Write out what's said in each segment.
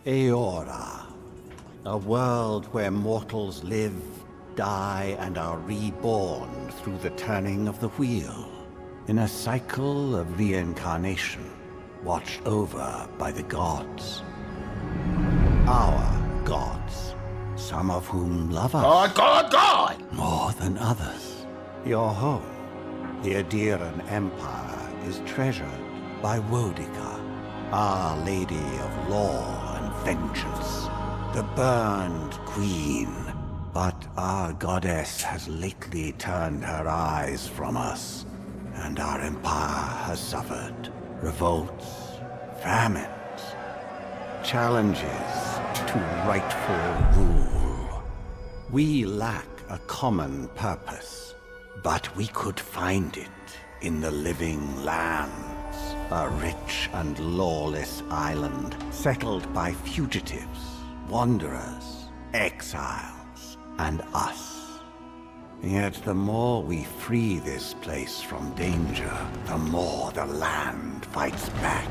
Eora, a world where mortals live, die, and are reborn through the turning of the wheel, in a cycle of reincarnation, watched over by the gods. Our gods, some of whom love us God! more than others. Your home, the Adiran Empire, is treasured by Wodica, Our Lady of Law and Vengeance, the Burned Queen. But our goddess has lately turned her eyes from us, and our empire has suffered revolts, famines, challenges to rightful rule. We lack a common purpose, but we could find it in the living lands, a rich and lawless island settled by fugitives, wanderers, exiles, and us. Yet the more we free this place from danger, the more the land fights back.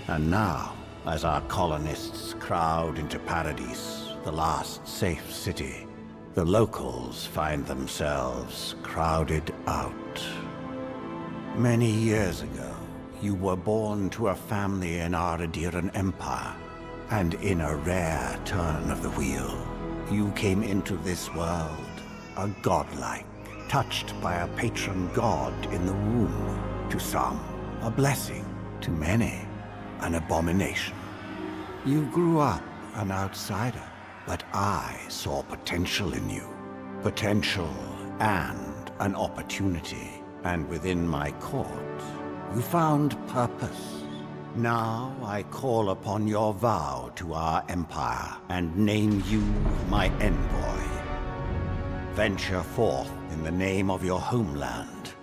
And now, as our colonists crowd into Paradise, the last safe city, the locals find themselves crowded out. Many years ago, you were born to a family in our Adiran Empire, and in a rare turn of the wheel, you came into this world, a godlike, touched by a patron god in the womb. To some, a blessing. To many, an abomination. You grew up an outsider, but I saw potential in you. Potential and an opportunity. And within my court, you found purpose. Now I call upon your vow to our empire and name you my envoy. Venture forth in the name of your homeland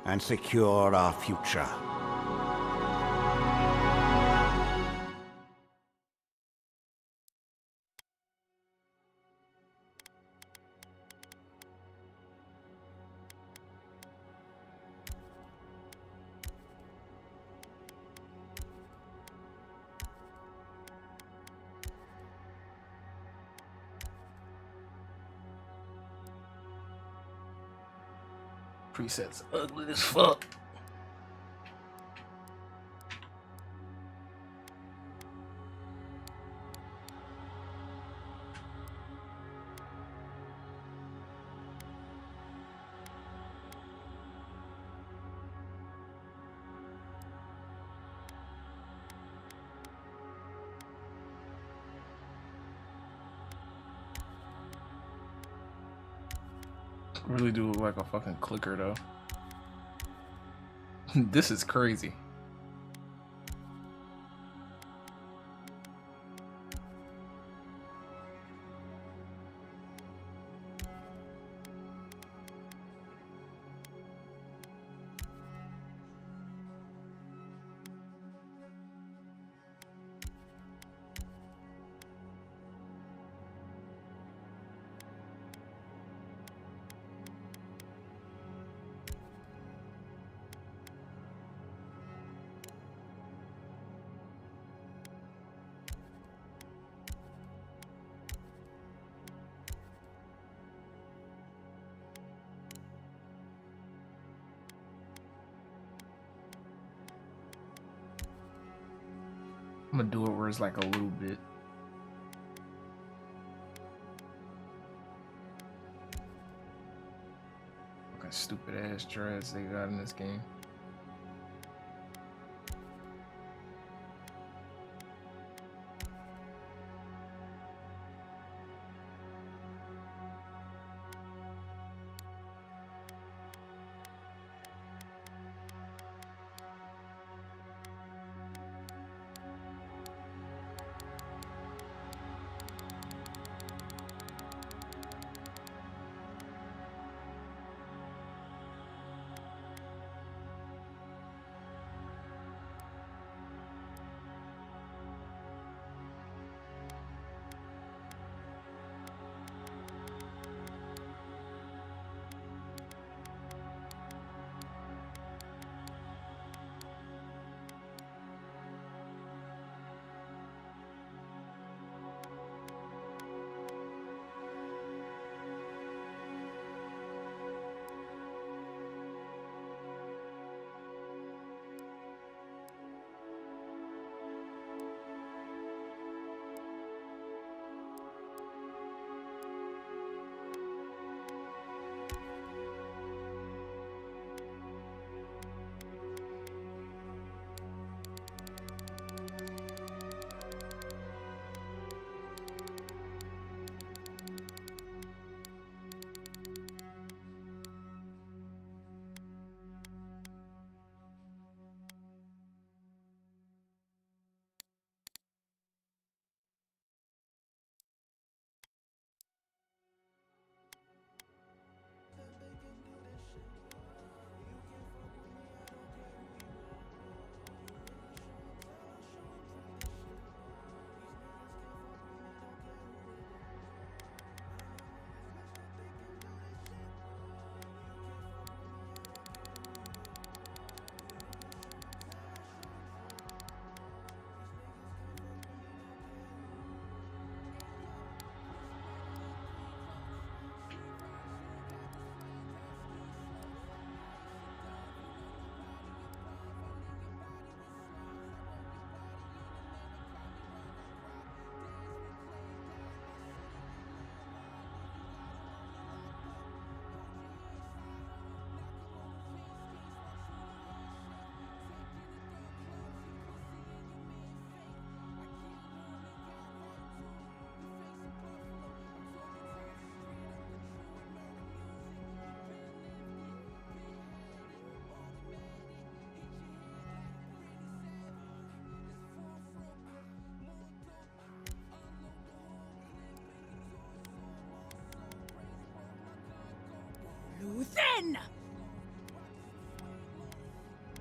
and secure our future. Presets ugly as fuck. Really do look like a fucking clicker though. This is crazy. I'm gonna do it where it's like a little bit. Fucking stupid ass dreads they got in this game.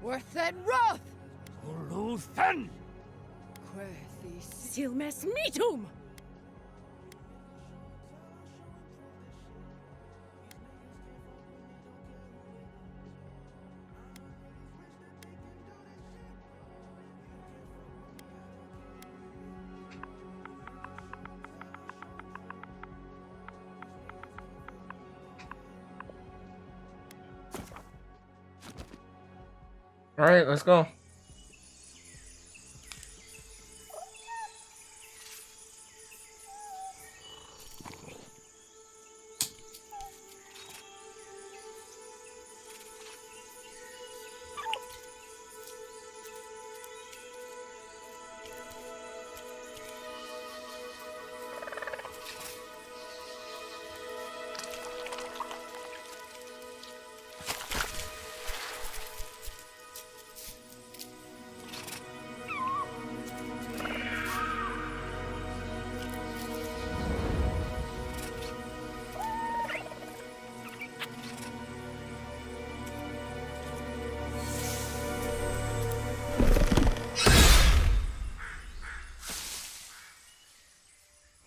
Worthen Roth! Uluthen! Quethi Silmes Metum! All right, let's go.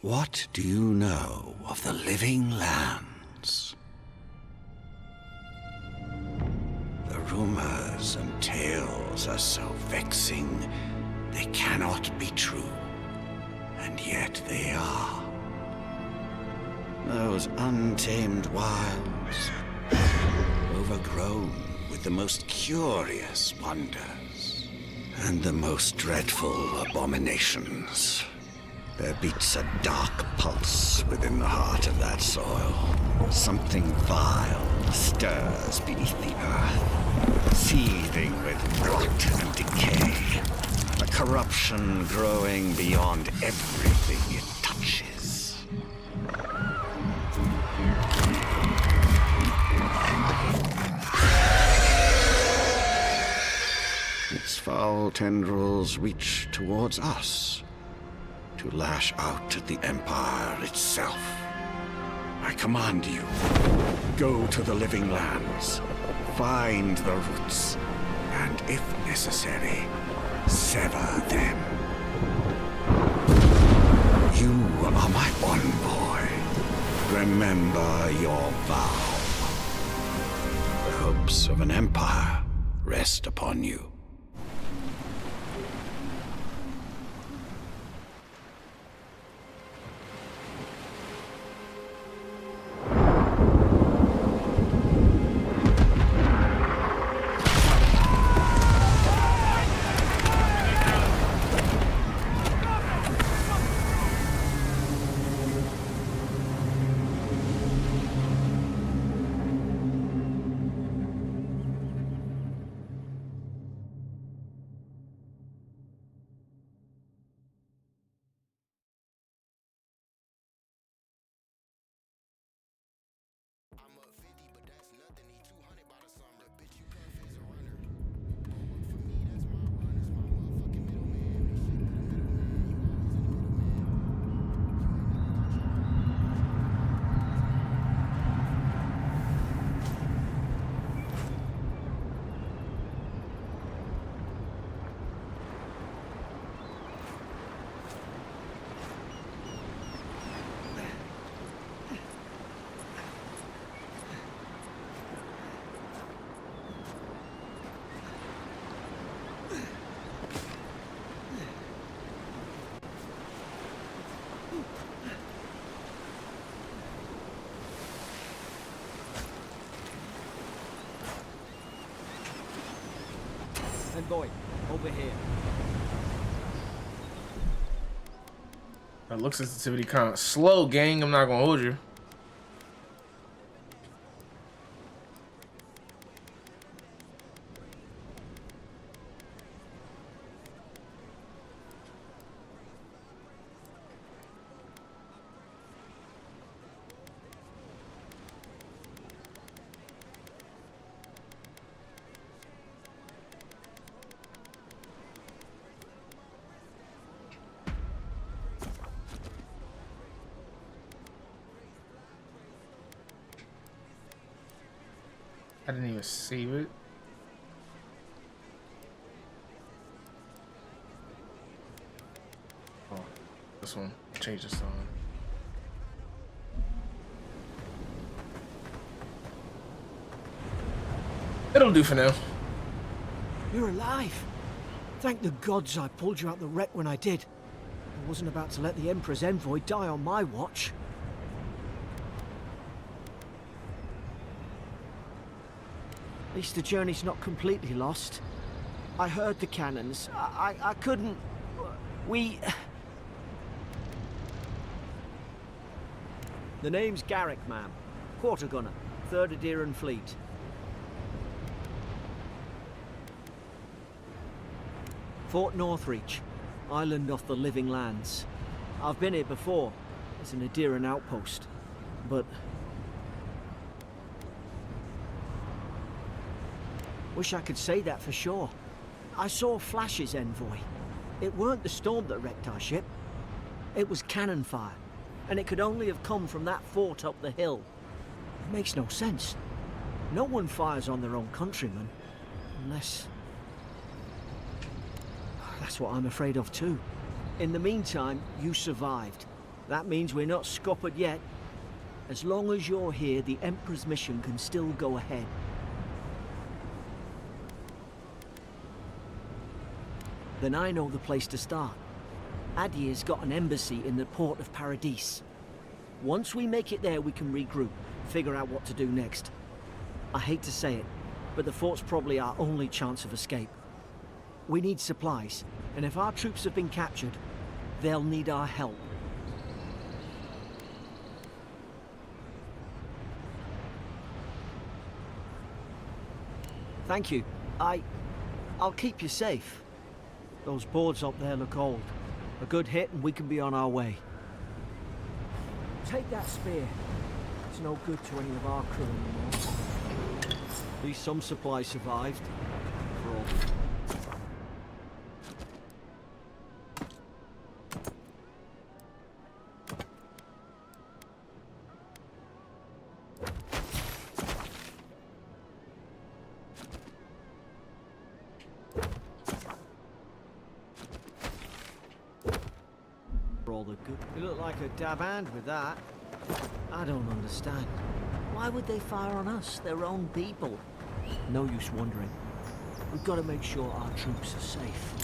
What do you know of the living lands? The rumors and tales are so vexing, they cannot be true. And yet they are. Those untamed wilds, overgrown with the most curious wonders and the most dreadful abominations. There beats a dark pulse within the heart of that soil. Something vile stirs beneath the earth, seething with rot and decay. A corruption growing beyond everything it touches. Its foul tendrils reach towards us, to lash out at the Empire itself. I command you, go to the living lands, find the roots, and if necessary, sever them. You are my envoy. Remember your vow. The hopes of an empire rest upon you. I'm going. Over here. That look sensitivity kind of slow, gang. I'm not gonna hold you. I didn't even save it. this one. Change the song. It'll do for now. You're alive. Thank the gods I pulled you out the wreck when I did. I wasn't about to let the Emperor's envoy die on my watch. At least the journey's not completely lost. I heard the cannons. I couldn't... We... The name's Garrick, ma'am. Quarter gunner, 3rd Adheran Fleet. Fort Northreach, island off the Living Lands. I've been here before, as an Adheran outpost, but... Wish I could say that for sure. I saw flashes, envoy. It weren't the storm that wrecked our ship. It was cannon fire, and it could only have come from that fort up the hill. It makes no sense. No one fires on their own countrymen, unless... That's what I'm afraid of too. In the meantime, you survived. That means we're not scuppered yet. As long as you're here, the Emperor's mission can still go ahead. Then I know the place to start. Adir's got an embassy in the port of Paradis. Once we make it there, we can regroup, figure out what to do next. I hate to say it, but the fort's probably our only chance of escape. We need supplies, and if our troops have been captured, they'll need our help. Thank you. I'll keep you safe. Those boards up there look old. A good hit and we can be on our way. Take that spear. It's no good to any of our crew anymore. At least some supplies survived. For all. All the good. You look like a dab hand with that. I don't understand. Why would they fire on us, their own people? No use wondering. We've got to make sure our troops are safe.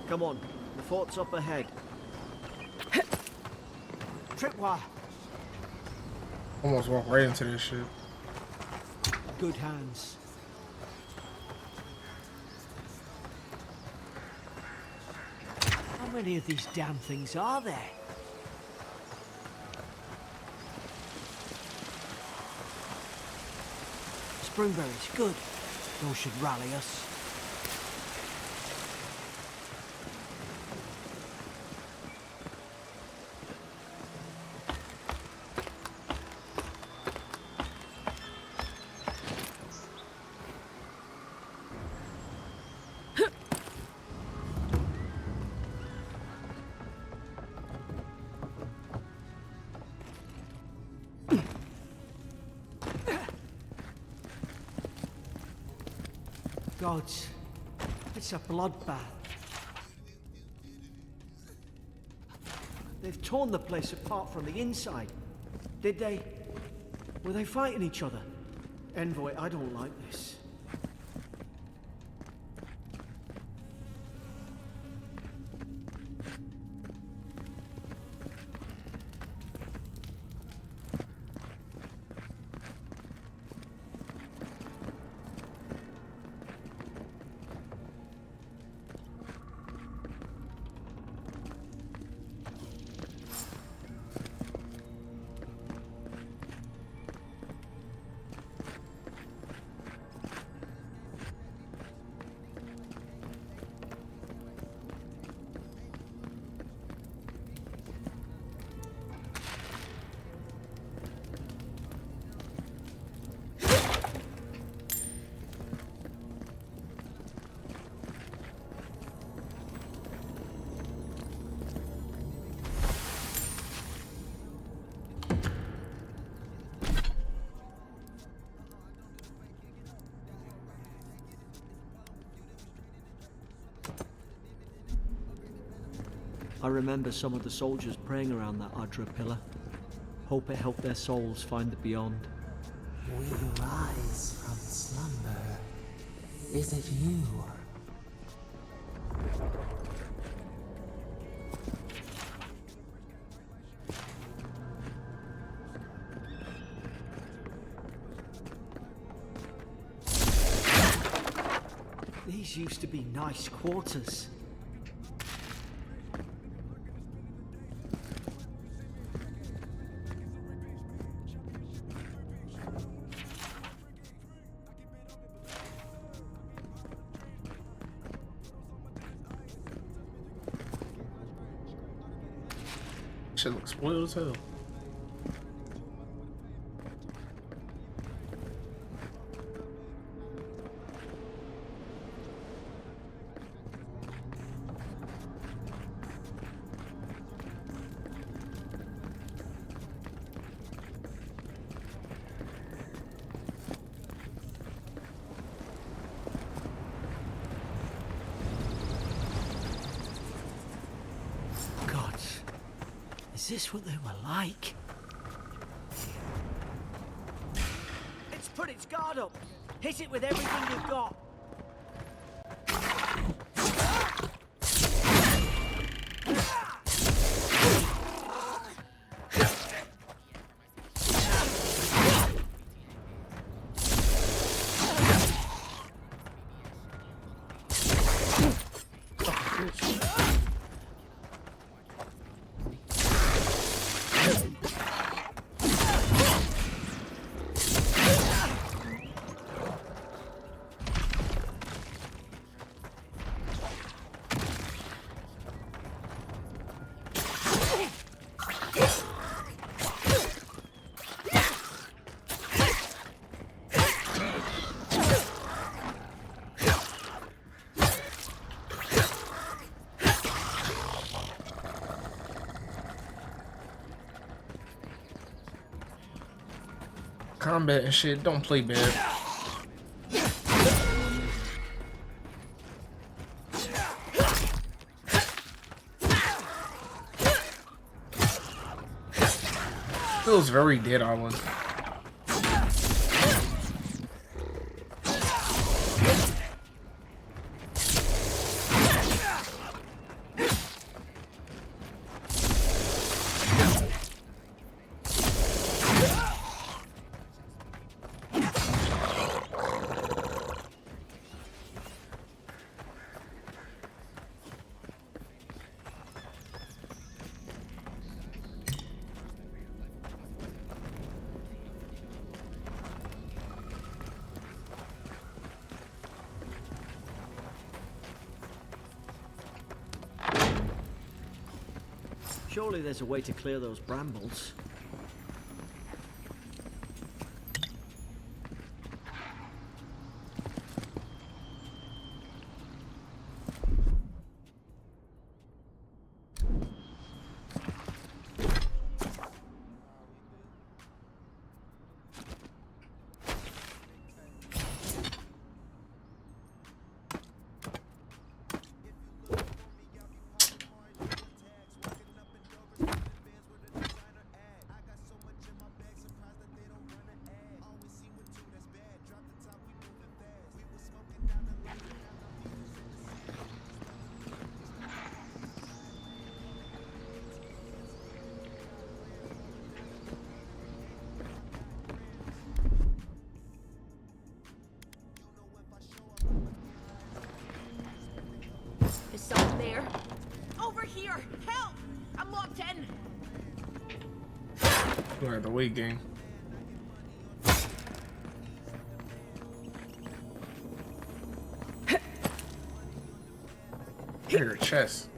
Come on, the fort's up ahead. Tripwire. Almost walked right into this shit. Good hands. How many of these damn things are there? Springberries, good. Those should rally us. Gods, it's a bloodbath. They've torn the place apart from the inside. Did they? Were they fighting each other? Envoy, I don't like this. I remember some of the soldiers praying around that Adra pillar. Hope it helped their souls find the beyond. We rise from slumber. Is it you? These used to be nice quarters. Shit looks spoiled as hell. Gods, is this what they were like? It's put its guard up. Hit it with everything you've got. Combat and shit, don't play bad. Feels very Dead Island. Surely there's a way to clear those brambles. Like the weight game. Your chest.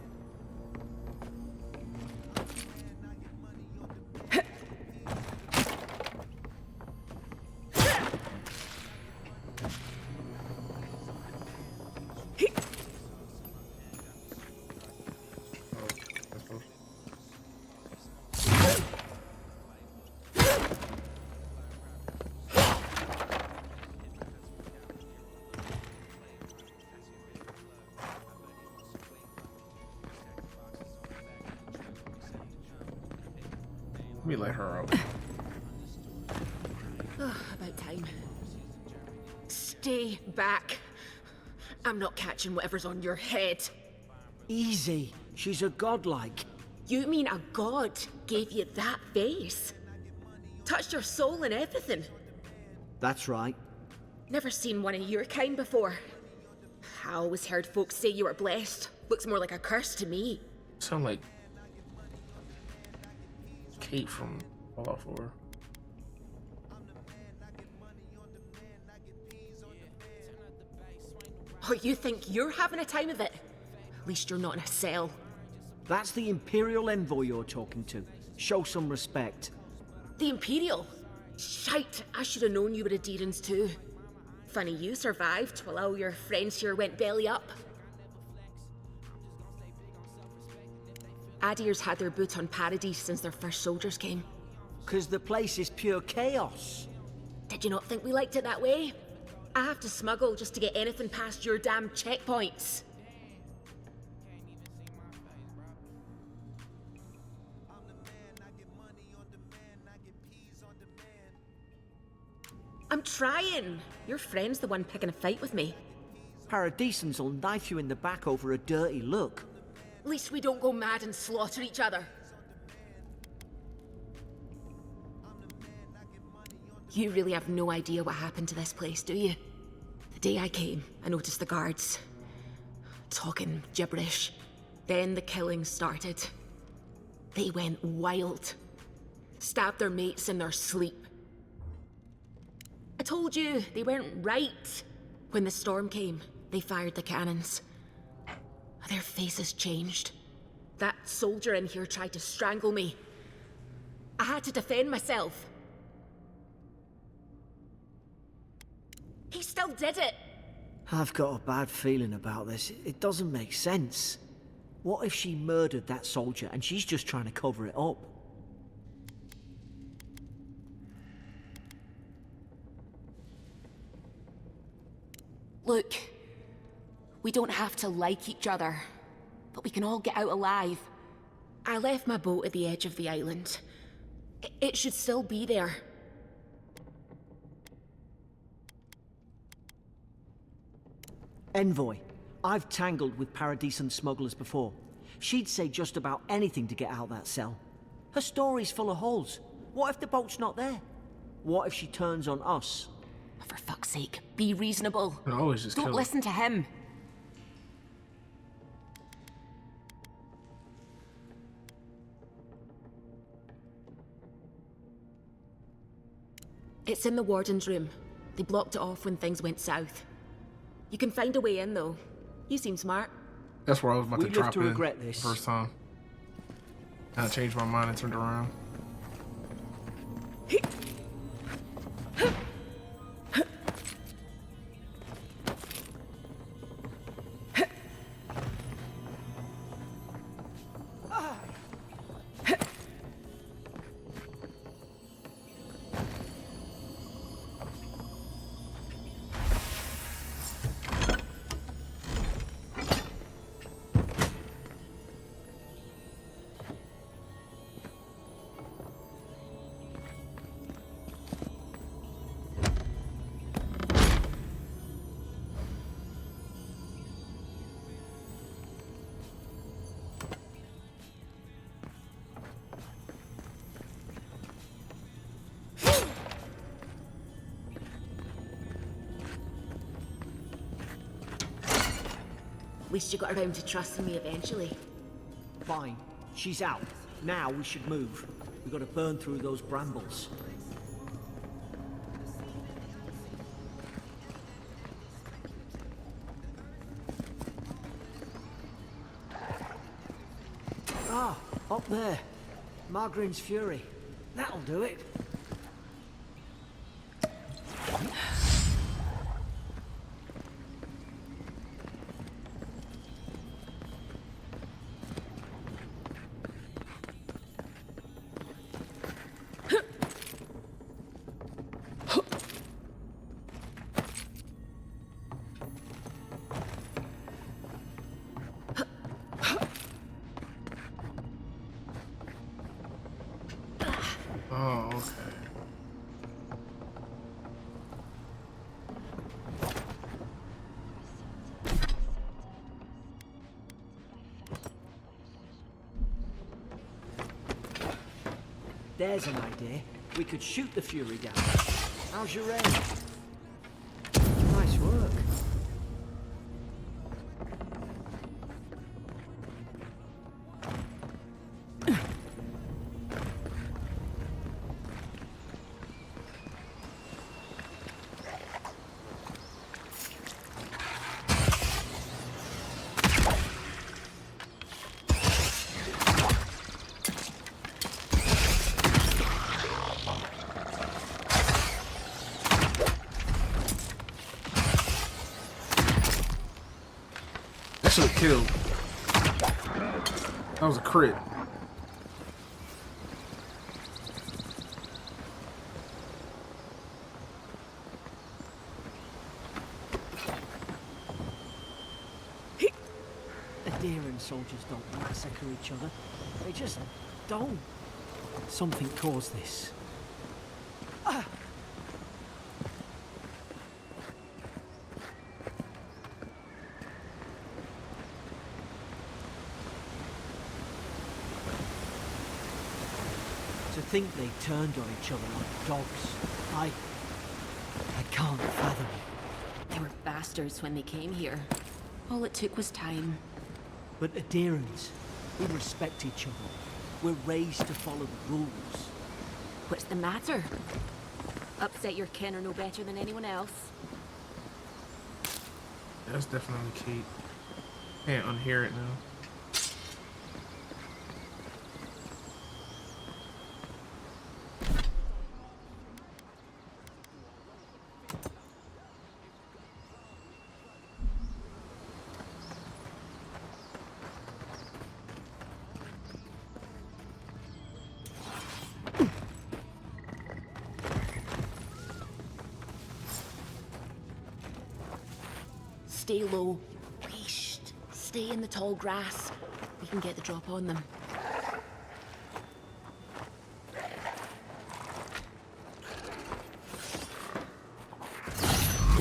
Let me let her out. About time. Stay back. I'm not catching whatever's on your head. Easy. She's a godlike. You mean a god gave you that face? Touched your soul and everything? That's right. Never seen one of your kind before. I always heard folks say you were blessed. Looks more like a curse to me. Sound like Kate from Fallout 4. Oh, you think you're having a time of it? At least you're not in a cell. That's the Imperial envoy you're talking to. Show some respect. The Imperial? Shite, I should have known you were a Deerans too. Funny you survived while all your friends here went belly up. Adir's had their boot on Paradise since their first soldiers came. 'Cause the place is pure chaos. Did you not think we liked it that way? I have to smuggle just to get anything past your damn checkpoints. I'm trying. Your friend's the one picking a fight with me. Paradisans will knife you in the back over a dirty look. At least we don't go mad and slaughter each other. You really have no idea what happened to this place, do you? The day I came, I noticed the guards talking gibberish. Then the killings started. They went wild. Stabbed their mates in their sleep. I told you, they weren't right. When the storm came, they fired the cannons. Their faces changed. That soldier in here tried to strangle me. I had to defend myself. He still did it. I've got a bad feeling about this. It doesn't make sense. What if she murdered that soldier and she's just trying to cover it up? Look, we don't have to like each other, but we can all get out alive. I left my boat at the edge of the island. It should still be there. Envoy, I've tangled with Paradisan smugglers before. She'd say just about anything to get out that cell. Her story's full of holes. What if the boat's not there? What if she turns on us? For fuck's sake, be reasonable. I always just Don't kill listen to him. It's in the warden's room. They blocked it off when things went south. You can find a way in, though. You seem smart. That's where I was about to We live drop to in regret this. the first time. And I changed my mind and turned around. At least you got around to trusting me eventually. Fine. She's out. Now we should move. We've got to burn through those brambles. Ah, up there. Margarine's Fury. That'll do it. Oh, okay. There's an idea. We could shoot the Fury down. How's your aim? Nice work. That should have killed. That was a crit. Adherent soldiers don't massacre each other. They just don't. Something caused this. To think they turned on each other like dogs. I can't fathom it. They were bastards when they came here. All it took was time. But adherents, we respect each other. We're raised to follow the rules. What's the matter? Upset your kin are no better than anyone else. That's definitely key. Can't unhear it now. Stay low. Whoosh. Stay in the tall grass. We can get the drop on them.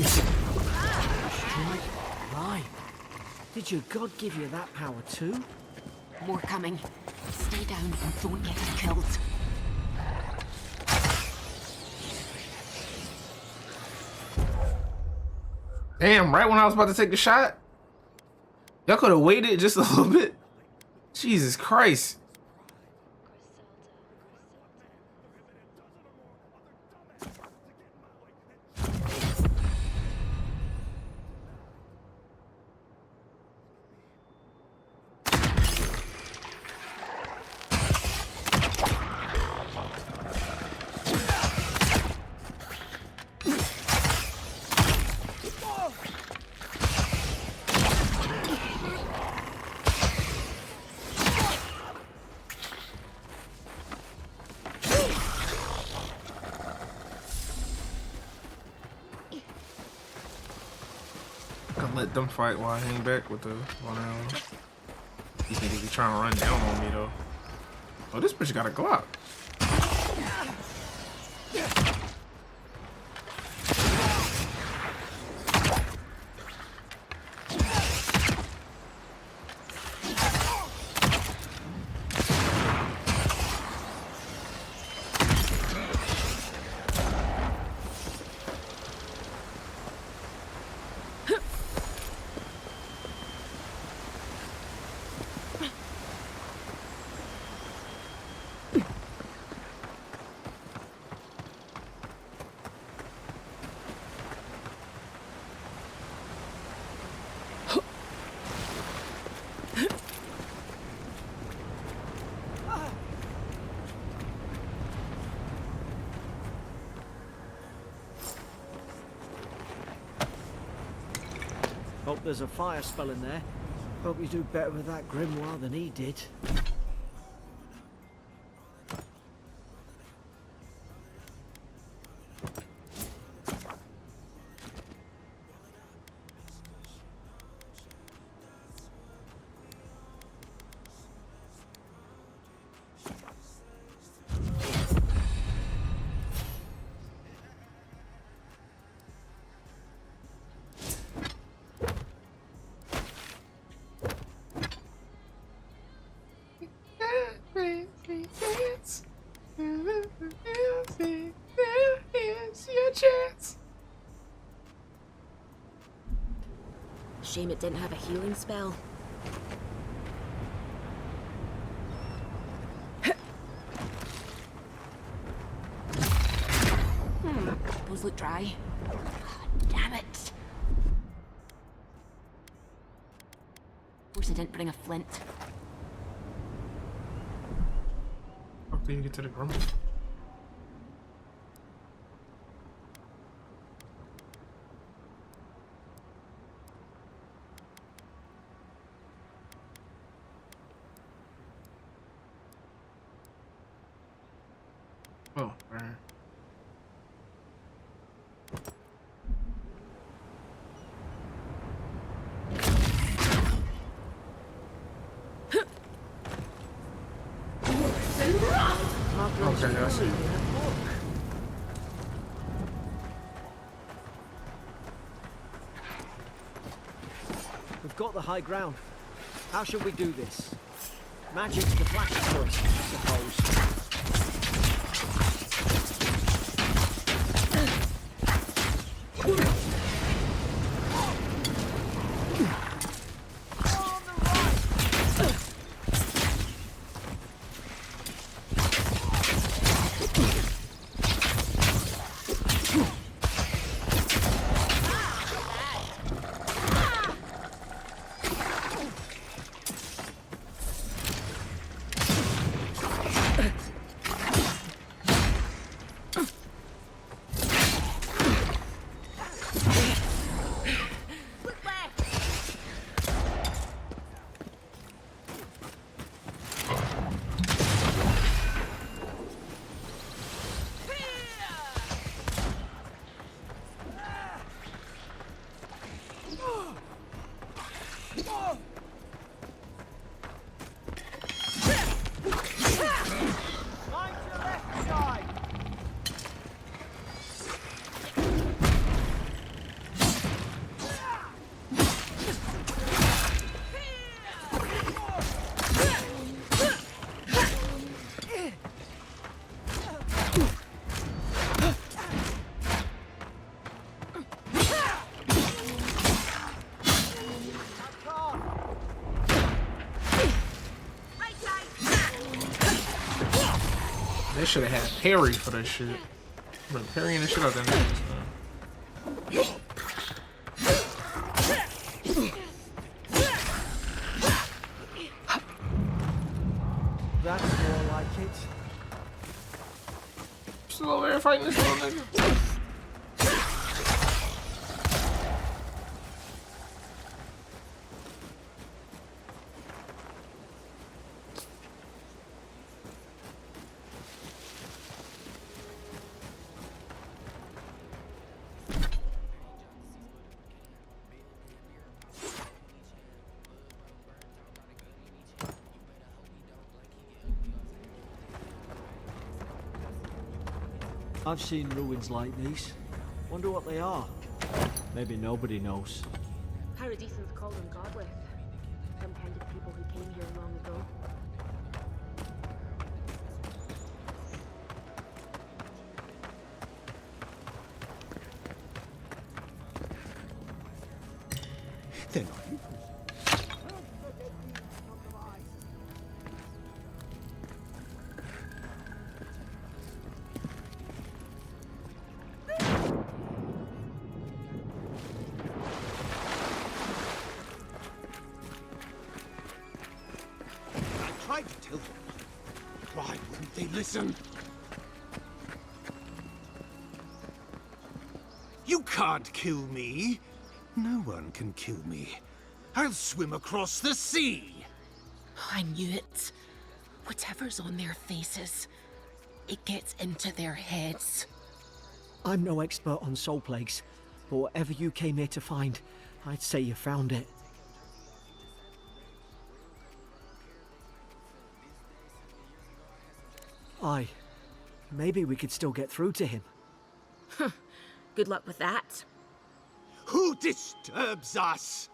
Strike right. Did your god give you that power too? More coming. Stay down and don't get us killed. Damn, right when I was about to take a shot? Y'all could have waited just a little bit. Jesus Christ. Let them fight while I hang back with the one arrow. You think he be trying to run down on me though? Oh, this bitch got a Glock. Hope there's a fire spell in there. Hope you do better with that grimoire than he did. Shame it didn't have a healing spell. Those look dry. God damn it. Of course I didn't bring a flint. How do you get to the grumble? Oh, right. Okay, I see. We've got the high ground. How should we do this? Magic's the flashy choice, I suppose. They should have had parry for that shit. Been parrying the shit out of them. That's more like it. Still over there fighting this little nigga. I've seen ruins like these. Wonder what they are. Maybe nobody knows. Paradisans call them godless. Some kind of people who came here long ago. They're not you. I tried to tell them. Why wouldn't they listen? You can't kill me. No one can kill me. I'll swim across the sea! I knew it. Whatever's on their faces, it gets into their heads. I'm no expert on soul plagues, but whatever you came here to find, I'd say you found it. Aye. Maybe we could still get through to him. Good luck with that. Who disturbs us?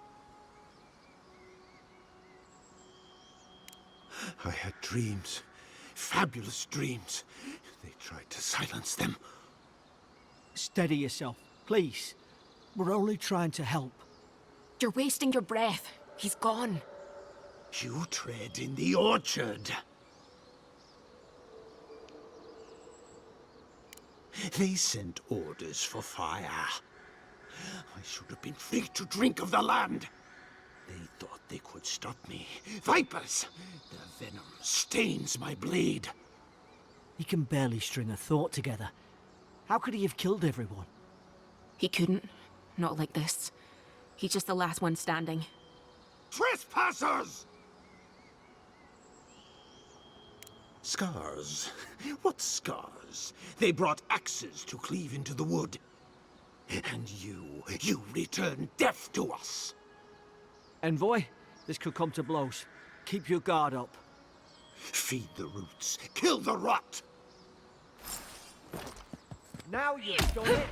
I had dreams. Fabulous dreams. They tried to silence them. Steady yourself, please. We're only trying to help. You're wasting your breath. He's gone. You tread in the orchard. They sent orders for fire. I should have been free to drink of the land. They thought they could stop me. Vipers! Their venom stains my blade. He can barely string a thought together. How could he have killed everyone? He couldn't. Not like this. He's just the last one standing. Trespassers! Scars? What scars? They brought axes to cleave into the wood. And you return death to us. Envoy, this could come to blows. Keep your guard up. Feed the roots, kill the rot! Now you've done it!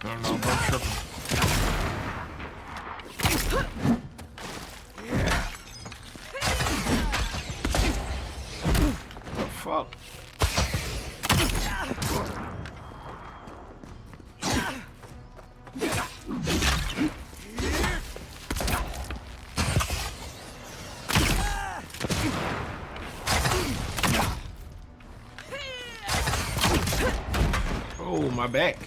I don't know, I'm tripping. The fuck? Oh, my back.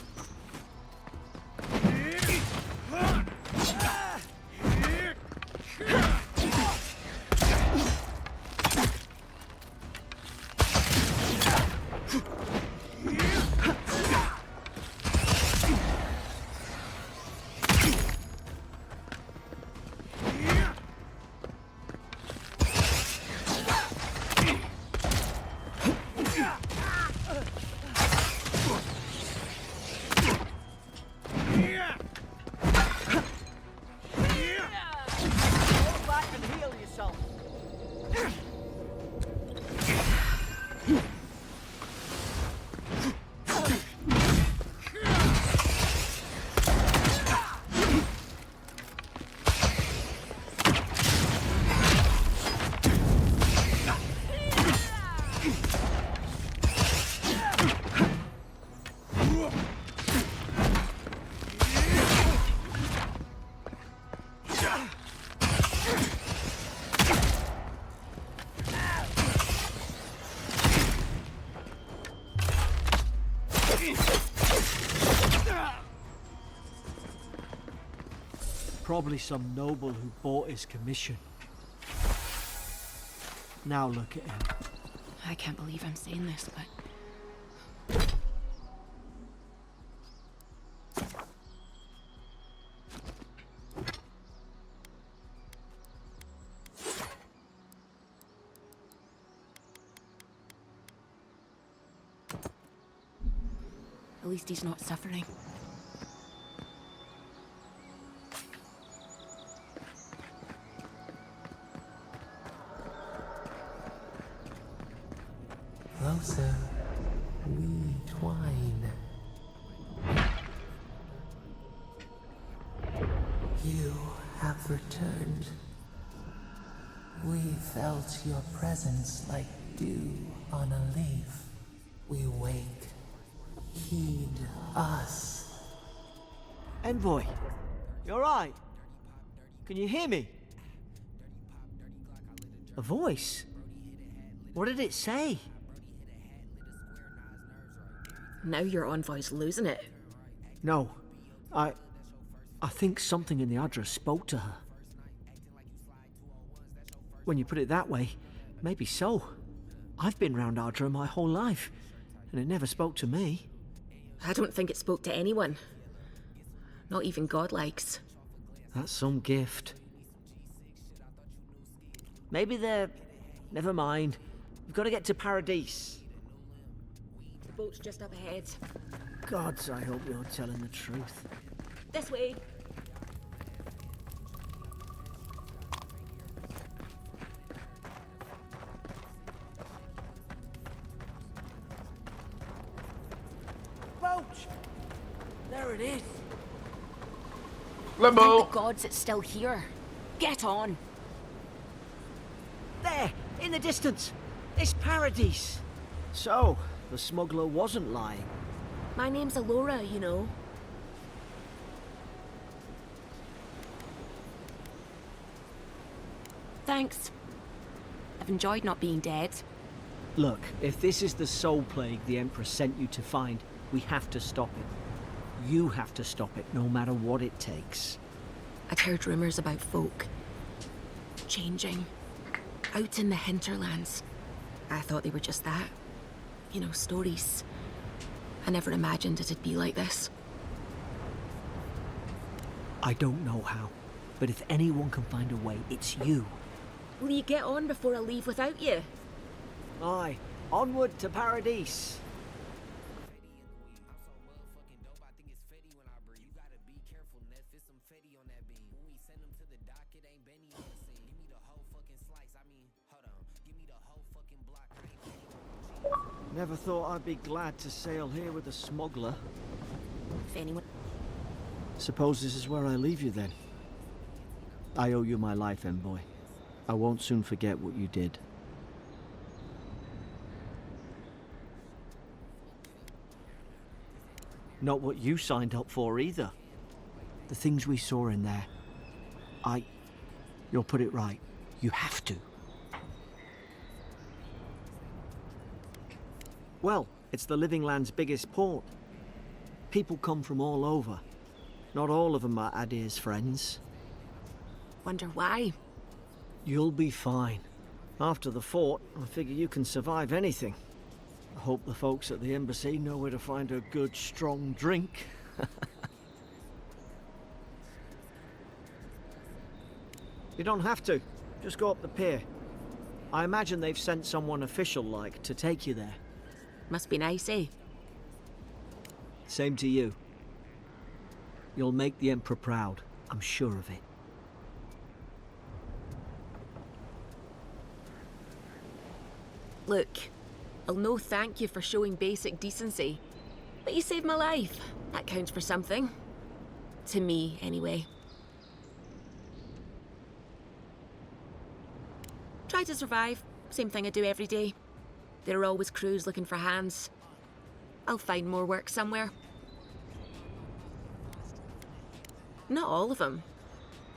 Go back and heal yourself. Probably some noble who bought his commission. Now look at him. I can't believe I'm saying this, but... At least he's not suffering. Closer, we twine. You have returned. We felt your presence like dew on a leaf. We wake. Heed us. Envoy, you alright? Can you hear me? A voice? What did it say? Now your envoy's losing it. No, I think something in the address spoke to her. When you put it that way, maybe so. I've been round Ardra my whole life, and it never spoke to me. I don't think it spoke to anyone. Not even godlikes. That's some gift. Maybe they're... Never mind. We've got to get to Paradise. The boat's just up ahead. Gods, I hope you're telling the truth. This way. Boat! There it is. Thank Limbo. the gods it's still here. Get on. There, in the distance. It's Paradise. So, the smuggler wasn't lying. My name's Alora, you know. Thanks. I've enjoyed not being dead. Look, if this is the soul plague the Emperor sent you to find, we have to stop it. You have to stop it, no matter what it takes. I'd heard rumors about folk changing out in the hinterlands. I thought they were just that. You know, stories. I never imagined it'd be like this. I don't know how, but if anyone can find a way, it's you. Will you get on before I leave without you? Aye, onward to Paradise. Never thought I'd be glad to sail here with a smuggler. If anyone... Suppose this is where I leave you then. I owe you my life, envoy. I won't soon forget what you did. Not what you signed up for either. The things we saw in there. You'll put it right. You have to. Well, it's the Living Land's biggest port. People come from all over. Not all of them are Adir's friends. Wonder why? You'll be fine. After the fort, I figure you can survive anything. I hope the folks at the embassy know where to find a good, strong drink. You don't have to. Just go up the pier. I imagine they've sent someone official-like to take you there. Must be nice, eh? Same to you. You'll make the Emperor proud. I'm sure of it. Look, I'll no thank you for showing basic decency. But you saved my life. That counts for something. To me, anyway. Try to survive. Same thing I do every day. There are always crews looking for hands. I'll find more work somewhere. Not all of them,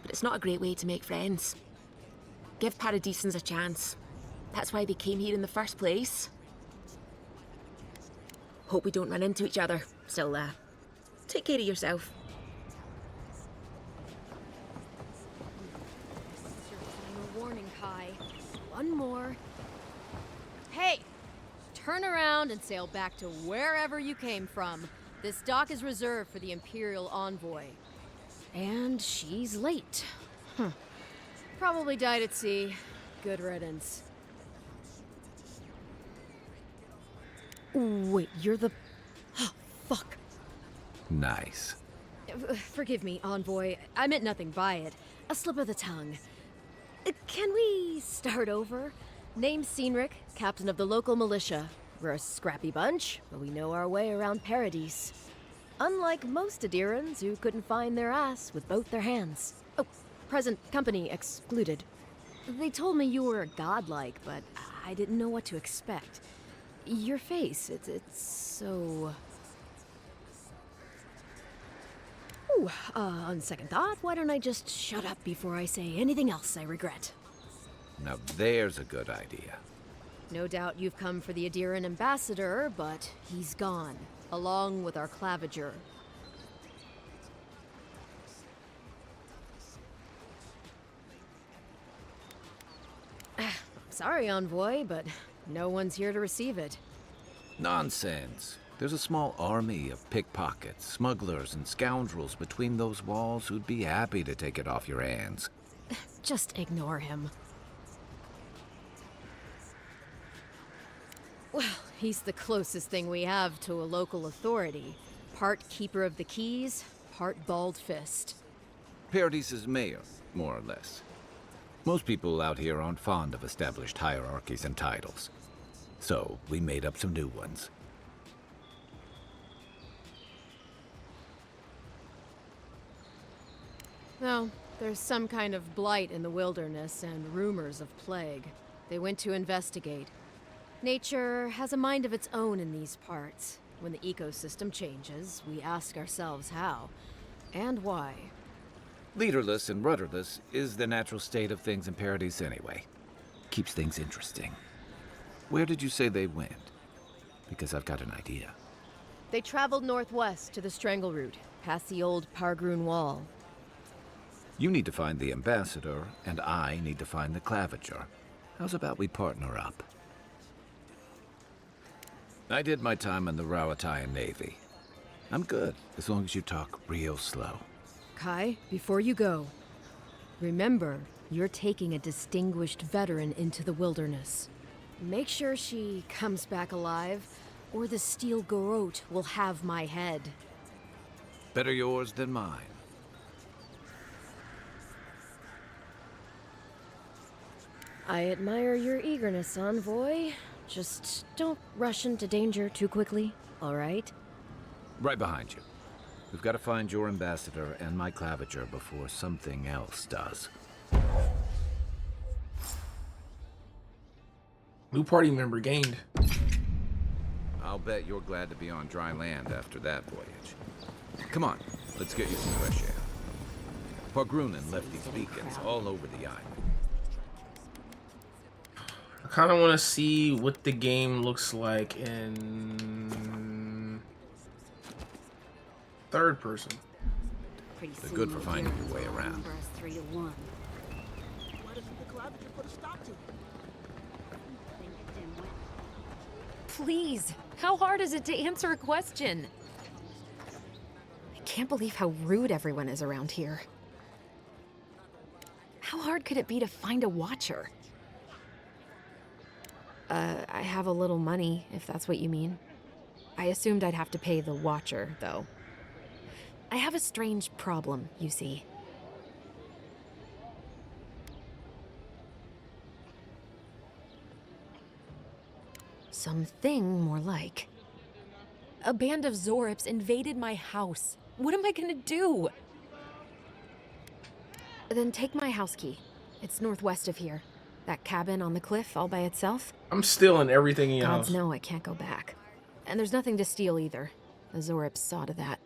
but it's not a great way to make friends. Give Paradisans a chance. That's why they came here in the first place. Hope we don't run into each other. Still, take care of yourself. Your warning, Kai. One more. Hey! Turn around and sail back to wherever you came from. This dock is reserved for the Imperial Envoy. And she's late. Probably died at sea. Good riddance. Wait, you're the... Fuck. Nice. Forgive me, Envoy. I meant nothing by it. A slip of the tongue. Can we start over? Name's Cynric, captain of the local militia. We're a scrappy bunch, but we know our way around Paradise. Unlike most Adirans who couldn't find their ass with both their hands. Oh, present company excluded. They told me you were godlike, but I didn't know what to expect. Your face, it's so... Ooh, on second thought, why don't I just shut up before I say anything else I regret? Now there's a good idea. No doubt you've come for the Adiran ambassador, but he's gone, along with our claviger. Sorry, Envoy, but no one's here to receive it. Nonsense. There's a small army of pickpockets, smugglers, and scoundrels between those walls who'd be happy to take it off your hands. Just ignore him. Well, he's the closest thing we have to a local authority. Part keeper of the keys, part bald fist. Paradis's mayor, more or less. Most people out here aren't fond of established hierarchies and titles. So, we made up some new ones. No, there's some kind of blight in the wilderness and rumors of plague. They went to investigate. Nature has a mind of its own in these parts. When the ecosystem changes, we ask ourselves how and why. Leaderless and rudderless is the natural state of things in Paradis anyway. Keeps things interesting. Where did you say they went? Because I've got an idea. They traveled northwest to the Strangle Route, past the old Pargroon Wall. You need to find the ambassador, and I need to find the claviger. How's about we partner up? I did my time in the Rawatayan Navy. I'm good, as long as you talk real slow. Kai, before you go, remember, you're taking a distinguished veteran into the wilderness. Make sure she comes back alive, or the Steel Garrote will have my head. Better yours than mine. I admire your eagerness, Envoy. Just don't rush into danger too quickly, all right? Right behind you. We've got to find your ambassador and my claviger before something else does. New party member gained. I'll bet you're glad to be on dry land after that voyage. Come on, let's get you some fresh air. Pargrunen left these beacons all over the island. I kind of want to see what the game looks like in third person. They're good for finding your way around. 3 to 1. Why doesn't the claviger put a stop to it? Please, how hard is it to answer a question? I can't believe how rude everyone is around here. How hard could it be to find a watcher? I have a little money, if that's what you mean. I assumed I'd have to pay the watcher, though. I have a strange problem, you see. Something more like. A band of Zorips invaded my house. What am I gonna do? Then take my house key. It's northwest of here. That cabin on the cliff all by itself. I'm stealing everything in your Gods house. know I can't go back. And there's nothing to steal either. The Zorips saw to that.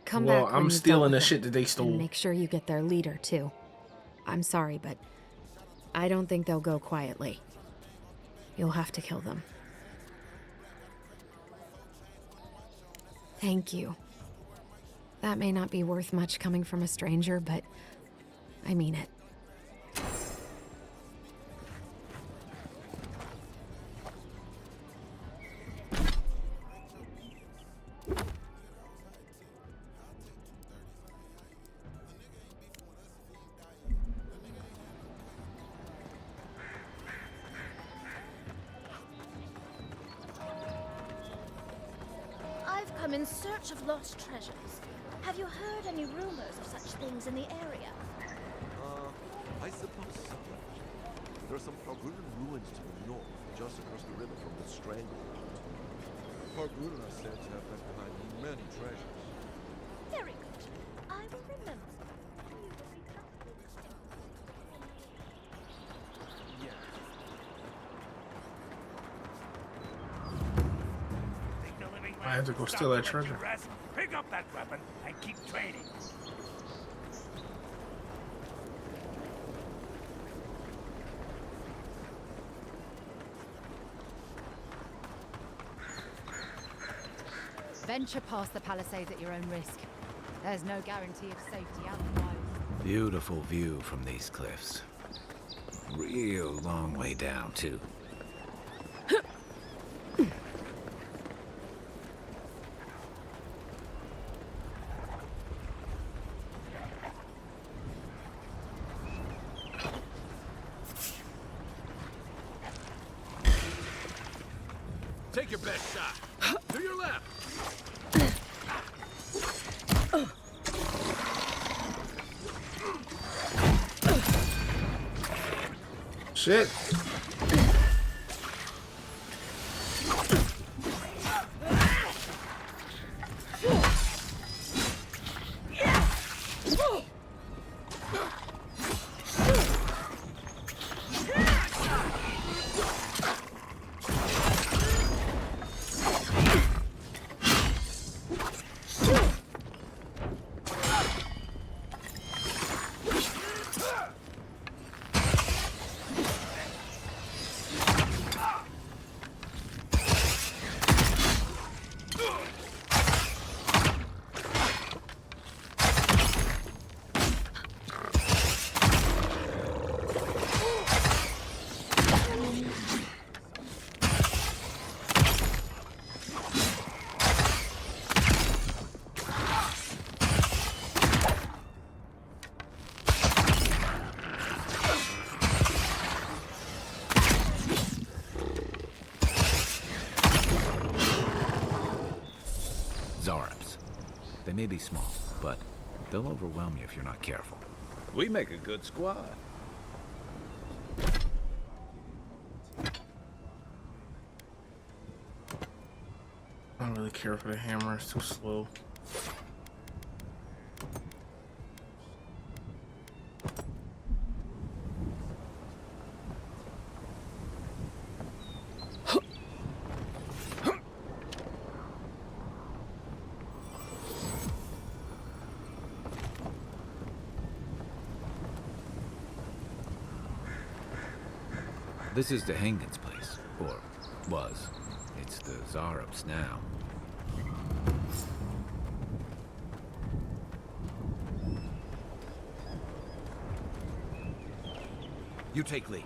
Come Well, back when I'm you've stealing dealt the with shit them. that they stole. And make sure you get their leader, too. I'm sorry, but I don't think they'll go quietly. You'll have to kill them. Thank you. That may not be worth much coming from a stranger, but I mean it. I've come in search of lost treasures. Have you heard any rumors of such things in the area? I suppose so. There are some Pargrunen ruins to the north, just across the river from the Strangle. Pargrunen are said to have left behind many treasures. Very good. I will remember. You will be happy. I have to go steal that treasure. Pick up that weapon and keep training. Venture past the palisades at your own risk. There's no guarantee of safety otherwise. Beautiful view from these cliffs. Real long way down, too. Take your best shot. To your left. Shit. They may be small, but they'll overwhelm you if you're not careful. We make a good squad. I don't really care for the hammer, it's too slow. This is the Hengen's place, or was. It's the Zarup's now. You take lead.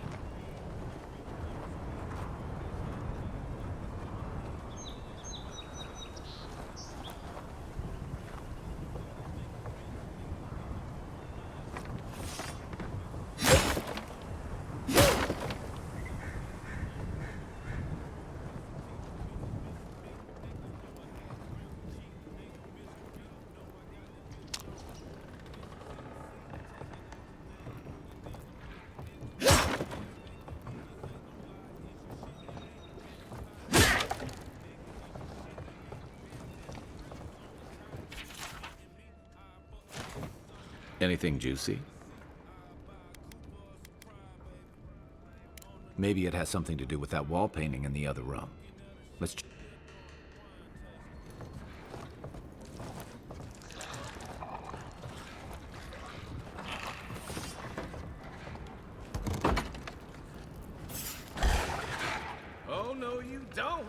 Anything juicy? Maybe it has something to do with that wall painting in the other room. Let's... Oh, no, you don't.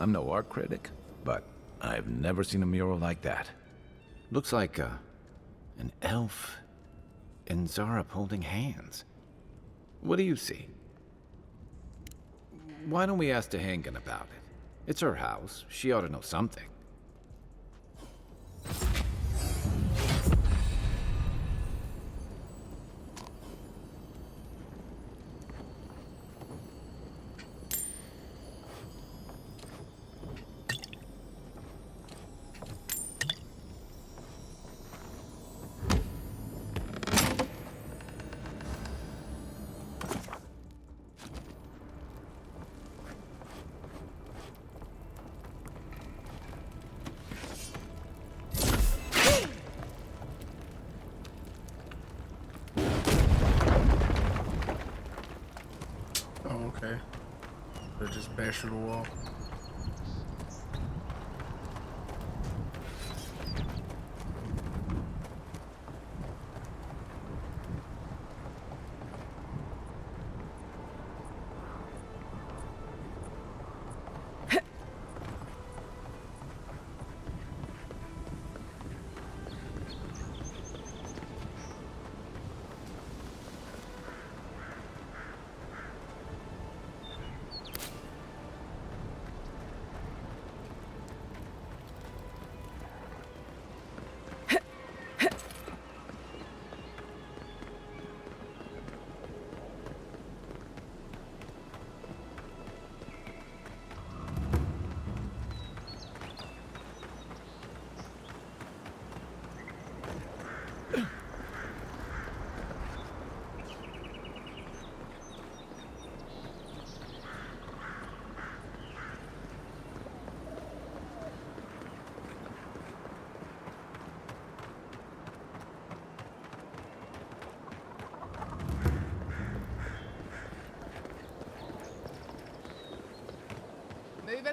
I'm no art critic, but I've never seen a mural like that. Looks like an elf and Zarup holding hands. What do you see? Why don't we ask Hengen about it? It's her house. She ought to know something. Oh, okay. They're just bash through the wall.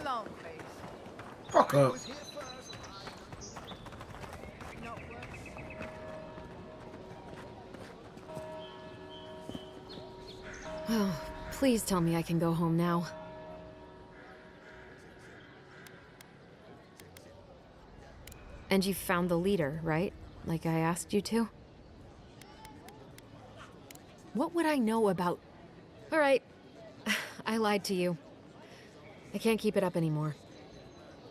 along, please. Fuck up. Oh, please tell me I can go home now. And you found the leader, right? Like I asked you to? What would I know about... All right, I lied to you. I can't keep it up anymore.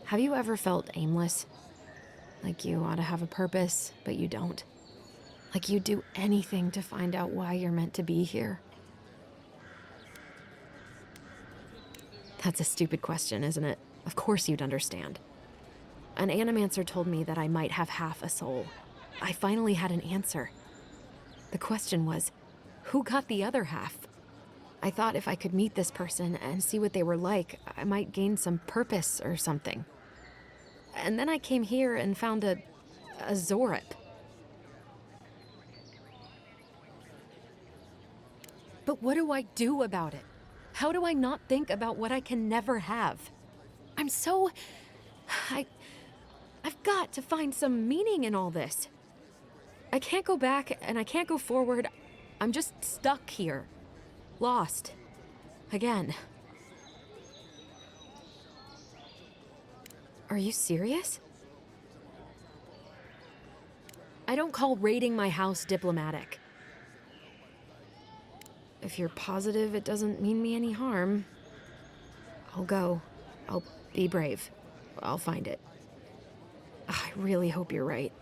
Have you ever felt aimless? Like you ought to have a purpose, but you don't? Like you'd do anything to find out why you're meant to be here? That's a stupid question, isn't it? Of course you'd understand. An animancer told me that I might have half a soul. I finally had an answer. The question was, who got the other half? I thought if I could meet this person and see what they were like, I might gain some purpose or something. And then I came here and found a Zorip. But what do I do about it? How do I not think about what I can never have? I'm so... I've got to find some meaning in all this. I can't go back and I can't go forward. I'm just stuck here. Lost. Again. Are you serious? I don't call raiding my house diplomatic. If you're positive it doesn't mean me any harm, I'll go. I'll be brave. I'll find it. I really hope you're right.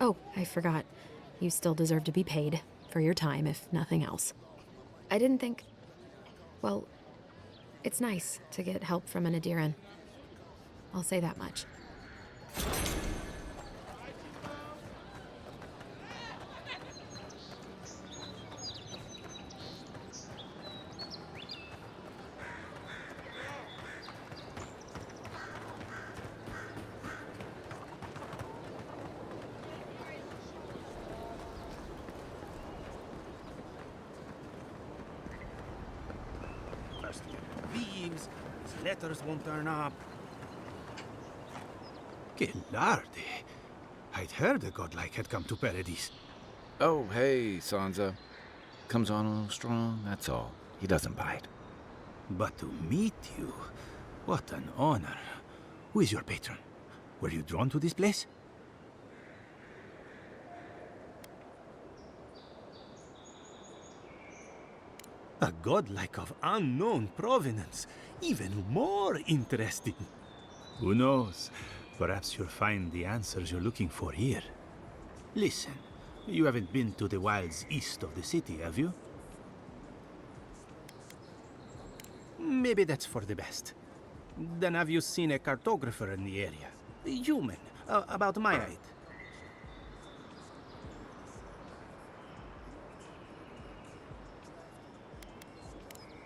Oh, I forgot. You still deserve to be paid for your time, if nothing else. I didn't think... Well, it's nice to get help from an Adiran. I'll say that much. Leaves, his letters won't turn up. Que larde. I'd heard a godlike had come to Paradise. Oh, hey, Sansa. Comes on a little strong, that's all. He doesn't bite. But to meet you, what an honor. Who is your patron? Were you drawn to this place? A godlike of unknown provenance. Even more interesting. Who knows? Perhaps you'll find the answers you're looking for here. Listen, you haven't been to the wilds east of the city, have you? Maybe that's for the best. Then have you seen a cartographer in the area? A human, about my height.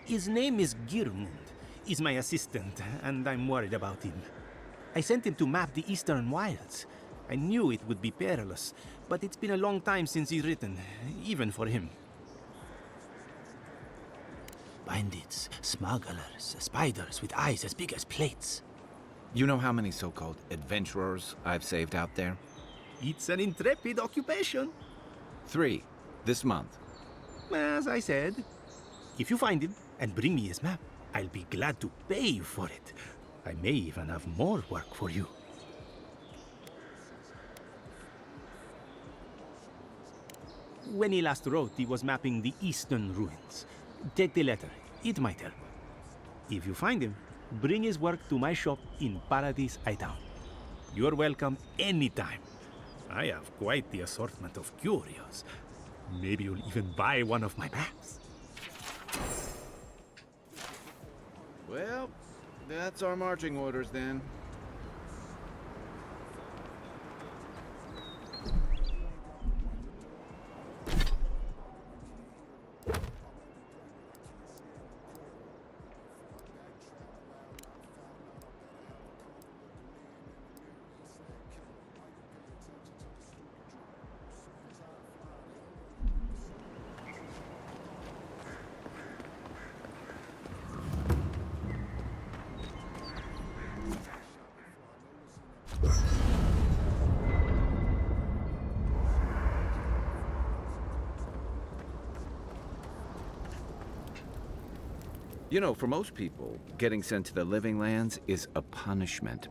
His name is Girmund. He's my assistant, and I'm worried about him. I sent him to map the eastern wilds. I knew it would be perilous, but it's been a long time since he's written, even for him. Bandits, smugglers, spiders with eyes as big as plates. You know how many so-called adventurers I've saved out there? It's an intrepid occupation. 3, this month. As I said, if you find him and bring me his map, I'll be glad to pay you for it. I may even have more work for you. When he last wrote, he was mapping the eastern ruins. Take the letter. It might help. If you find him, bring his work to my shop in Paradise Town. You're welcome anytime. I have quite the assortment of curios. Maybe you'll even buy one of my maps. Well, that's our marching orders then. You know, for most people, getting sent to the Living Lands is a punishment.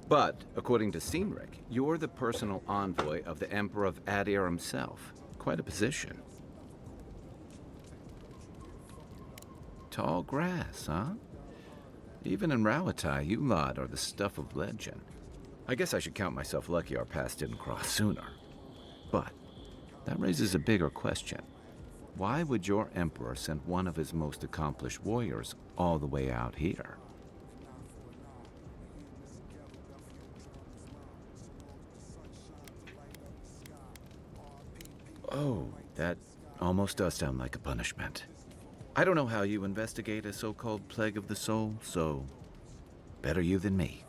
But, according to Cynric, you're the personal envoy of the Emperor of Adir himself. Quite a position. Tall grass, huh? Even in Rauatai, you lot are the stuff of legend. I guess I should count myself lucky our paths didn't cross sooner. But that raises a bigger question. Why would your emperor send one of his most accomplished warriors all the way out here? Oh, that almost does sound like a punishment. I don't know how you investigate a so-called plague of the soul, so better you than me.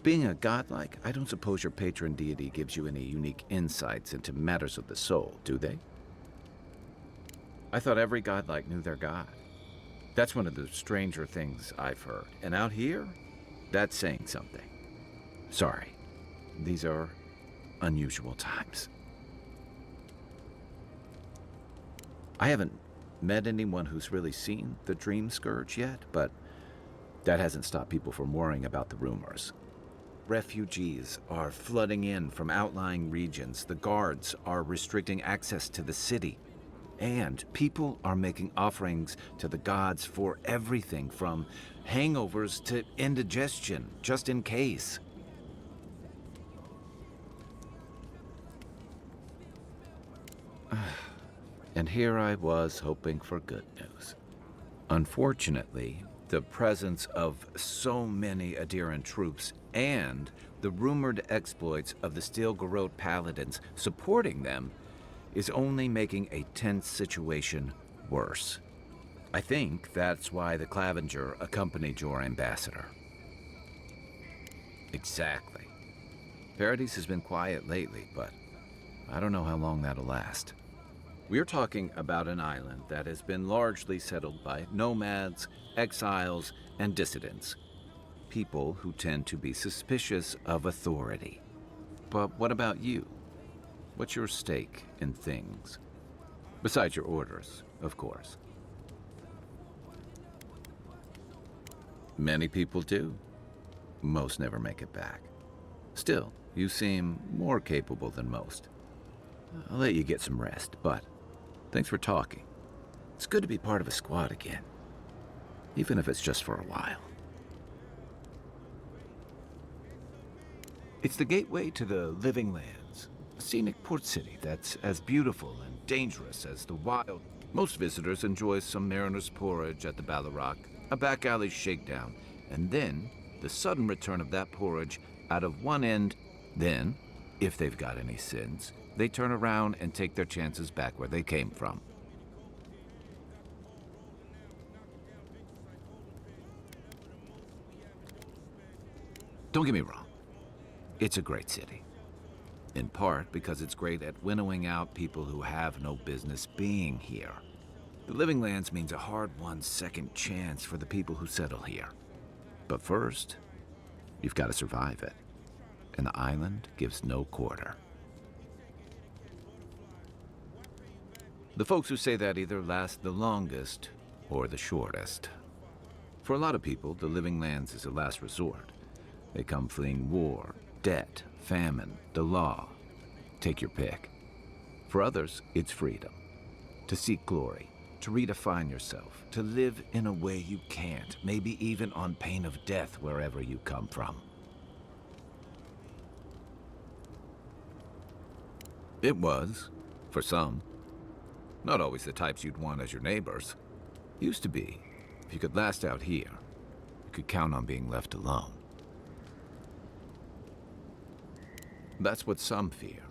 Being a godlike, I don't suppose your patron deity gives you any unique insights into matters of the soul, do they? I thought every godlike knew their god. That's one of the stranger things I've heard. And out here, that's saying something. Sorry, these are unusual times. I haven't met anyone who's really seen the Dream Scourge yet, but that hasn't stopped people from worrying about the rumors. Refugees are flooding in from outlying regions. The guards are restricting access to the city. And people are making offerings to the gods for everything from hangovers to indigestion, just in case. And here I was hoping for good news. Unfortunately, the presence of so many Adiran troops and the rumored exploits of the Steel Garrote paladins supporting them is only making a tense situation worse. I think that's why the Clavenger accompanied your ambassador. Exactly. Paradise has been quiet lately, but I don't know how long that'll last. We're talking about an island that has been largely settled by nomads, exiles, and dissidents. People who tend to be suspicious of authority. But what about you? What's your stake in things? Besides your orders, of course. Many people do. Most never make it back. Still, you seem more capable than most. I'll let you get some rest, but thanks for talking. It's good to be part of a squad again, even if it's just for a while. It's the gateway to the Living Lands, a scenic port city that's as beautiful and dangerous as the wild. Most visitors enjoy some mariner's porridge at the Ballarrock, a back alley shakedown, and then the sudden return of that porridge out of one end. Then, if they've got any sins, they turn around and take their chances back where they came from. Don't get me wrong. It's a great city. In part because it's great at winnowing out people who have no business being here. The Living Lands means a hard-won second chance for the people who settle here. But first, you've got to survive it. And the island gives no quarter. The folks who say that either last the longest or the shortest. For a lot of people, the Living Lands is a last resort. They come fleeing war, debt, famine, the law. Take your pick. For others, it's freedom. To seek glory, to redefine yourself, to live in a way you can't, maybe even on pain of death wherever you come from. It was, for some. Not always the types you'd want as your neighbors. Used to be. If you could last out here, you could count on being left alone. That's what some fear.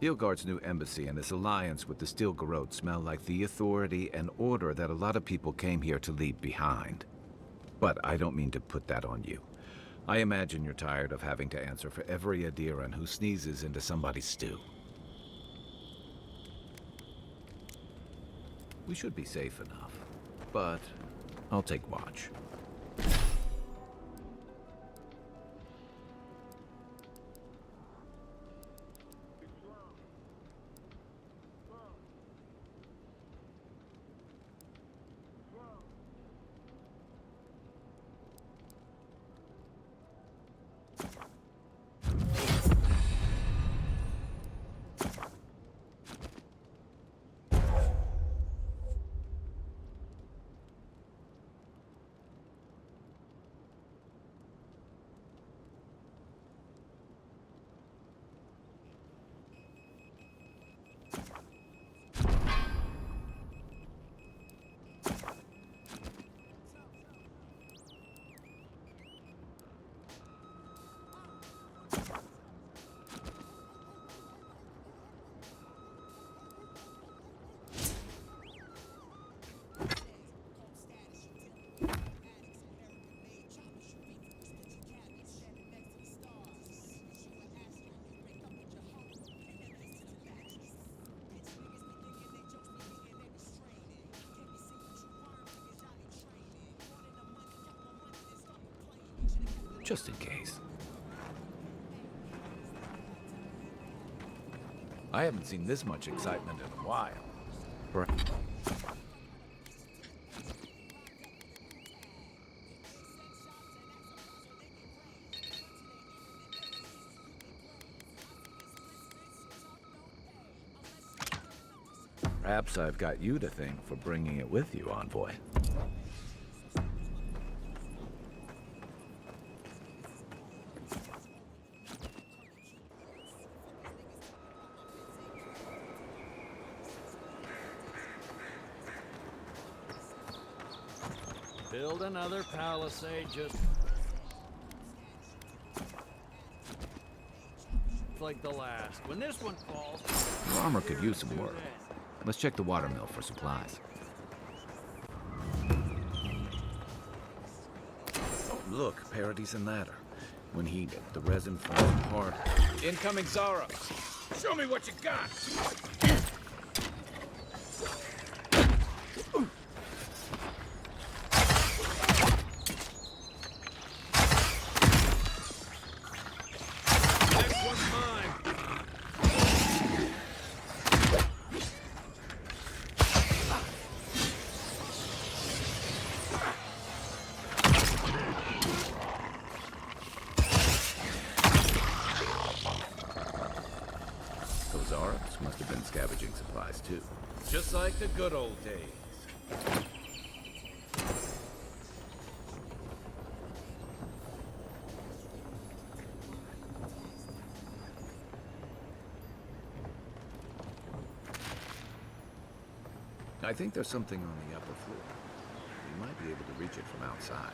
Hilgard's new embassy and his alliance with the Steel Garrote smell like the authority and order that a lot of people came here to leave behind. But I don't mean to put that on you. I imagine you're tired of having to answer for every Adiran who sneezes into somebody's stew. We should be safe enough, but I'll take watch. just in case. I haven't seen this much excitement in a while. Perhaps I've got you to thank for bringing it with you, Envoy. Build another palisade just like the last. When this one falls, Your armor could use some work. Let's check the watermill for supplies. Oh, look, Paradise and Ladder. When heated, the resin falls apart. Incoming Zara! Show me what you got! Must have been scavenging supplies, too. just like the good old days. I think there's something on the upper floor. We might be able to reach it from outside.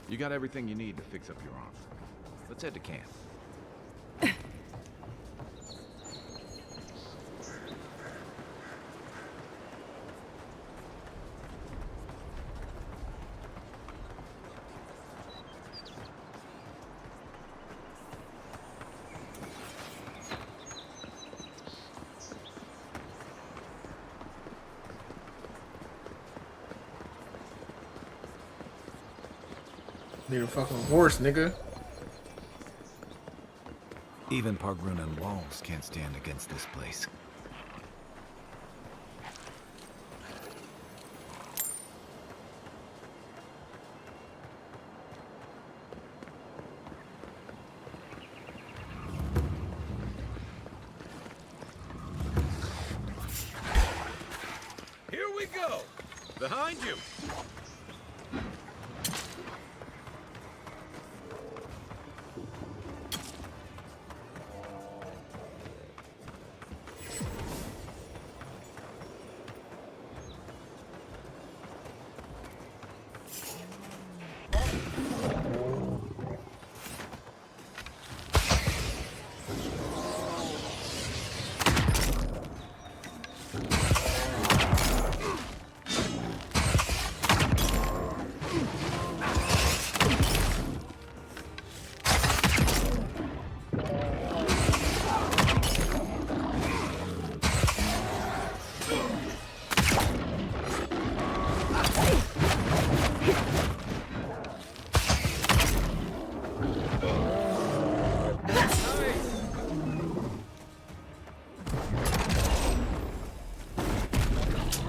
You got everything you need to fix up your armor. Let's head to camp. Need a fucking horse, nigga. Even Pargrunan walls can't stand against this place. Here we go! Behind you!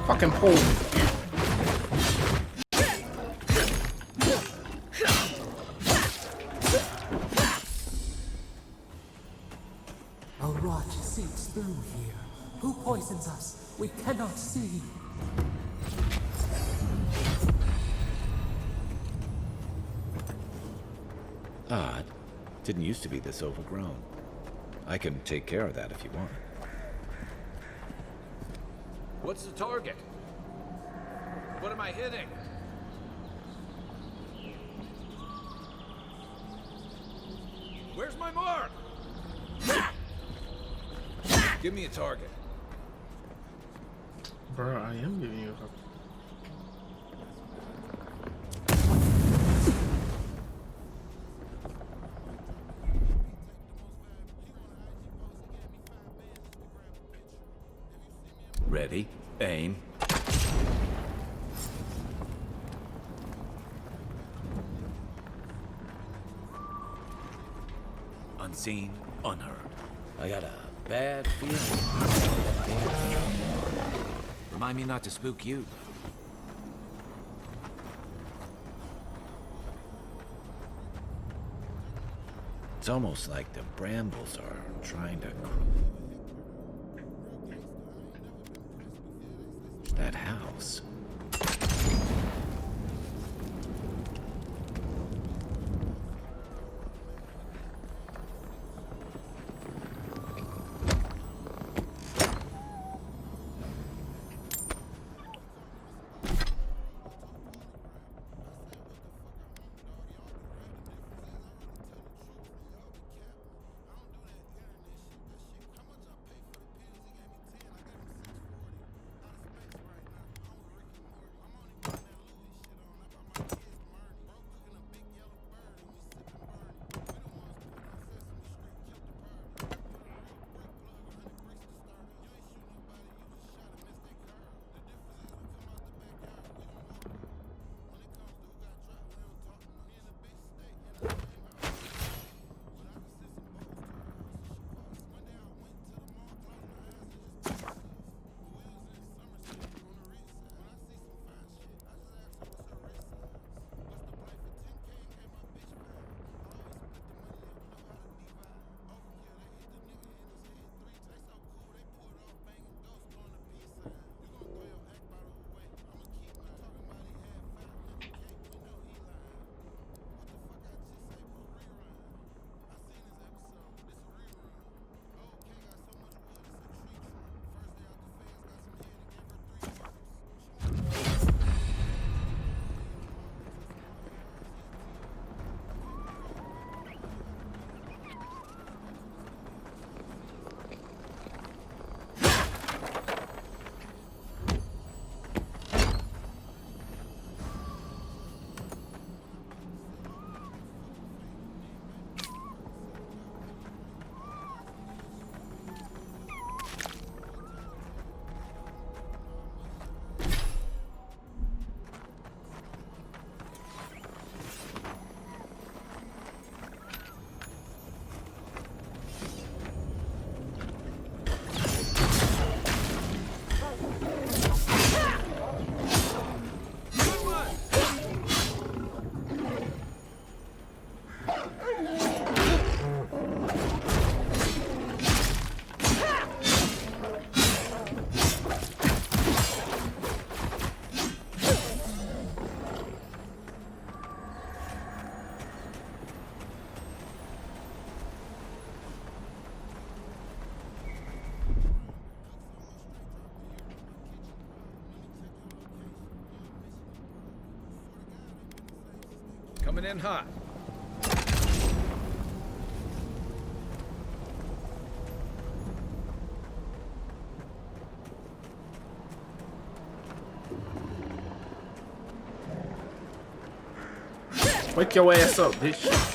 Fucking pull. A rot seeps through here. Who poisons us? We cannot see. Odd. Didn't used to be this overgrown. I can take care of that if you want. What's the target? What am I hitting? Where's my mark? Give me a target. Bro, I am giving you a Ready, aim. Unseen, unheard. I got a bad feeling. Remind me not to spook you. It's almost like the brambles are trying to that house. Coming in hot. wake your ass up, bitch.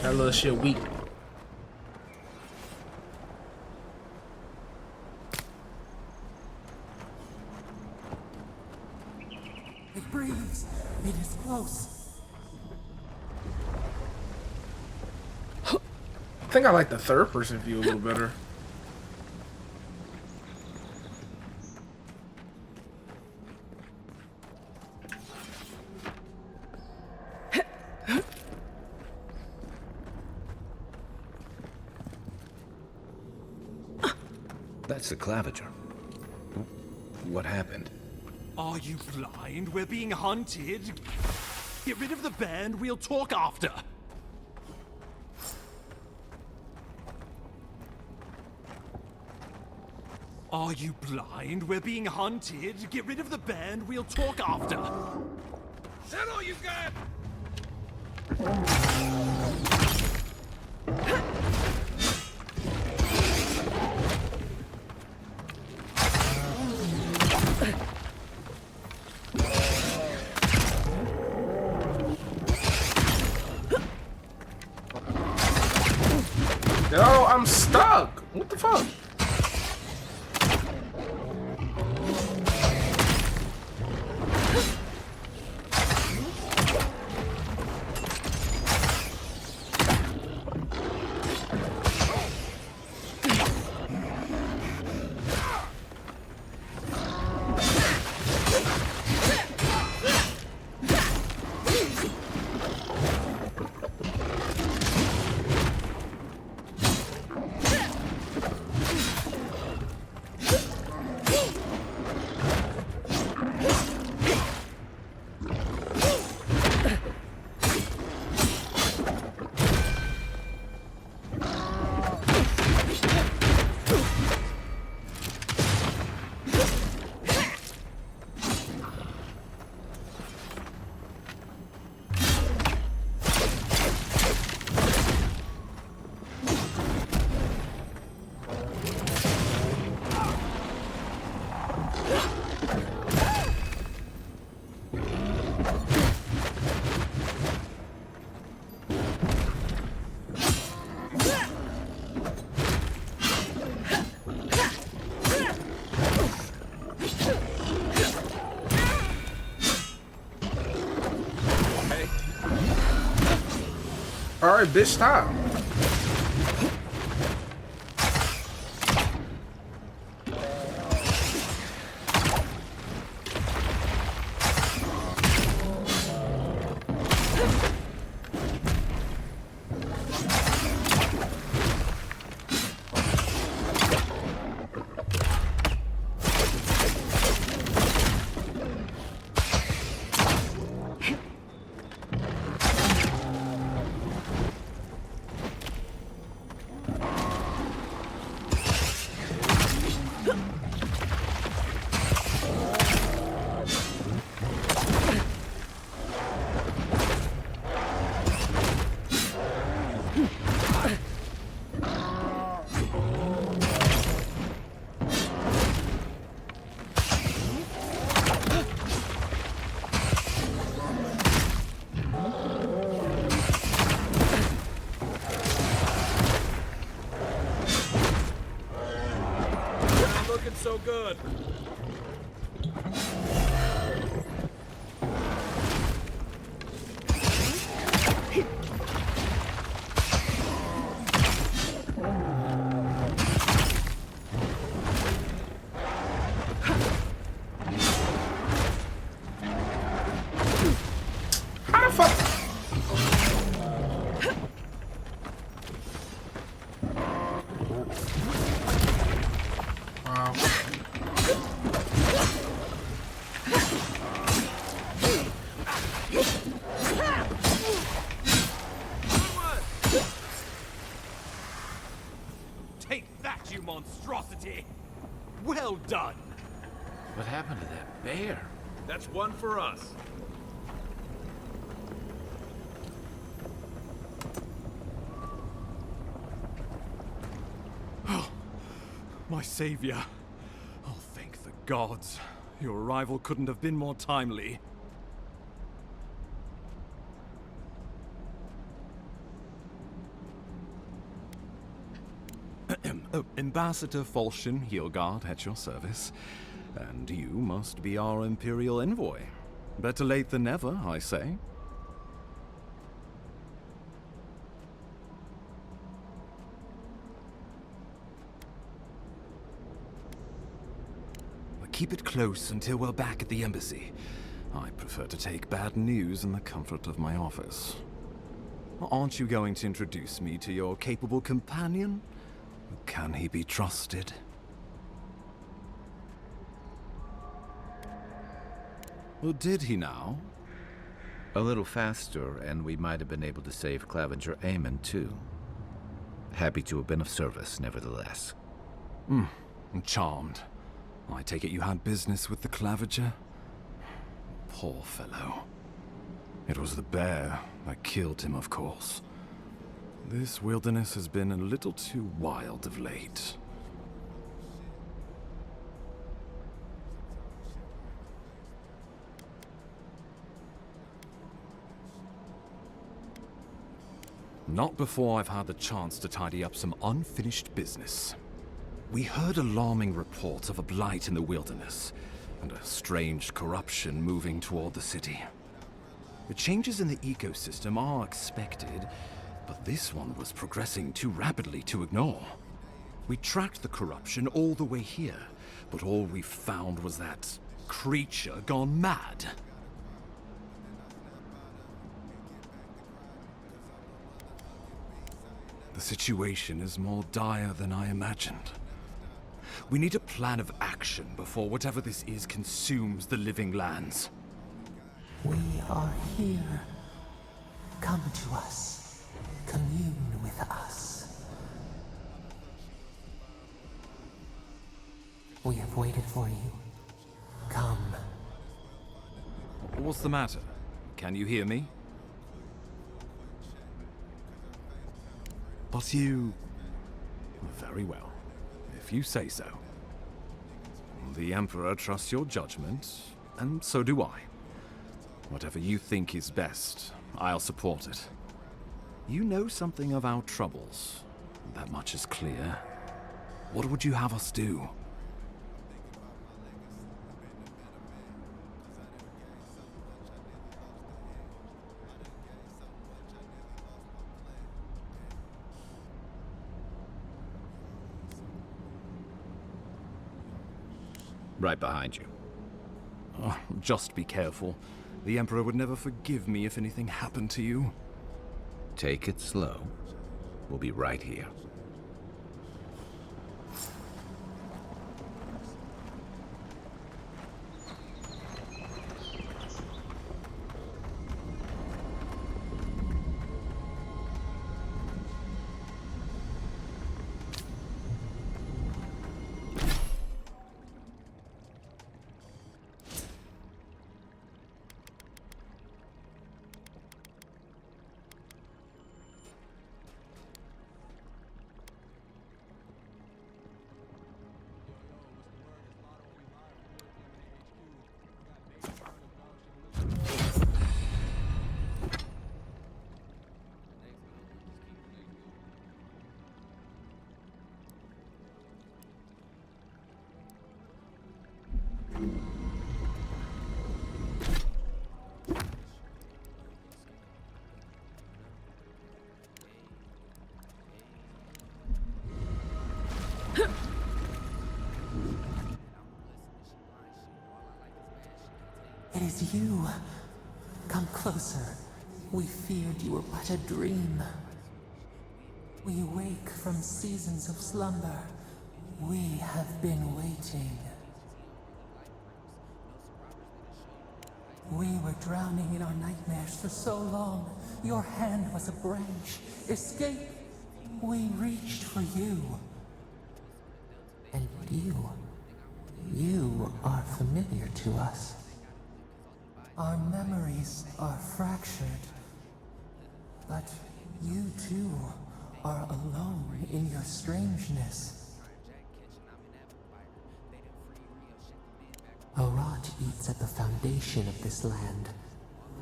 That little shit weak. It breathes. It is close. I think I like the third person view a little better. That's the claviger. What happened? Are you blind? We're being hunted. Get rid of the band, we'll talk after. Are you blind? We're being hunted. Get rid of the band, we'll talk after. Is that all you got? Yo, I'm stuck. What the fuck? Alright, bitch, stop. So good. How the fuck? Wow. Take that, you monstrosity! Well done! What happened to that bear? That's one for us. Oh, my savior. Oh, thank the gods. Your arrival couldn't have been more timely. Oh, Ambassador Falchion Heelguard at your service. And you must be our Imperial envoy. Better late than never, I say. Keep it close until we're back at the embassy. I prefer to take bad news in the comfort of my office. Aren't you going to introduce me to your capable companion? Can he be trusted? Well, did he now? A little faster, and we might have been able to save Clavenger Aemon, too. Happy to have been of service, nevertheless. I'm charmed. I take it you had business with the Clavenger? Poor fellow. It was the bear that killed him, of course. This wilderness has been a little too wild of late. Not before I've had the chance to tidy up some unfinished business. We heard alarming reports of a blight in the wilderness, and a strange corruption moving toward the city. The changes in the ecosystem are expected, but this one was progressing too rapidly to ignore. We tracked the corruption all the way here, but all we found was that creature gone mad. The situation is more dire than I imagined. We need a plan of action before whatever this is consumes the living lands. We are here. Come to us. Commune with us. We have waited for you. Come. What's the matter? Can you hear me? But you... Very well, if you say so. The Emperor trusts your judgment, and so do I. Whatever you think is best, I'll support it. You know something of our troubles. That much is clear. What would you have us do? Right behind you. Oh, just be careful. The Emperor would never forgive me if anything happened to you. Take it slow. We'll be right here. It is you. Come closer. We feared you were but a dream. We wake from seasons of slumber. We have been waiting. We were drowning in our nightmares for so long. Your hand was a branch. Escape! We reached for you. And you are familiar to us. Our memories are fractured. But you too are alone in your strangeness. A rot eats at the foundation of this land.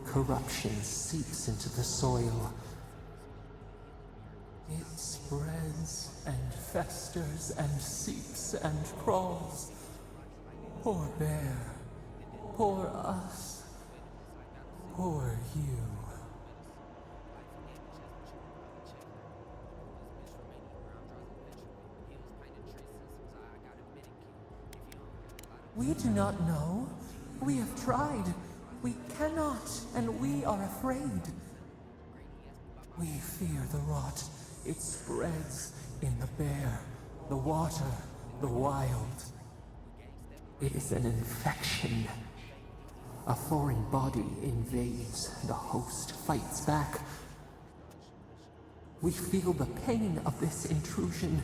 Corruption seeps into the soil. It spreads and festers and seeps and crawls. Poor bear. Poor us. Poor you. We do not know. We have tried. We cannot, and we are afraid. We fear the rot. It spreads in the bear, the water, the wild. It is an infection. A foreign body invades, the host fights back. We feel the pain of this intrusion.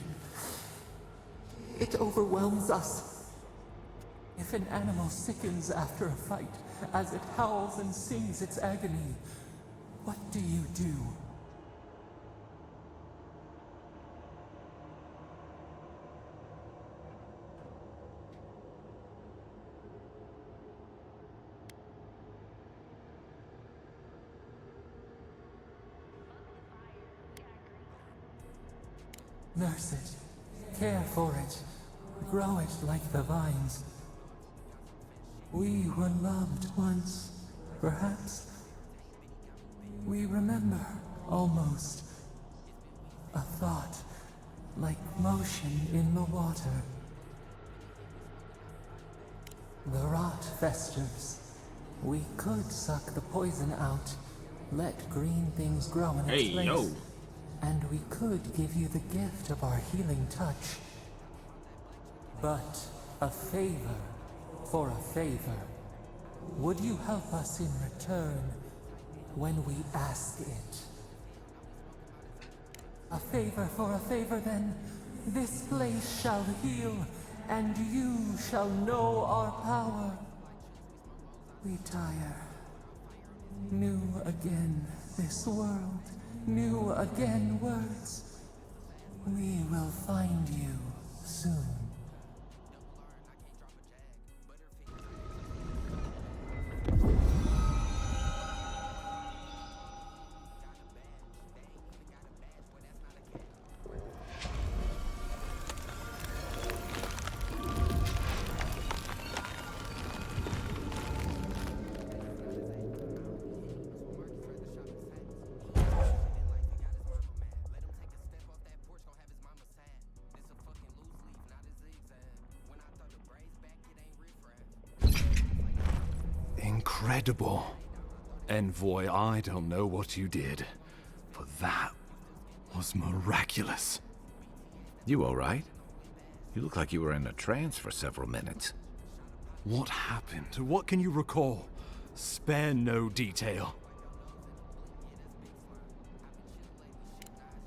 It overwhelms us. If an animal sickens after a fight, as it howls and sings its agony, what do you do? Nurse it, care for it, grow it like the vines. We were loved once, perhaps. We remember, almost. A thought, like motion in the water. The rot festers. We could suck the poison out, let green things grow in its place. Yo. And we could give you the gift of our healing touch. But a favor for a favor. Would you help us in return when we ask it? A favor for a favor, then. This place shall heal, and you shall know our power. We tire. New again this world. New again words. We will find you soon. Incredible. Envoy, I don't know what you did, but that was miraculous. You all right? You look like you were in a trance for several minutes. What happened? What can you recall? Spare no detail.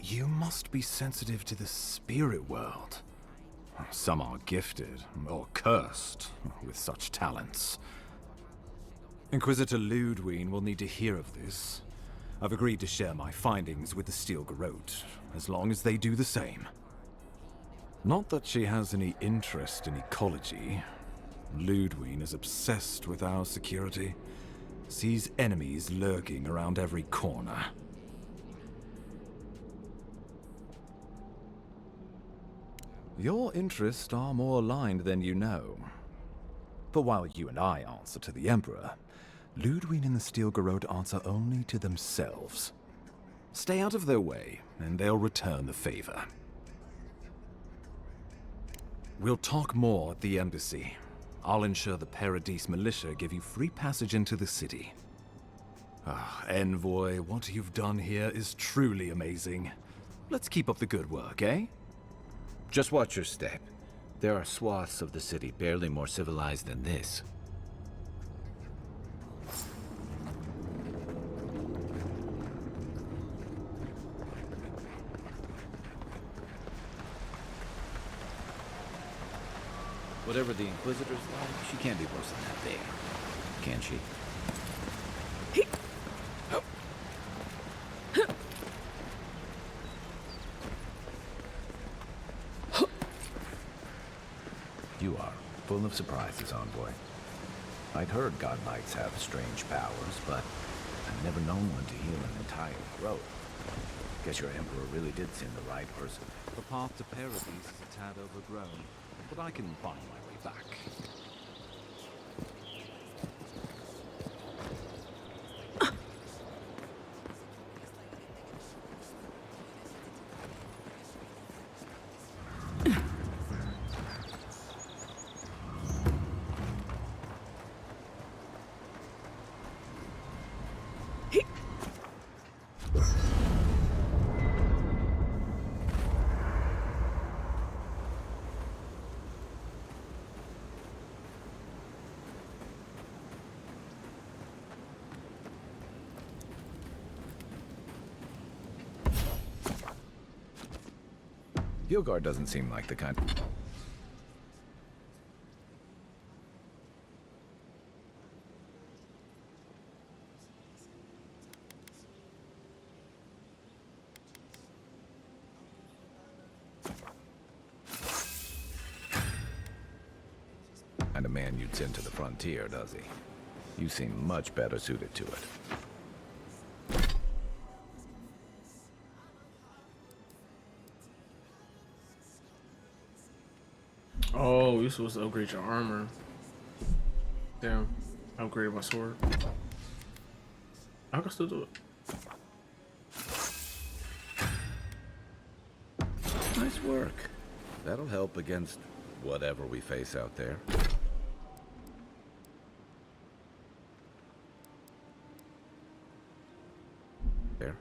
You must be sensitive to the spirit world. Some are gifted, or cursed, with such talents. Inquisitor Ludwig will need to hear of this. I've agreed to share my findings with the Steel Garrote, as long as they do the same. Not that she has any interest in ecology. Ludwig is obsessed with our security, sees enemies lurking around every corner. Your interests are more aligned than you know. But while you and I answer to the Emperor, Ludwig and the Steel Garrote answer only to themselves. Stay out of their way, and they'll return the favor. We'll talk more at the embassy. I'll ensure the Paradise militia give you free passage into the city. Envoy, what you've done here is truly amazing. Let's keep up the good work, eh? Just watch your step. There are swaths of the city barely more civilized than this. Whatever the Inquisitor's like, she can't be worse than that big, can she? You are full of surprises, Envoy. I'd heard God Knights have strange powers, but I've never known one to heal an entire grove. Guess your Emperor really did send the right person. The path to Paradise is a tad overgrown, but I can find my way back. Gilgard doesn't seem like the kind... kind of man you'd send to the frontier, does he? You seem much better suited to it. Oh, you're supposed to upgrade your armor. Damn, I upgraded my sword. I can still do it. Nice work. That'll help against whatever we face out there. There.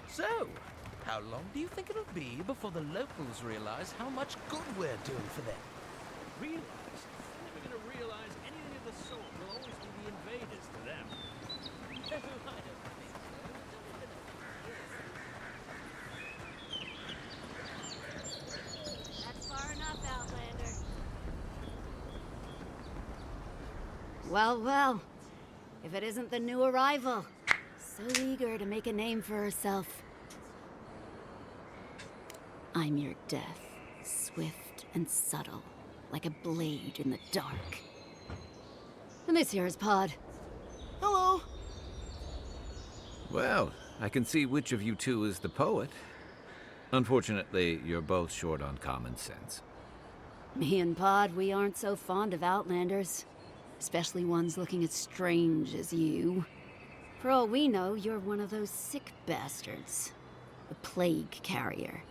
So, how long do you think it'll be before the locals realize how much good we're doing for them? Realize? They're never gonna realize anything of the sort. We'll always be the invaders to them. That's far enough, Outlander. Well, well. If it isn't the new arrival. So eager to make a name for herself. I'm your death, swift and subtle, like a blade in the dark. And this here is Pod. Hello. Well, I can see which of you two is the poet. Unfortunately, you're both short on common sense. Me and Pod, we aren't so fond of Outlanders. Especially ones looking as strange as you. For all we know, you're one of those sick bastards. A plague carrier.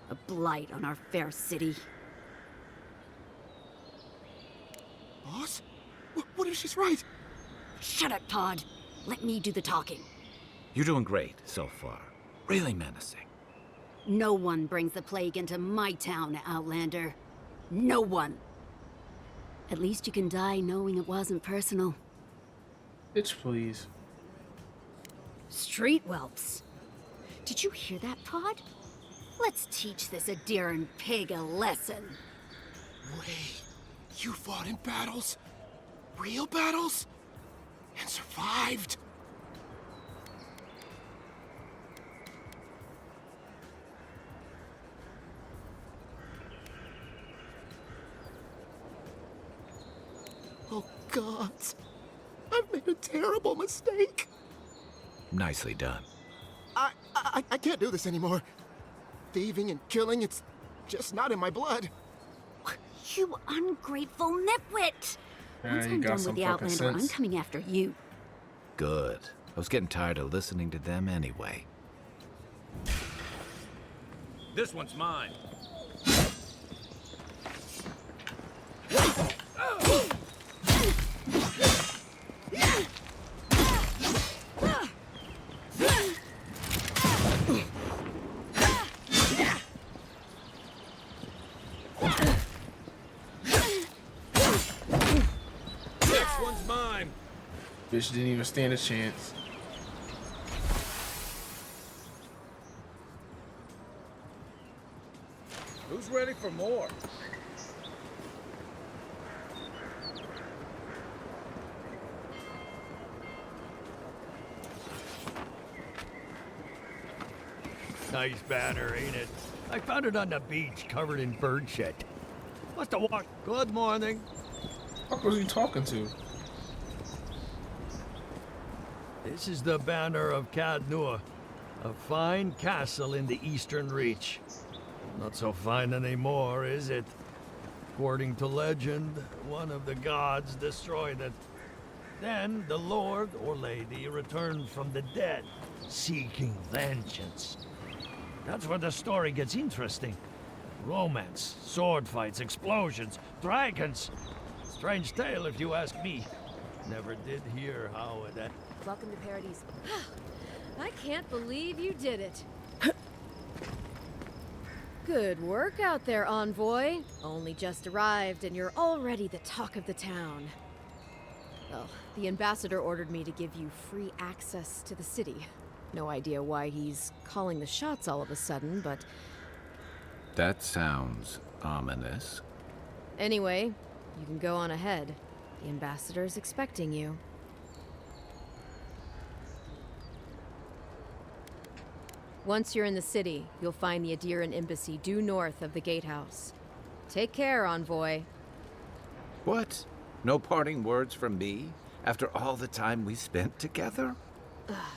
A blight on our fair city. Boss? What if she's right? Shut up, Pod. Let me do the talking. You're doing great so far. Really menacing. No one brings the plague into my town, Outlander. No one. At least you can die knowing it wasn't personal. Bitch, please. Street whelps. Did you hear that, Pod? Let's teach this Adiran pig a lesson. Wait, you fought in battles? Real battles? And survived? Oh, God. I've made a terrible mistake. nicely done. I can't do this anymore. Thieving and killing, it's just not in my blood. You ungrateful nitwit! Yeah, Once you I'm got done some with the fucking Outlander, I'm sense. coming after you. Good. I was getting tired of listening to them anyway. This one's mine. Next one's mine. Bitch didn't even stand a chance. Who's ready for more? Nice banner, ain't it? I found it on the beach, covered in bird shit. Must have walked. Good morning. What was he talking to? This is the banner of Cadnua, a fine castle in the Eastern Reach. Not so fine anymore, is it? According to legend, one of the gods destroyed it. Then the lord or lady returned from the dead, seeking vengeance. That's where the story gets interesting. Romance, sword fights, explosions, dragons. Strange tale if you ask me. Never did hear how it ended. Welcome to Paradise. I can't believe you did it. Good work out there, Envoy. Only just arrived and you're already the talk of the town. Well, the ambassador ordered me to give you free access to the city. No idea why he's calling the shots all of a sudden, but... That sounds ominous. Anyway, you can go on ahead. The ambassador's expecting you. Once you're in the city, you'll find the Adiran embassy due north of the gatehouse. Take care, Envoy. What? No parting words from me? After all the time we spent together?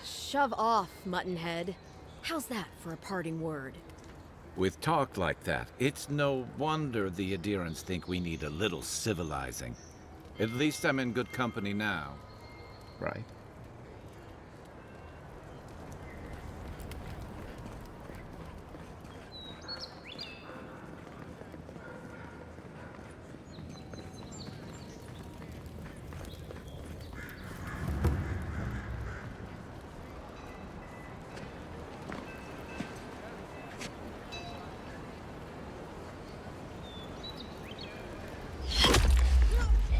Shove off, Muttonhead. How's that for a parting word? With talk like that, it's no wonder the Adirans think we need a little civilizing. At least I'm in good company now, right?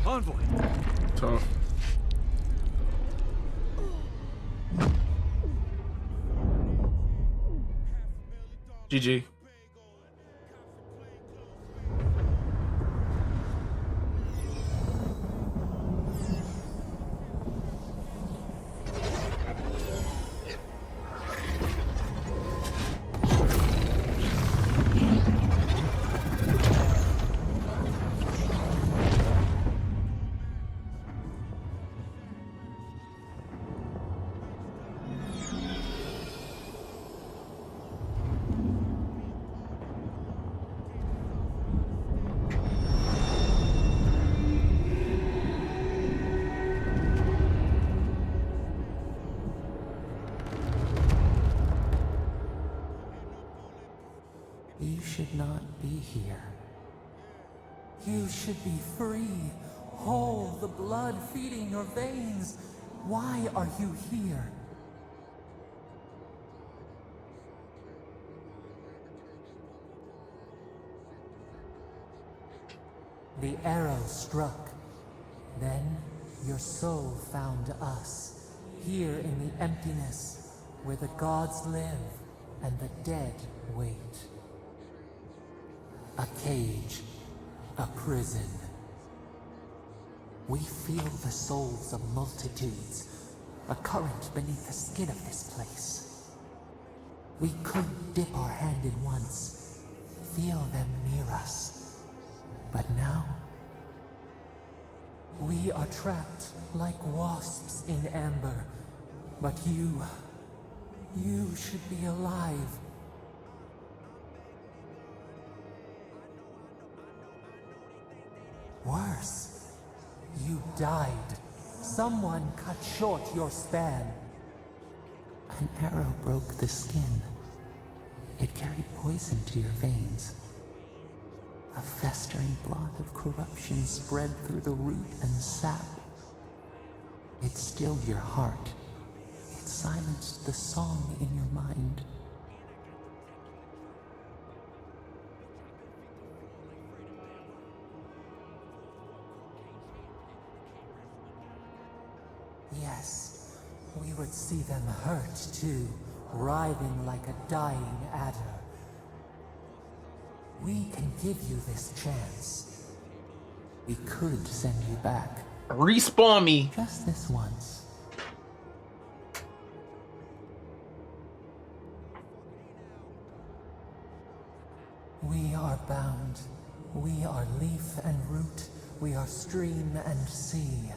Envoy. Tough. GG. You should not be here. You should be free, whole, the blood feeding your veins. Why are you here? The arrow struck. Then your soul found us, here in the emptiness, where the gods live and the dead wait. A cage, a prison. We feel the souls of multitudes, a current beneath the skin of this place. We could dip our hand in once, feel them near us. But now, we are trapped like wasps in amber, But you should be alive. Worse, you died. Someone cut short your span. An arrow broke the skin. It carried poison to your veins. A festering blot of corruption spread through the root and sap. It stilled your heart. It silenced the song in your mind. Yes, we would see them hurt too, writhing like a dying adder. We can give you this chance. We could send you back. Respawn me. Just this once. We are bound. We are leaf and root. We are stream and sea.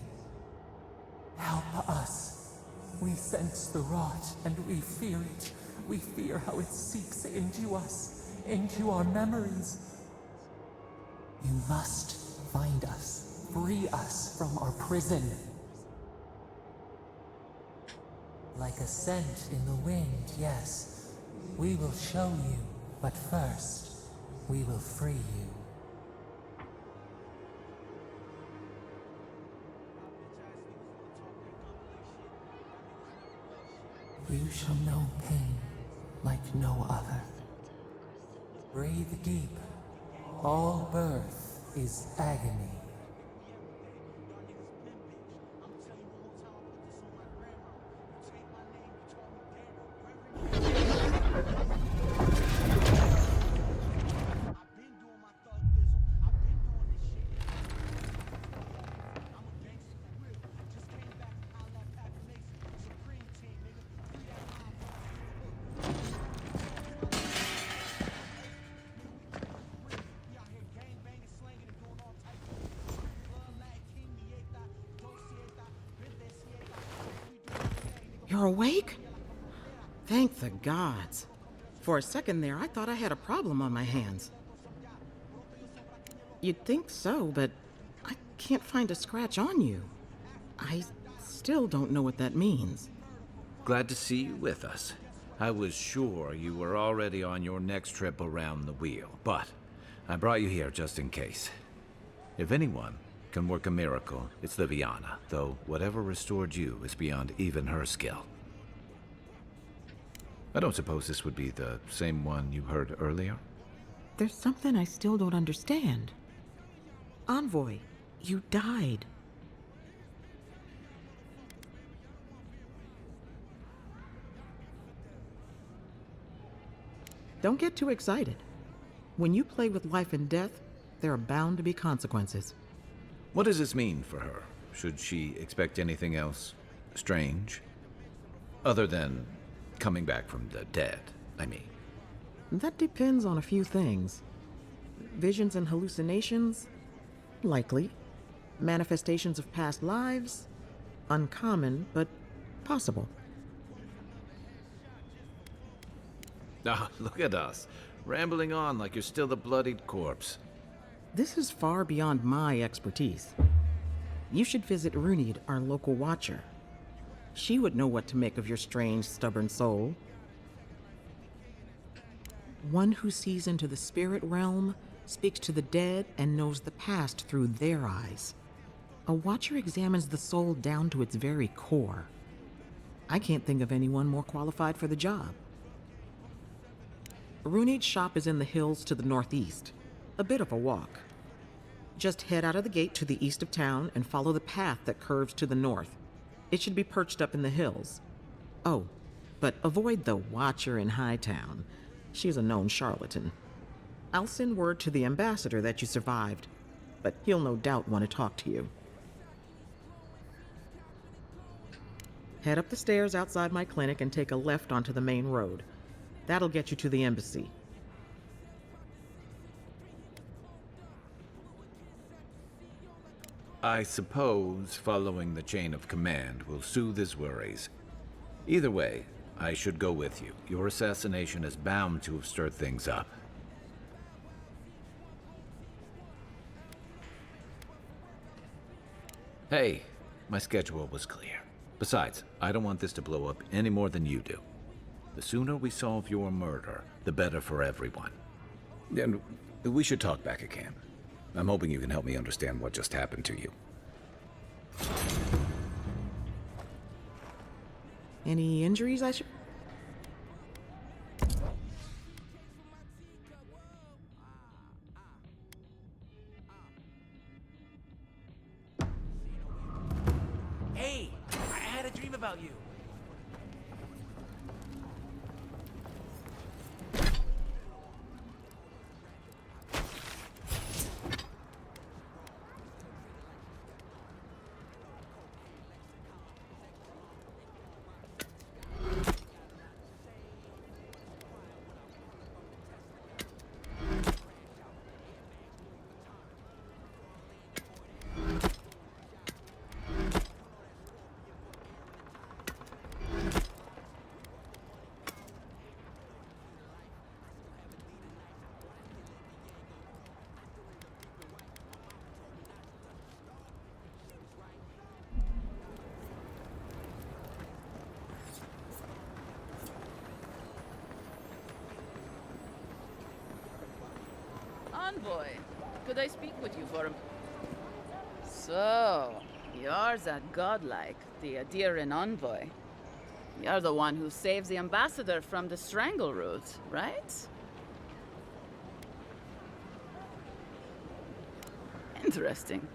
Help us. We sense the rot and we fear it. We fear how it seeps into us, into our memories. You must find us, free us from our prison. Like a scent in the wind, yes. We will show you, but first, we will free you. You shall know pain like no other. Breathe deep. All birth is agony. You're awake? Thank the gods. For a second there, I thought I had a problem on my hands. You'd think so, but I can't find a scratch on you. I still don't know what that means. Glad to see you with us. I was sure you were already on your next trip around the wheel, but I brought you here just in case. If anyone can work a miracle, it's Liviana, though whatever restored you is beyond even her skill. I don't suppose this would be the same one you heard earlier? There's something I still don't understand. Envoy, you died. Don't get too excited. When you play with life and death, there are bound to be consequences. What does this mean for her? Should she expect anything else strange? Other than coming back from the dead, I mean. That depends on a few things. Visions and hallucinations? Likely. Manifestations of past lives? Uncommon, but possible. Ah, look at us, rambling on like you're still a bloodied corpse. This is far beyond my expertise. You should visit Runid, our local watcher. She would know what to make of your strange, stubborn soul. One who sees into the spirit realm, speaks to the dead, and knows the past through their eyes. A watcher examines the soul down to its very core. I can't think of anyone more qualified for the job. Runid's shop is in the hills to the northeast. A bit of a walk. Just head out of the gate to the east of town and follow the path that curves to the north. It should be perched up in the hills. Oh, but avoid the Watcher in Hightown. She's a known charlatan. I'll send word to the ambassador that you survived, but he'll no doubt want to talk to you. Head up the stairs outside my clinic and take a left onto the main road. That'll get you to the embassy. I suppose following the chain of command will soothe his worries. Either way, I should go with you. Your assassination is bound to have stirred things up. Hey, my schedule was clear. Besides, I don't want this to blow up any more than you do. The sooner we solve your murder, the better for everyone. And we should talk back at camp. I'm hoping you can help me understand what just happened to you. Any injuries I should... Hey, I had a dream about you. Envoy, could I speak with you for a... So, you're that godlike, the Adiran envoy. You're the one who saves the ambassador from the strangle root, right? Interesting.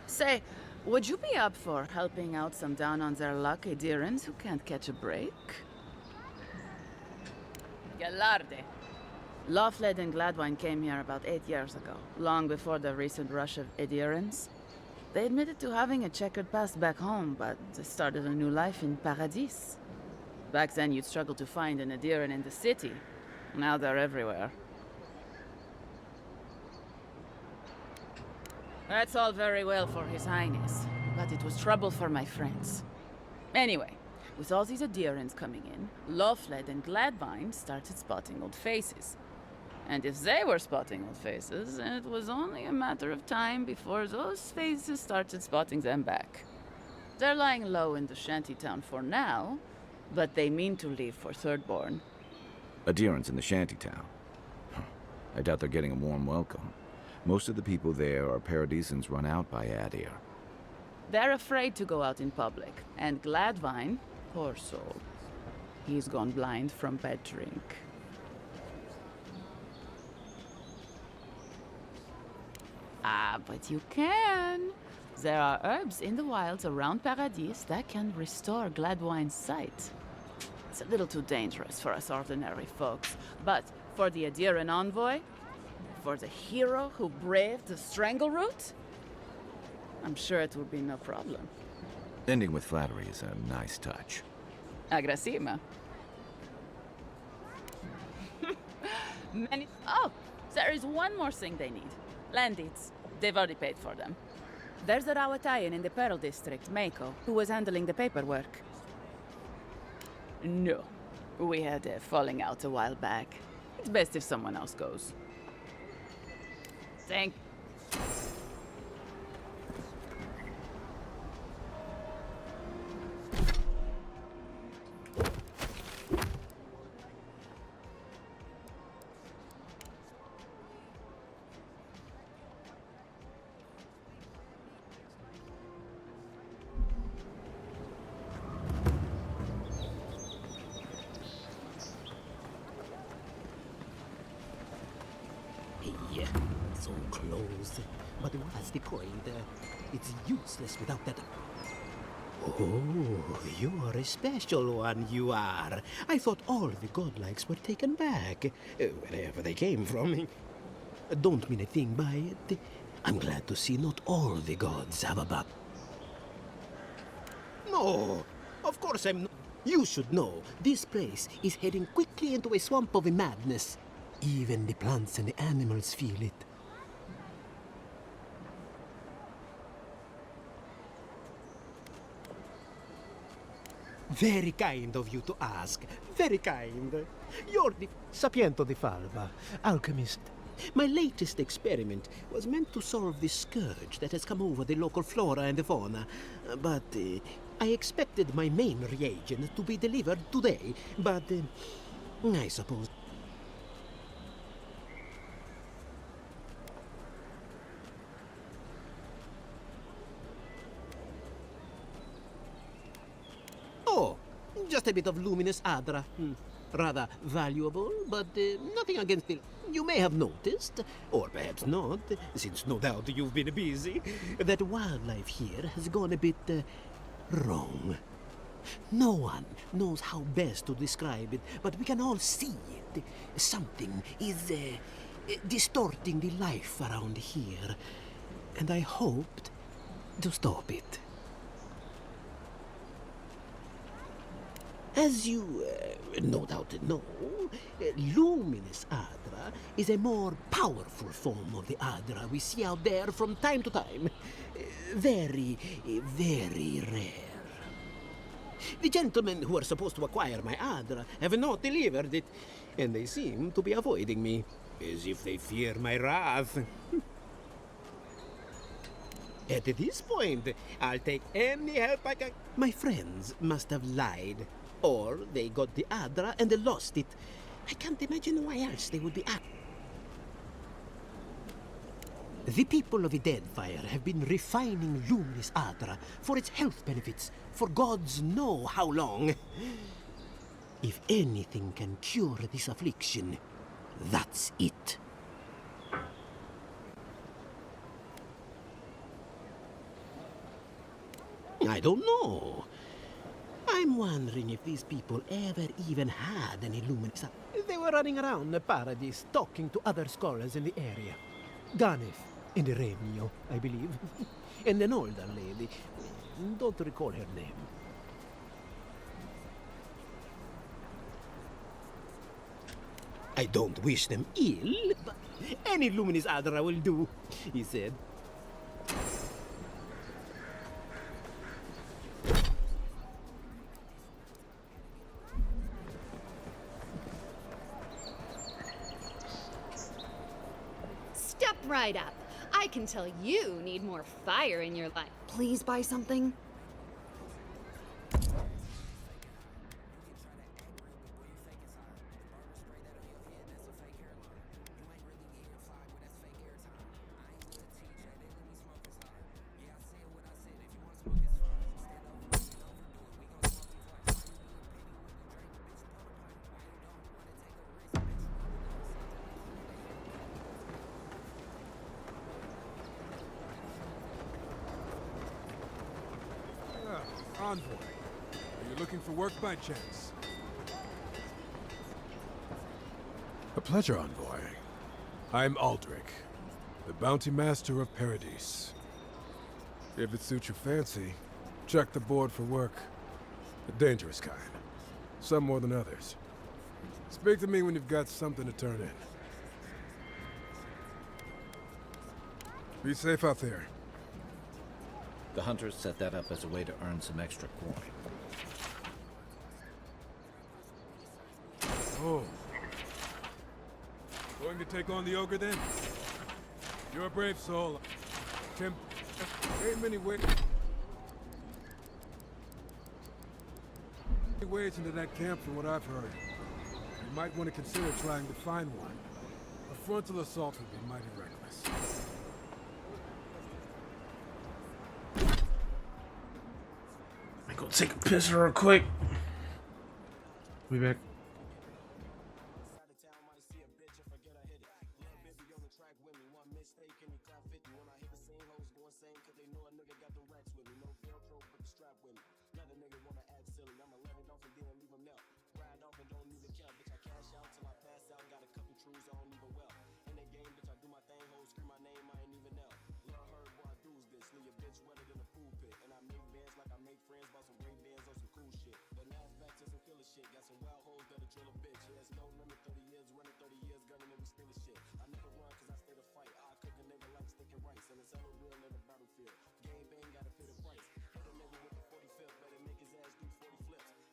Say, would you be up for helping out some down-on-their-luck Adirans who can't catch a break? Galarde. Lawfled and Gladwine came here about 8 years ago, long before the recent rush of Adirans. They admitted to having a checkered past back home, but they started a new life in Paradis. Back then, you'd struggle to find an Adiran in the city. Now they're everywhere. That's all very well for His Highness, but it was trouble for my friends. Anyway, with all these Adirans coming in, Lawfled and Gladwine started spotting old faces. And if they were spotting old faces, it was only a matter of time before those faces started spotting them back. They're lying low in the shantytown for now, but they mean to leave for Thirdborn. Adirans in the shantytown. I doubt they're getting a warm welcome. Most of the people there are Paradisans run out by Adir. They're afraid to go out in public, and Gladwine, poor soul, he's gone blind from bad drink. Ah, but you can. There are herbs in the wilds around Paradis that can restore Gladwine's sight. It's a little too dangerous for us ordinary folks, but for the Adiran envoy, for the hero who braved the strangle root, I'm sure it will be no problem. Ending with flattery is a nice touch. Agrasima. Oh, there is one more thing they need. Land deeds. They've already paid for them. There's a Rawatayan in the Pearl District, Mako, who was handling the paperwork. No. We had a falling out a while back. It's best if someone else goes. Thank... Hey, so close. But what's the point? It's useless without that. Oh, you are a special one, you are. I thought all the godlikes were taken back, wherever they came from. Don't mean a thing by it. I'm glad to see not all the gods have a back. No, of course I'm not. You should know, this place is heading quickly into a swamp of madness. Even the plants and the animals feel it. Very kind of you to ask. Very kind. You're the Sapiento di Falva, alchemist. My latest experiment was meant to solve the scourge that has come over the local flora and fauna. But I expected my main reagent to be delivered today. But I suppose... Oh, just a bit of luminous adra. Rather valuable, but nothing against it. You may have noticed, or perhaps not, since no doubt you've been busy, that wildlife here has gone a bit wrong. No one knows how best to describe it, but we can all see it. Something is distorting the life around here, and I hoped to stop it. As you no doubt know, luminous Adra is a more powerful form of the Adra we see out there from time to time. Very, very rare. The gentlemen who are supposed to acquire my Adra have not delivered it, and they seem to be avoiding me, as if they fear my wrath. At this point, I'll take any help I can. My friends must have lied. Or they got the Adra and they lost it. I can't imagine why else they would be at. The people of the Deadfire have been refining luminous Adra for its health benefits for gods know how long. If anything can cure this affliction, that's it. I don't know. I'm wondering if these people ever even had any luminous... They were running around the Paradise talking to other scholars in the area. Ganef and Remio, I believe. And an older lady. Don't recall her name. I don't wish them ill, but any luminous Adra will do, he said. Step right up. I can tell you need more fire in your life. Please buy something. Envoy, are you looking for work by chance? A pleasure, Envoy. I'm Aldrich, the bounty master of Paradise. If it suits your fancy, check the board for work. A dangerous kind. Some more than others. Speak to me when you've got something to turn in. Be safe out there. The hunters set that up as a way to earn some extra coin. Oh. Going to take on the ogre then? You're a brave soul. Tim, ain't many ways into that camp from what I've heard. You might want to consider trying to find one. A frontal assault would be mighty reckless. Go take a piss real quick. Be back. Got some wild hoes that'll drill a bitch. Yeah, it's no limit, 30 years, running 30 years, gunning and we steal the shit. I never run cause I stay to fight. I cook a nigga like steak and rice, and it's hella real in the battlefield. Game bang, gotta pay the price. Hit a nigga with the 45th, better make his ass do 40 flips.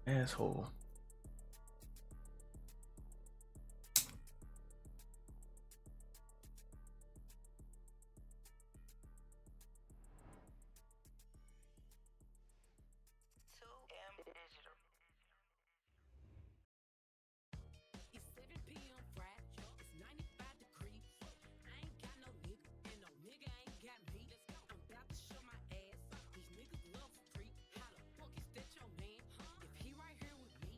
Asshole. It's 7 p.m. Friday, it's 95 degrees. I ain't got no nigga, and no nigga ain't got me. I'm about to show my ass. These niggas love a freak. How the fuck is that your man? If he right here with me,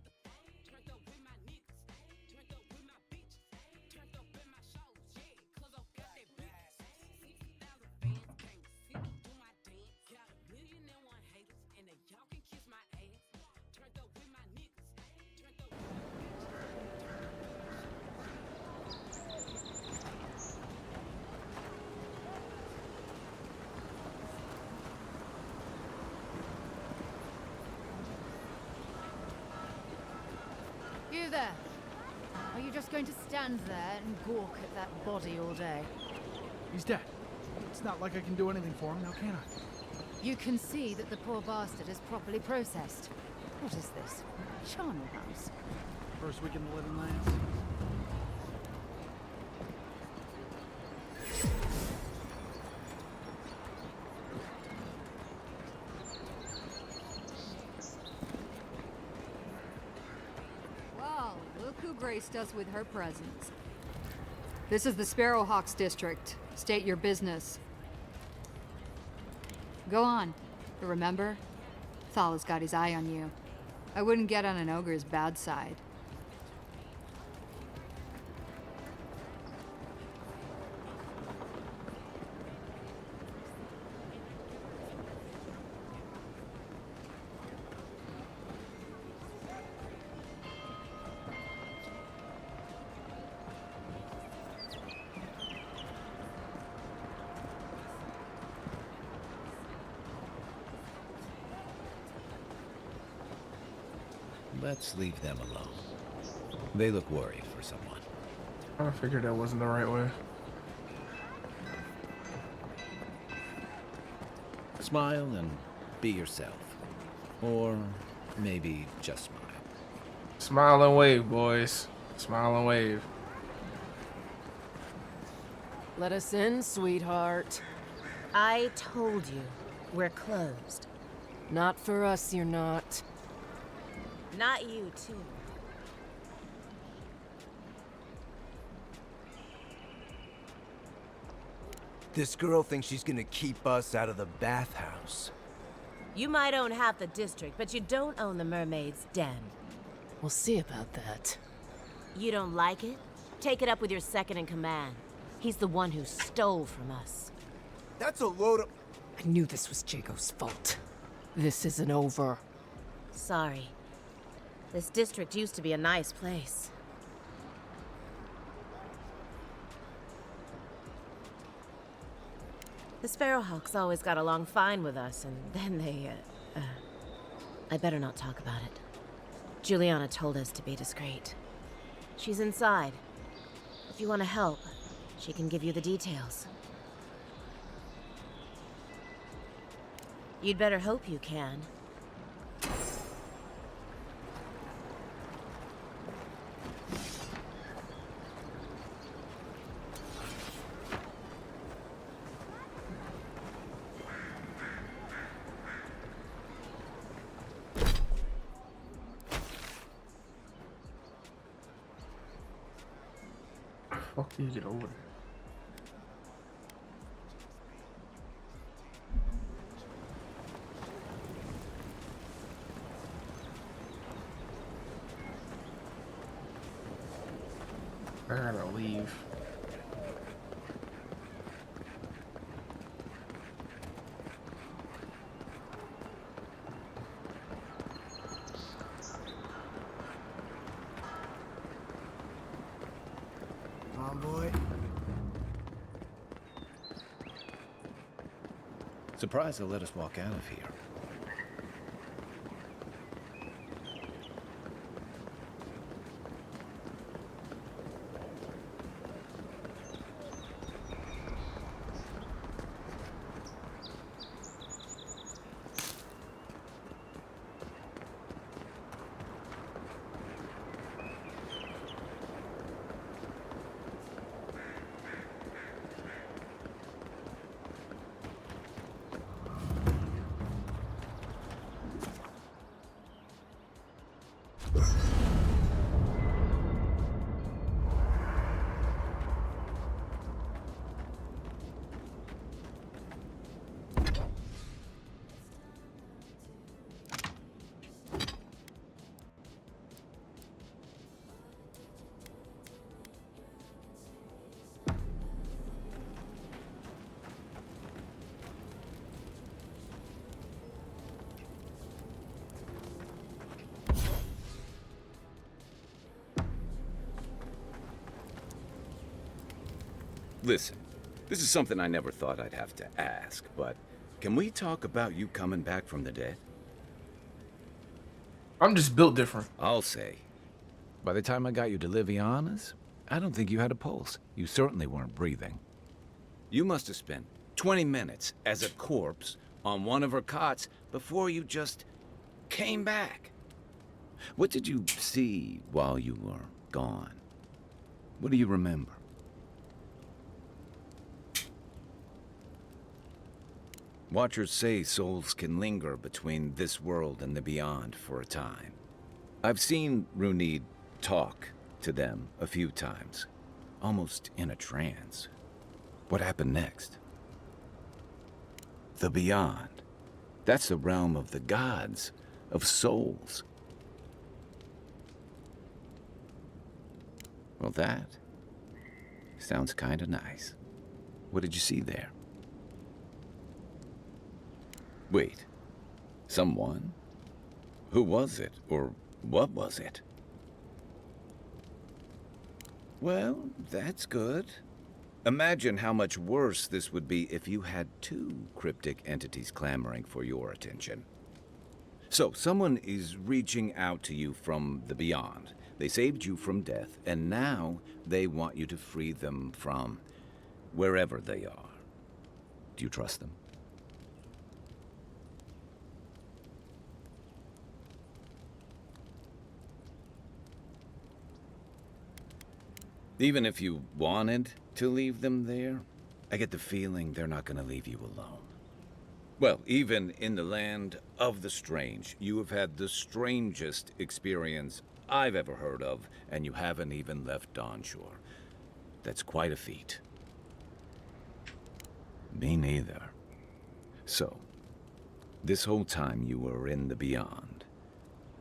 turned up with my niggas, turned up with my bitches, turned up in my shows, yeah, cause I got that bitch. 60,000 fans came to see me do my dance. Got 1,000,001 haters, and they y'all can kiss my ass. Turned up with my niggas, turned up with my You there. Are you just going to stand there and gawk at that body all day? He's dead. It's not like I can do anything for him now, can I? You can see that the poor bastard is properly processed. What is this? Charnel House? First week in the Living Lands. Wow, look who graced us with her presence. This is the Sparrowhawks district. State your business. Go on. But remember, Thala's got his eye on you. I wouldn't get on an ogre's bad side. Let's leave them alone. They look worried for someone. I figured that wasn't the right way. Smile and be yourself. Or maybe just smile. Smile and wave, boys. Smile and wave. Let us in, sweetheart. I told you, we're closed. Not for us, you're not. Not you, too. This girl thinks she's gonna keep us out of the bathhouse. You might own half the district, but you don't own the mermaid's den. We'll see about that. You don't like it? Take it up with your second in command. He's the one who stole from us. That's a load of... I knew this was Jago's fault. This isn't over. Sorry. This district used to be a nice place. The Sparrowhawks always got along fine with us, and then they, I better not talk about it. Juliana told us to be discreet. She's inside. If you want to help, she can give you the details. You'd better hope you can. Fuck you, get over. I gotta leave. Boy. Surprised they'll let us walk out of here. Listen, this is something I never thought I'd have to ask, but can we talk about you coming back from the dead? I'm just built different. I'll say. By the time I got you to Liviana's, I don't think you had a pulse. You certainly weren't breathing. You must have spent 20 minutes as a corpse on one of her cots before you just came back. What did you see while you were gone? What do you remember? Watchers say souls can linger between this world and the beyond for a time. I've seen Runid talk to them a few times, almost in a trance. What happened next? The beyond. That's the realm of the gods, of souls. Well, that sounds kinda nice. What did you see there? Wait, someone? Who was it, or what was it? Well, that's good. Imagine how much worse this would be if you had two cryptic entities clamoring for your attention. So, someone is reaching out to you from the beyond. They saved you from death, and now they want you to free them from wherever they are. Do you trust them? Even if you wanted to leave them there, I get the feeling they're not going to leave you alone. Well, even in the land of the strange, you have had the strangest experience I've ever heard of, and you haven't even left Dawnshore. That's quite a feat. Me neither. So, this whole time you were in the beyond,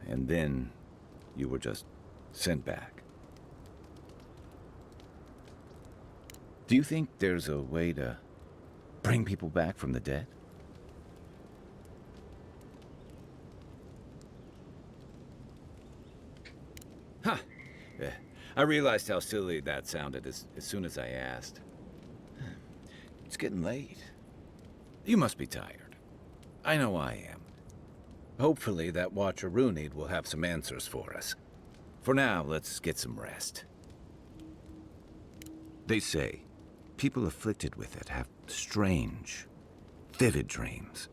and then you were just sent back. Do you think there's a way to bring people back from the dead? Huh. Yeah. I realized how silly that sounded as soon as I asked. It's getting late. You must be tired. I know I am. Hopefully that Watcher Runid will have some answers for us. For now, let's get some rest. They say people afflicted with it have strange, vivid dreams,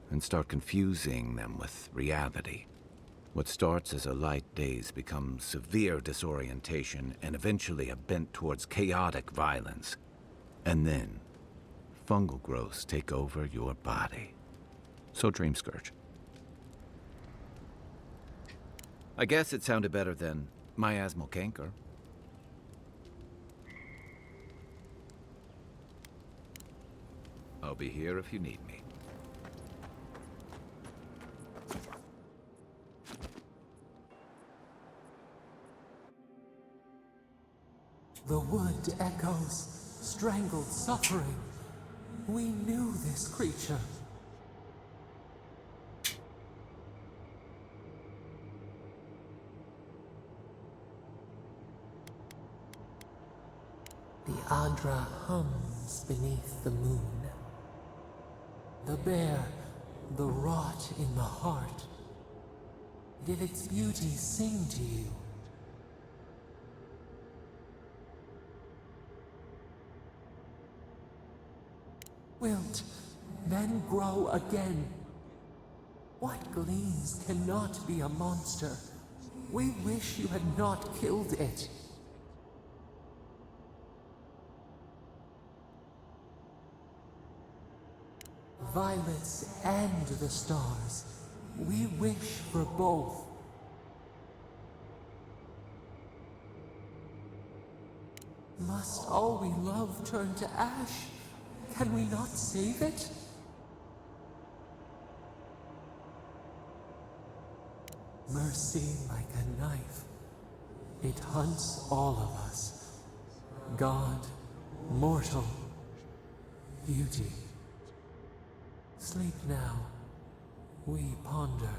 and start confusing them with reality. What starts as a light daze becomes severe disorientation and eventually a bent towards chaotic violence. And then, fungal growths take over your body. So Dream Scourge. I guess it sounded better than miasmal canker. I'll be here if you need me. The wood echoes, strangled suffering. We knew this creature. The Adra hums beneath the moon. The bear, the rot in the heart. Did its beauty sing to you? Wilt, then grow again. What gleams cannot be a monster? We wish you had not killed it. Violets and the stars. We wish for both. Must all we love turn to ash? Can we not save it? Mercy like a knife. It hunts all of us. God, mortal, beauty. Sleep now. We ponder.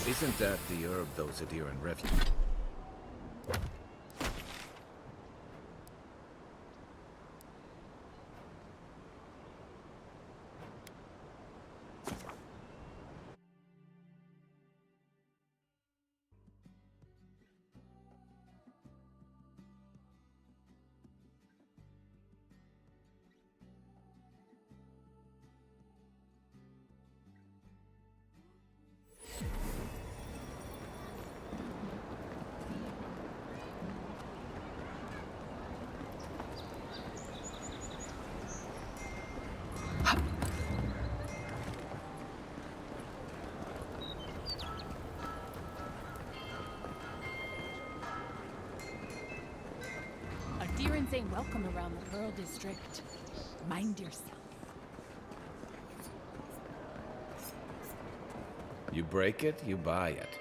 Isn't that the herb those Adiran refuge? Adirans ain't welcome around the Pearl District. Mind yourself. You break it, you buy it.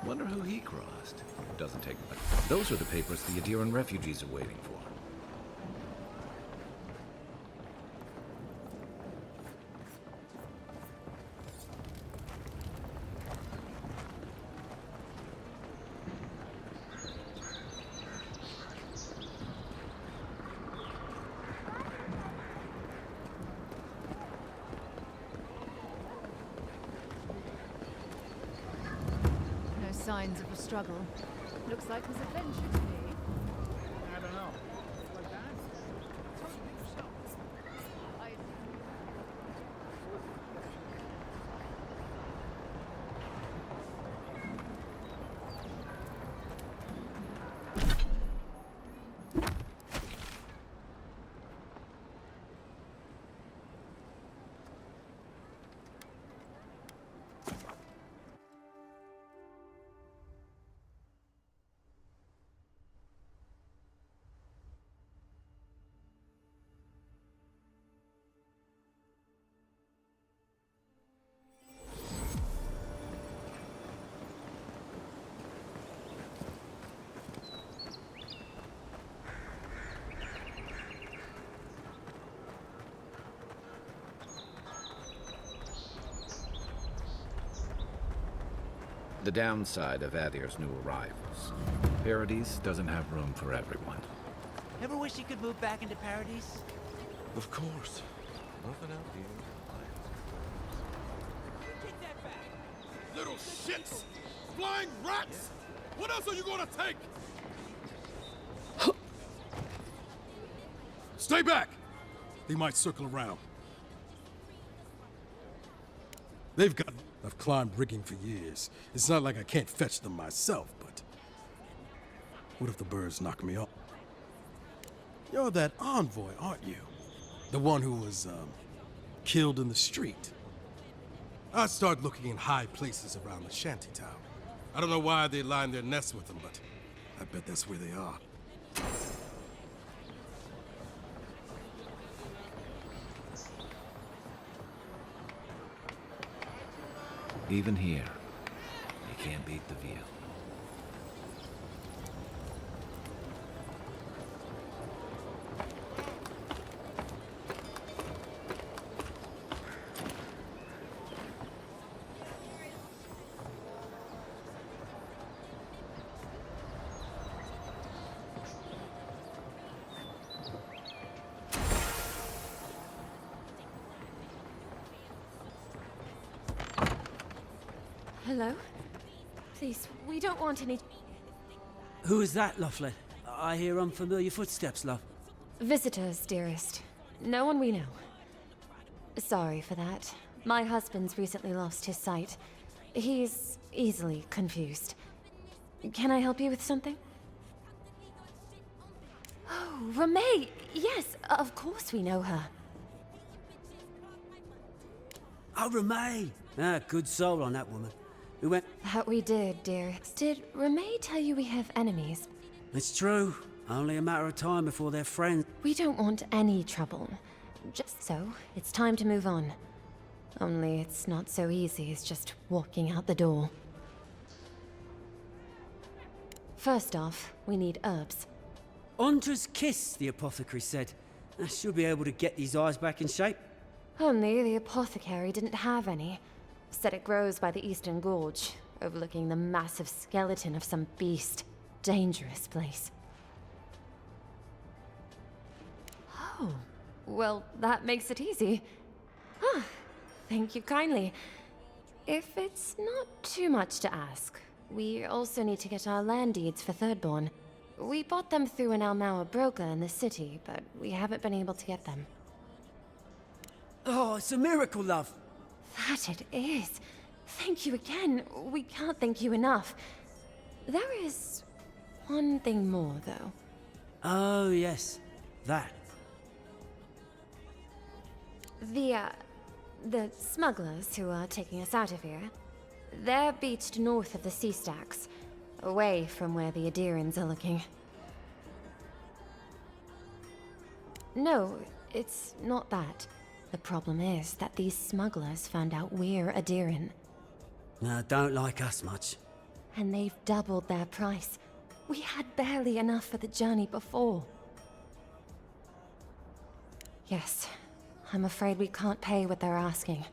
Wonder who he crossed. Doesn't take much. Those are the papers the Adiran refugees are waiting for. No signs of a struggle. Looks like his adventure to me. I don't know. Like that? The downside of Adir's new arrivals. Paradise doesn't have room for everyone. Ever wish you could move back into Paradise? Of course. Nothing out here. Little shits! Flying rats! What else are you gonna take? Stay back! They might circle around. They've got... I've climbed rigging for years. It's not like I can't fetch them myself, but... What if the birds knock me off? You're that envoy, aren't you? The one who was, killed in the street. I start looking in high places around the shantytown. I don't know why they line their nests with them, but I bet that's where they are. Even here, you can't beat the view. Hello? Please, we don't want any... Who is that, Loughlin? I hear unfamiliar footsteps, love. Visitors, dearest. No one we know. Sorry for that. My husband's recently lost his sight. He's easily confused. Can I help you with something? Oh, Ramay! Yes, of course we know her. Oh, Ramay! Ah, good soul on that woman. We went... That we did, dearest. Did Ramay tell you we have enemies? It's true. Only a matter of time before they're friends. We don't want any trouble. Just so, it's time to move on. Only it's not so easy as just walking out the door. First off, we need herbs. Ondra's kiss, the apothecary said. She'll be able to get these eyes back in shape. Only the apothecary didn't have any. Said it grows by the Eastern Gorge, overlooking the massive skeleton of some beast. Dangerous place. Oh, well, that makes it easy. Ah, thank you kindly. If it's not too much to ask, we also need to get our land deeds for Thirdborn. We bought them through an Almauer broker in the city, but we haven't been able to get them. Oh, it's a miracle, love. That it is. Thank you again. We can't thank you enough. There is one thing more, though. Oh, yes. That. The smugglers who are taking us out of here, they're beached north of the sea stacks, away from where the Adirans are looking. No, it's not that. The problem is that these smugglers found out we're Adiran. Don't like us much. And they've doubled their price. We had barely enough for the journey before. Yes, I'm afraid we can't pay what they're asking.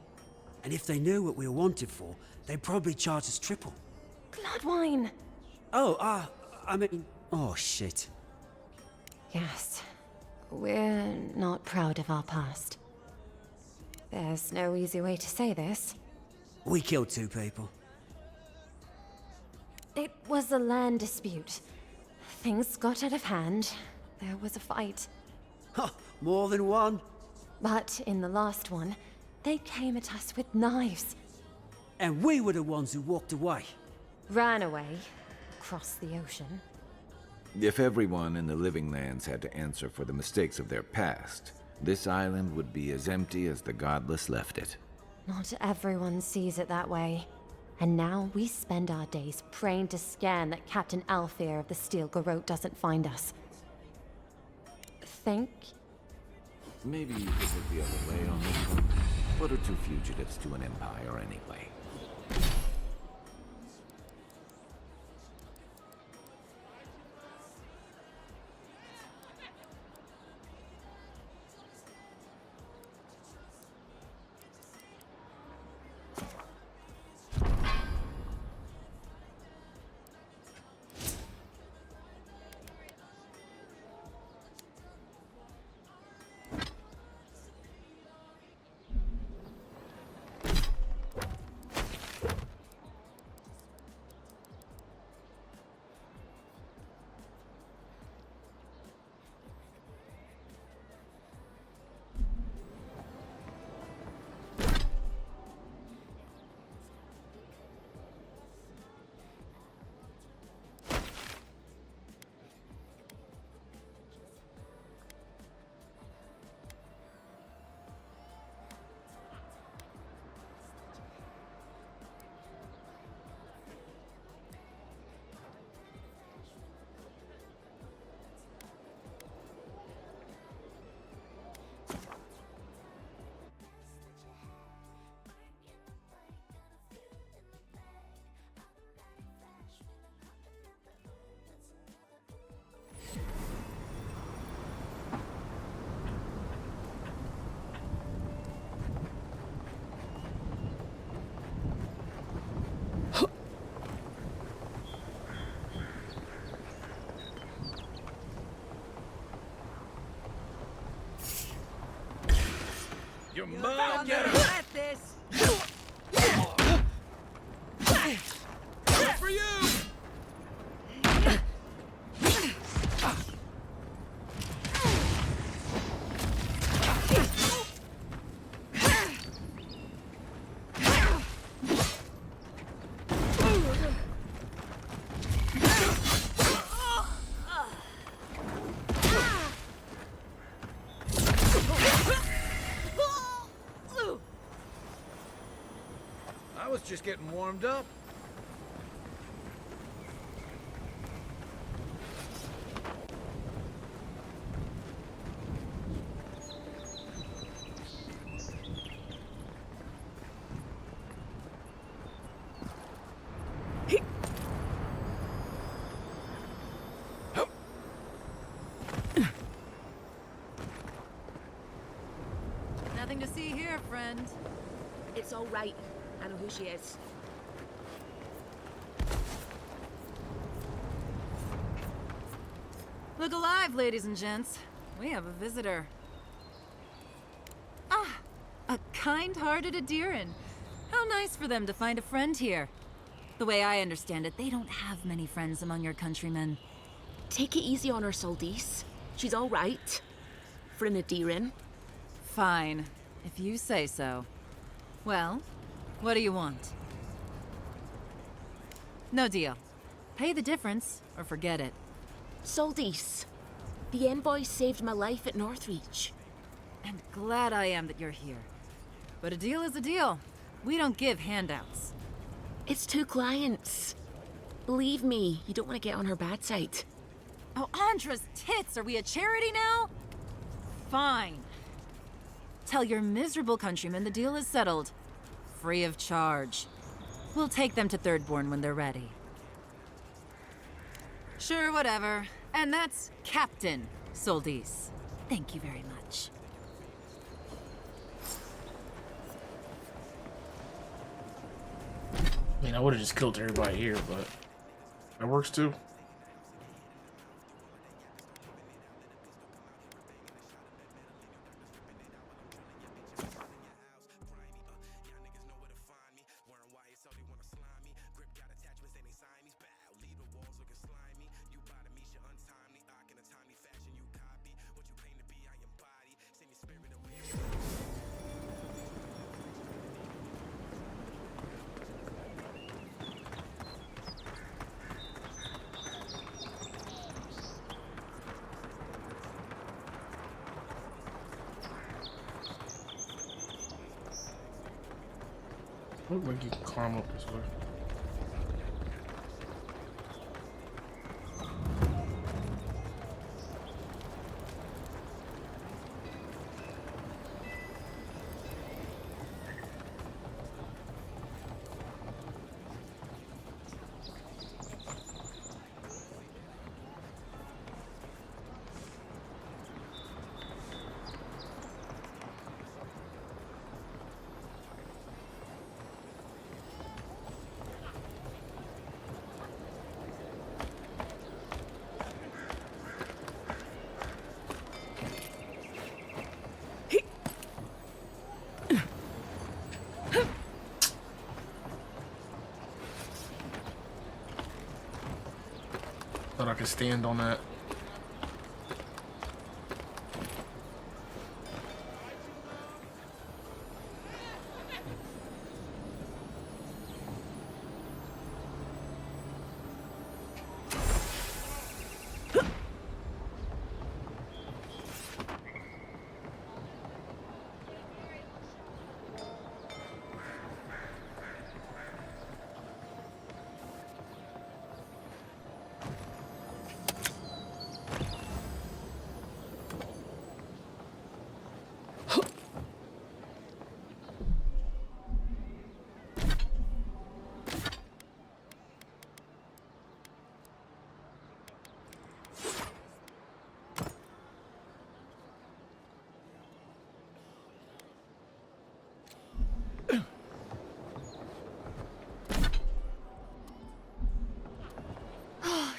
And if they knew what we were wanted for, they'd probably charge us triple. Bloodwine! Oh, I mean... Oh, shit. Yes. We're not proud of our past. There's no easy way to say this. We killed 2 people. It was a land dispute. Things got out of hand. There was a fight. Huh, more than one? But in the last one, they came at us with knives. And we were the ones who walked away. Ran away. Across the ocean. If everyone in the Living Lands had to answer for the mistakes of their past, this island would be as empty as the Godless left it. Not everyone sees it that way. And now we spend our days praying to scan that Captain Alfear of the Steel Garrote doesn't find us. Think? Maybe you could look the other way on this one. What are 2 fugitives to an empire anyway? Your mom, get her! Let this! Good for you! I was just getting warmed up. Nothing to see here, there, friend. It's all right. I know who she is. Look alive, ladies and gents. We have a visitor. Ah, a kind-hearted Adiran. How nice for them to find a friend here. The way I understand it, they don't have many friends among your countrymen. Take it easy on her, Soldice. She's all right. For an Adiran. Fine, if you say so. Well, what do you want? No deal. Pay the difference, or forget it. Soldice, the envoy saved my life at Northreach. And glad I am that you're here. But a deal is a deal. We don't give handouts. It's 2 clients. Believe me, you don't want to get on her bad side. Oh, Andra's tits! Are we a charity now? Fine. Tell your miserable countrymen the deal is settled. Free of charge. We'll take them to Thirdborn when they're ready. Sure, whatever. And that's Captain Soldice. Thank you very much. I mean, I would have just killed everybody here, but that works too. Look like you can climb up this way. Thought I could stand on that.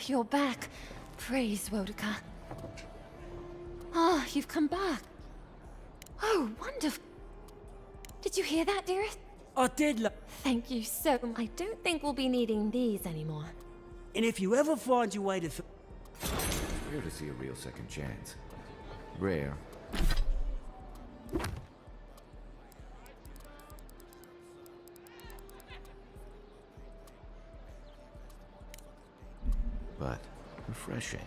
You're back. Praise Wodika. Ah, you've come back. Oh, wonderful. Did you hear that, dearest? I did, Thank you so much. I don't think we'll be needing these anymore. And if you ever find your way to... Rare to see a real second chance. Rare. But refreshing.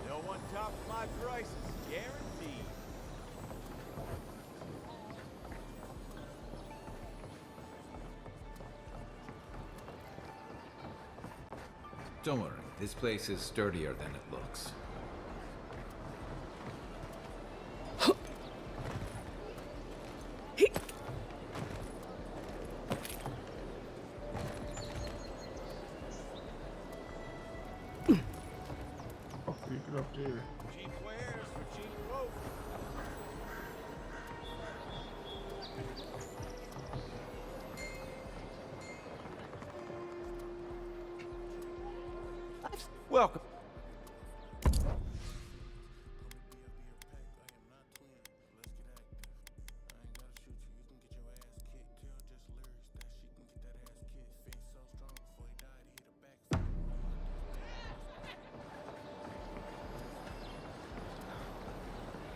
No one tops my prices, guaranteed. Don't worry, this place is sturdier than it looks. Welcome.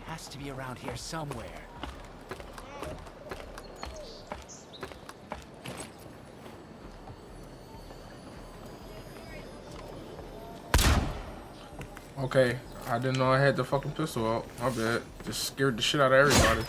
Has to be around here somewhere. Okay, I didn't know I had the fucking pistol out. My bad. Just scared the shit out of everybody.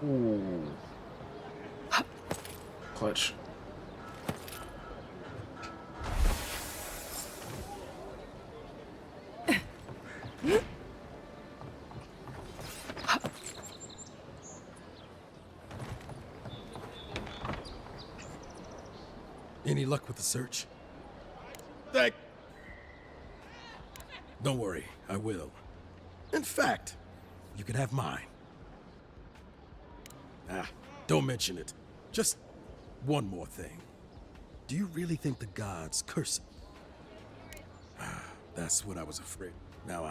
Ooh. Clutch. Any luck with the search? Don't worry, I will. In fact, you can have mine. Don't mention it. Just one more thing. Do you really think the gods curse it? That's what I was afraid. Now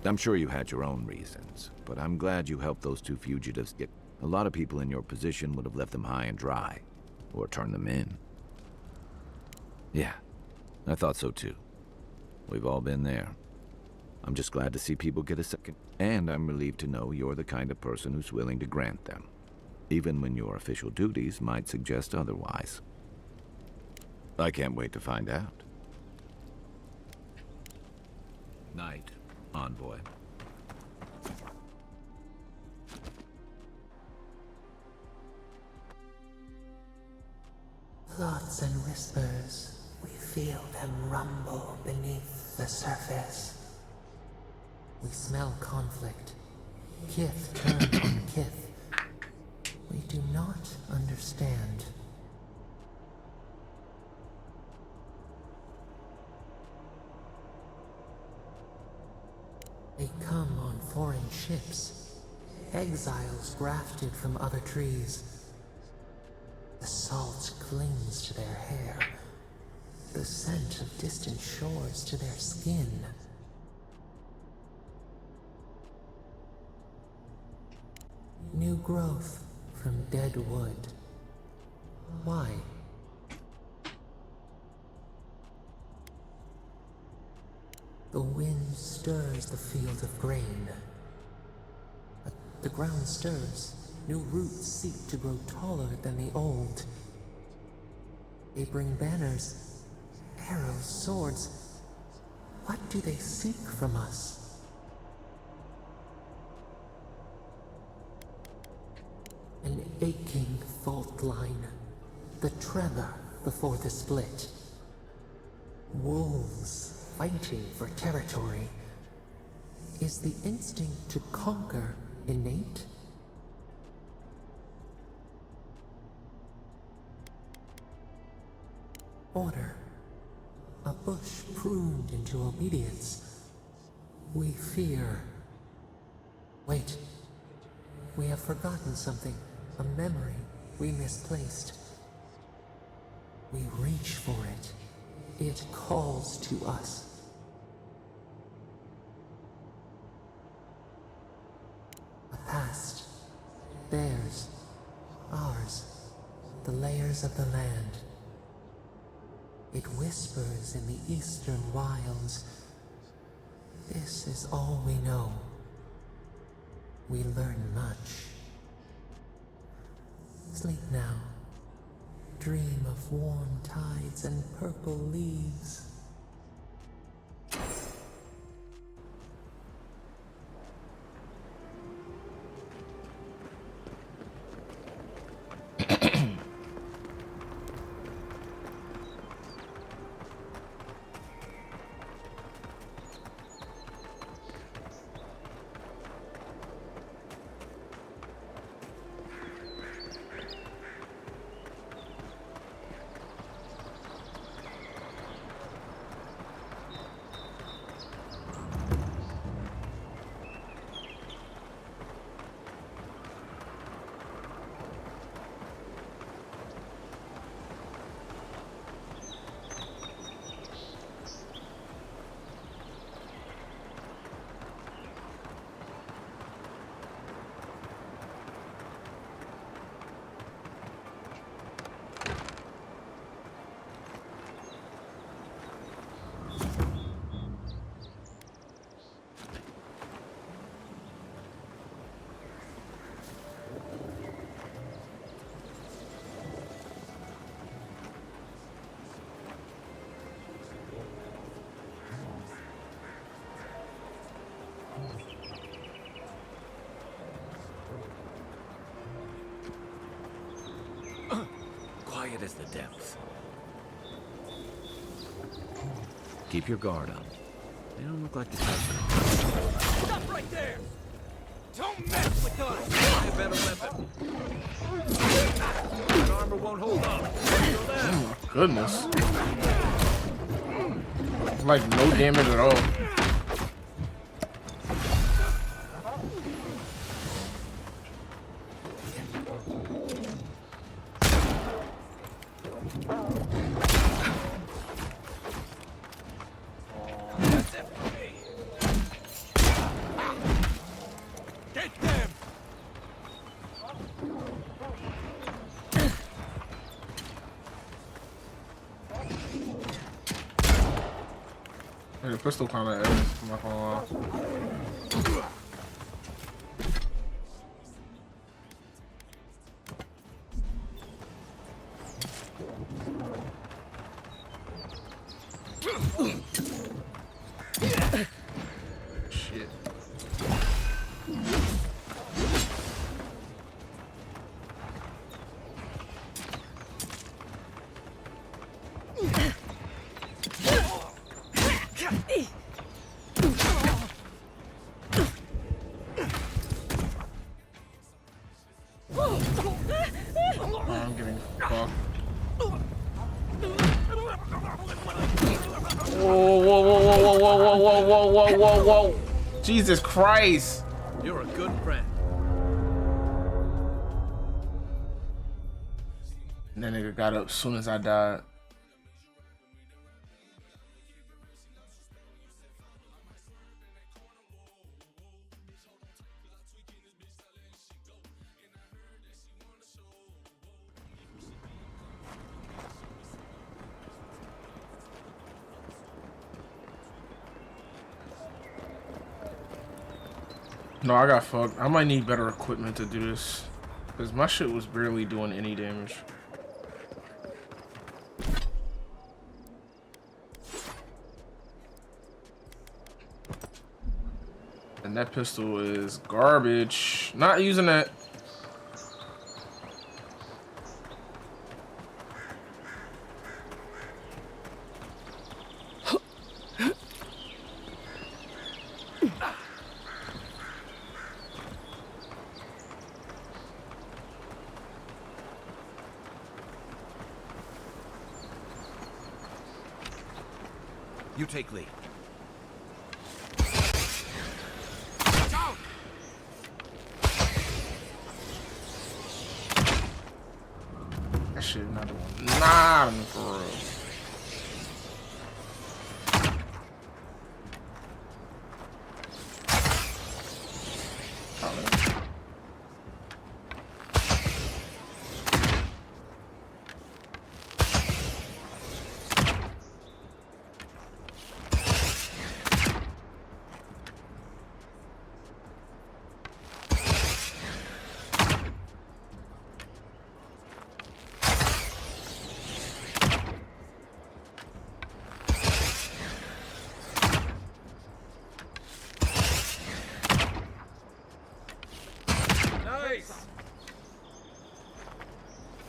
I'm sure you had your own reasons, but I'm glad you helped those two fugitives get... A lot of people in your position would have left them high and dry, or turned them in. Yeah, I thought so too. We've all been there. I'm just glad to see people get a second, and I'm relieved to know you're the kind of person who's willing to grant them, even when your official duties might suggest otherwise. I can't wait to find out. Night, Envoy. Thoughts and whispers, we feel them rumble beneath the surface. We smell conflict, kith turn on kith. We do not understand. They come on foreign ships, exiles grafted from other trees. The salt clings to their hair, the scent of distant shores to their skin. New growth from dead wood. Why? The wind stirs the field of grain. The ground stirs. New roots seek to grow taller than the old. They bring banners, arrows, swords. What do they seek from us? An aching fault line. The tremor before the split. Wolves fighting for territory. Is the instinct to conquer innate? Order. A bush pruned into obedience. We fear. Wait. We have forgotten something. A memory we misplaced. We reach for it. It calls to us. A past. Theirs. Ours. The layers of the land. It whispers in the eastern wilds. This is all we know. We learn much. Sleep now. Dream of warm tides and purple leaves. Quiet as the depths. Keep your guard up. They don't look like the type of... Stop right there! Don't mess with us! Buy a better weapon. That armor won't hold up. Oh my goodness. Like no damage at all. The pistol kind of is, I'm not gonna lie. Shit. I'm getting fucked. Whoa, whoa, whoa, whoa, whoa, whoa, whoa, whoa, whoa, whoa, whoa, whoa. Jesus Christ. You're a good friend. And that nigga got up as soon as I died. No, I got fucked. I might need better equipment to do this. Because my shit was barely doing any damage. And that pistol is garbage. Not using that. You take lead. That shit not doing nothing for real.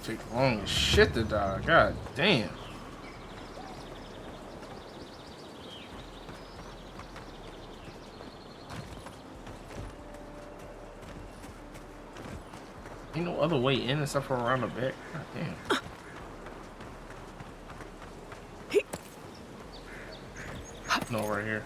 Take long as shit to die. God damn. Ain't no other way in except for around the back. God damn. No, right here.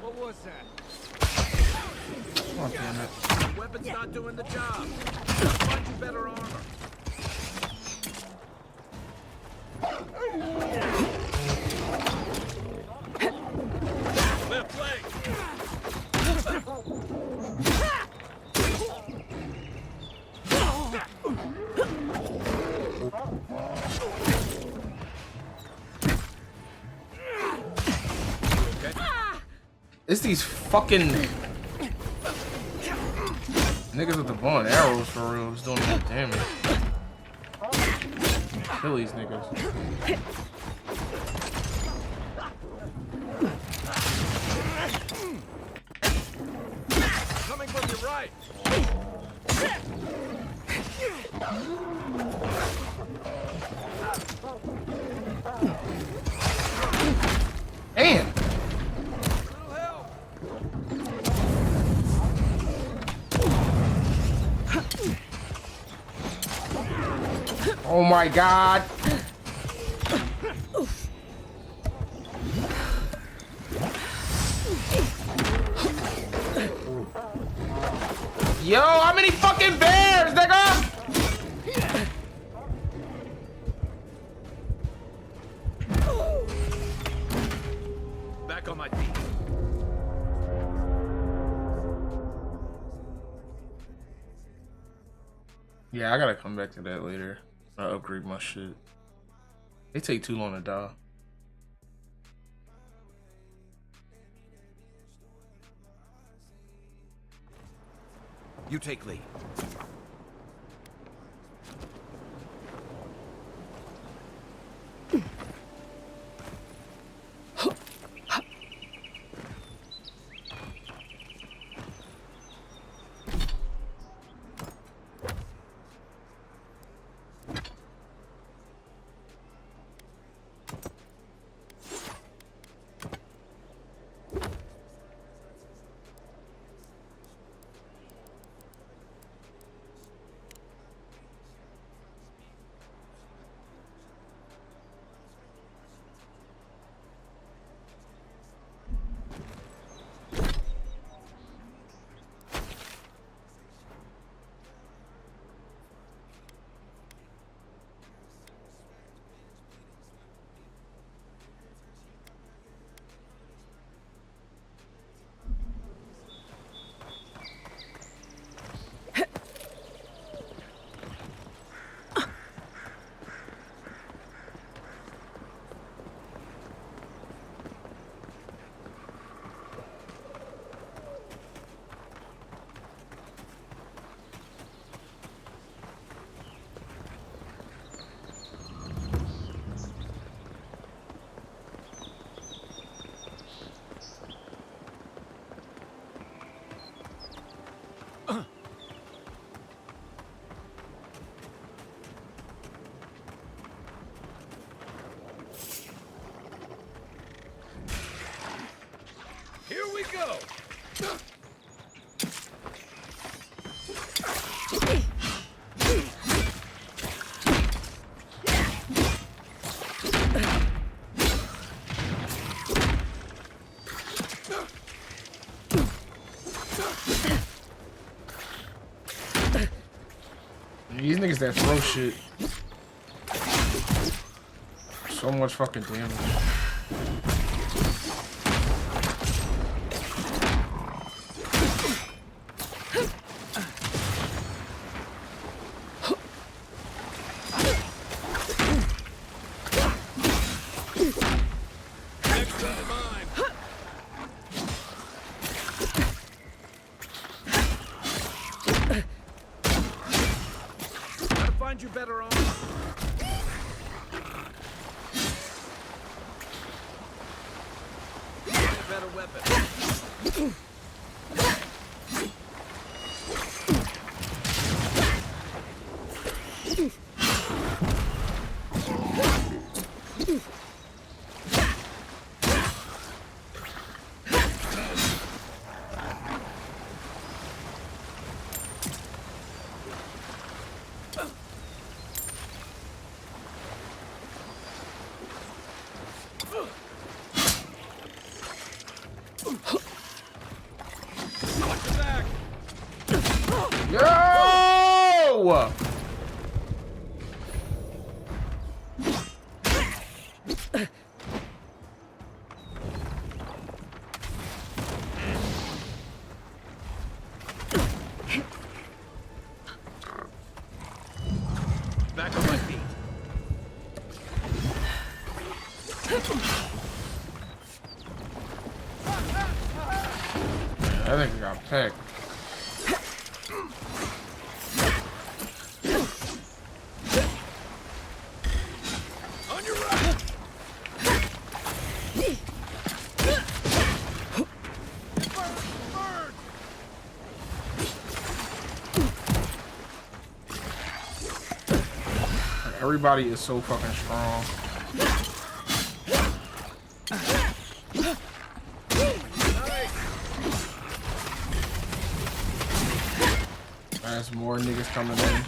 What was that? Oh, damn it. The weapon's not doing the job. Find you better armor. Left leg. It's these fucking niggas with the bow and arrows for real is doing that damage. Kill these niggas. Coming from your right. Damn. Oh my god. Yo, how many fucking bears, nigga? Back on my feet. Yeah, I gotta come back to that later. I upgrade my shit. They take too long to die. You take lead. go! These niggas that throw shit. So much fucking damage. Find you better on. Better weapon. Yo! Back on my feet. I think we got pegged. On your right. Everybody is so fucking strong. There's more niggas coming in.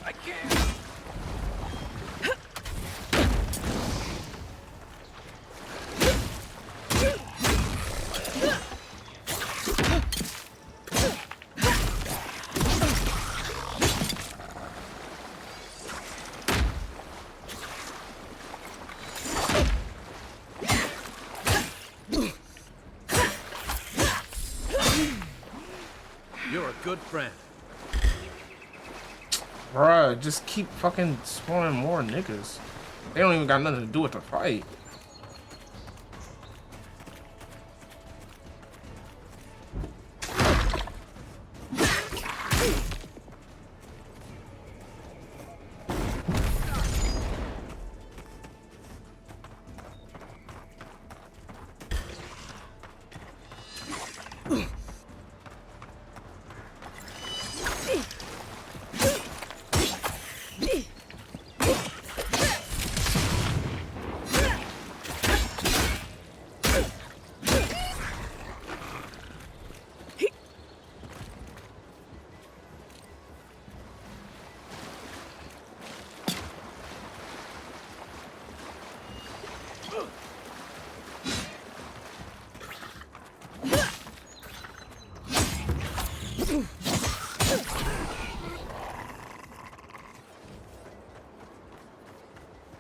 I can't. You're a good friend. Bruh, just keep fucking spawning more niggas. They don't even got nothing to do with the fight.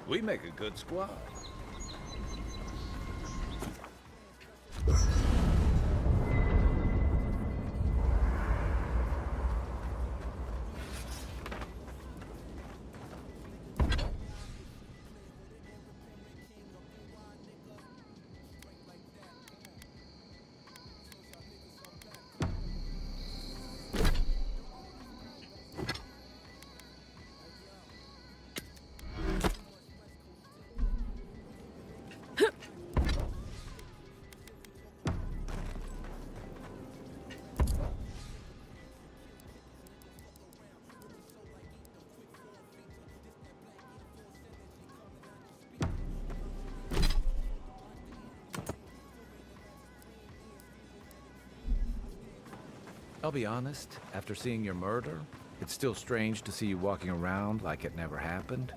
We make a good squad. I'll be honest, after seeing your murder, it's still strange to see you walking around like it never happened.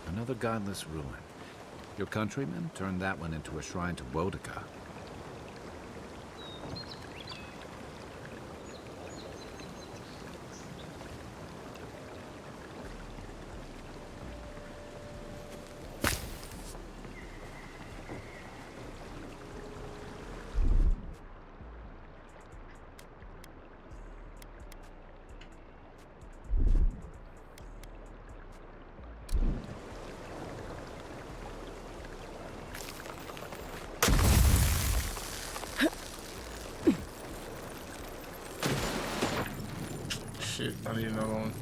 Another godless ruin. Your countrymen turned that one into a shrine to Boudica. Shit, I need another one.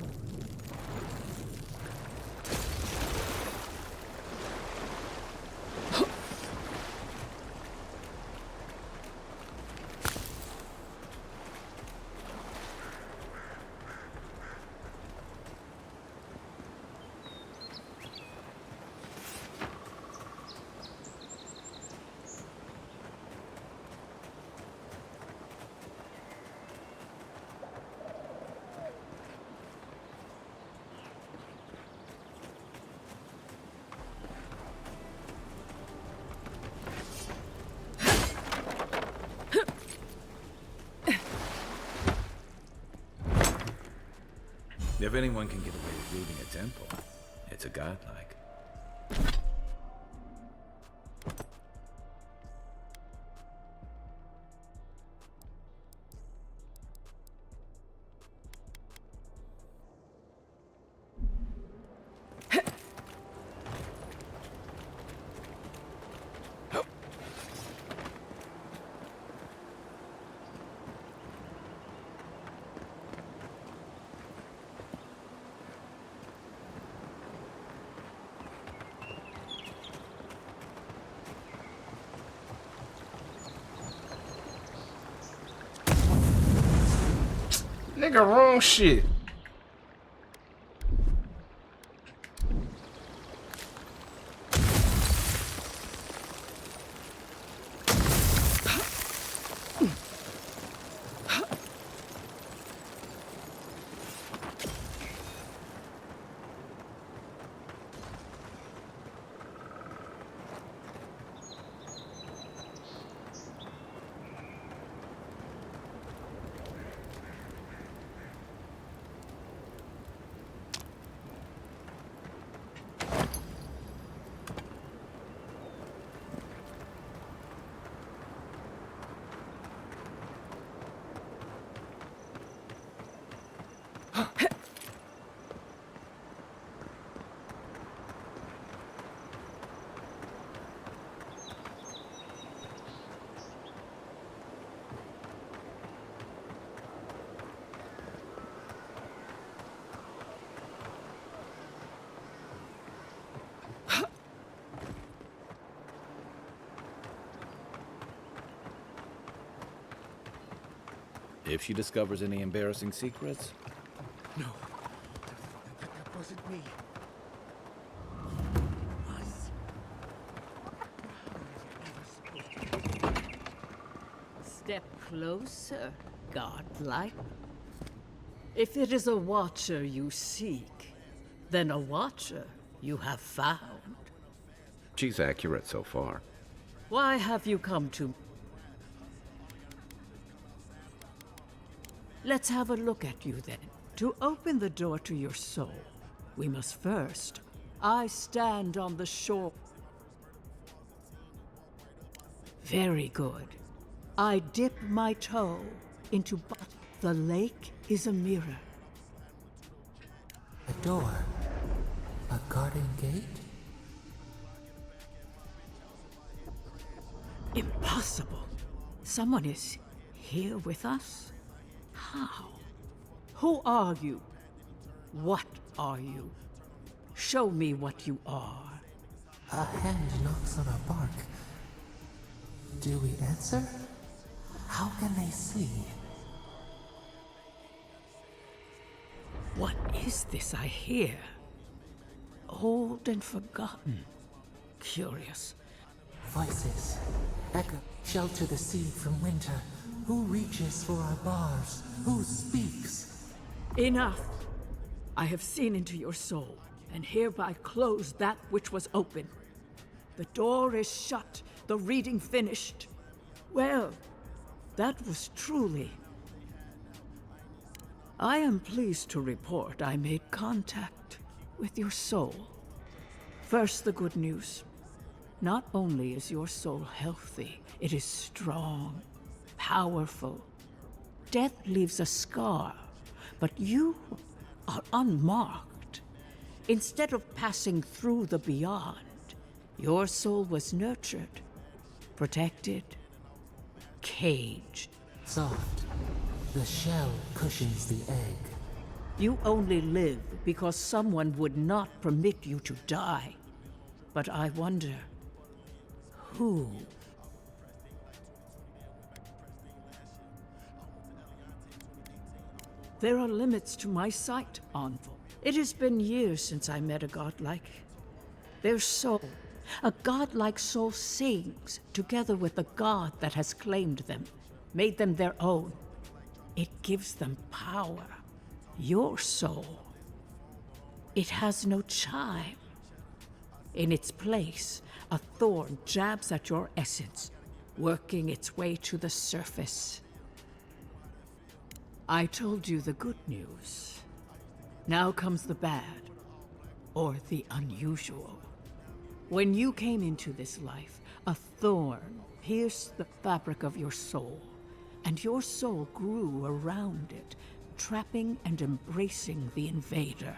If anyone can get away with looting a temple, it's a godlike. Nigga, wrong shit. If she discovers any embarrassing secrets, No, that wasn't me. Step closer, godlike. If it is a watcher you seek, then a watcher you have found. she's accurate so far. Why have you come to... Let's have a look at you then. To open the door to your soul, we must first... I stand on the shore. Very good. I dip my toe into... The lake is a mirror. A door? A garden gate? Impossible. Someone is here with us? How? Who are you? What are you? Show me what you are. A hand knocks on a bark. Do we answer? How can they see? What is this I hear? Old and forgotten. Curious. Voices. Echo. Shelter the sea from winter. Who reaches for our bars? Who speaks? Enough! I have seen into your soul, and hereby close that which was open. The door is shut, the reading finished. Well, that was truly... I am pleased to report I made contact with your soul. First, the good news. Not only is your soul healthy, it is strong, powerful. Death leaves a scar, but you are unmarked. Instead of passing through the beyond, your soul was nurtured, protected, caged. Soft. The shell cushions the egg. You only live because someone would not permit you to die. But I wonder, who? There are limits to my sight, Envoy. It has been years since I met a godlike. Their soul, a godlike soul sings together with the god that has claimed them, made them their own. It gives them power. Your soul, it has no chime. In its place, a thorn jabs at your essence, working its way to the surface. I told you the good news. Now comes the bad, or the unusual. When you came into this life, a thorn pierced the fabric of your soul, and your soul grew around it, trapping and embracing the invader.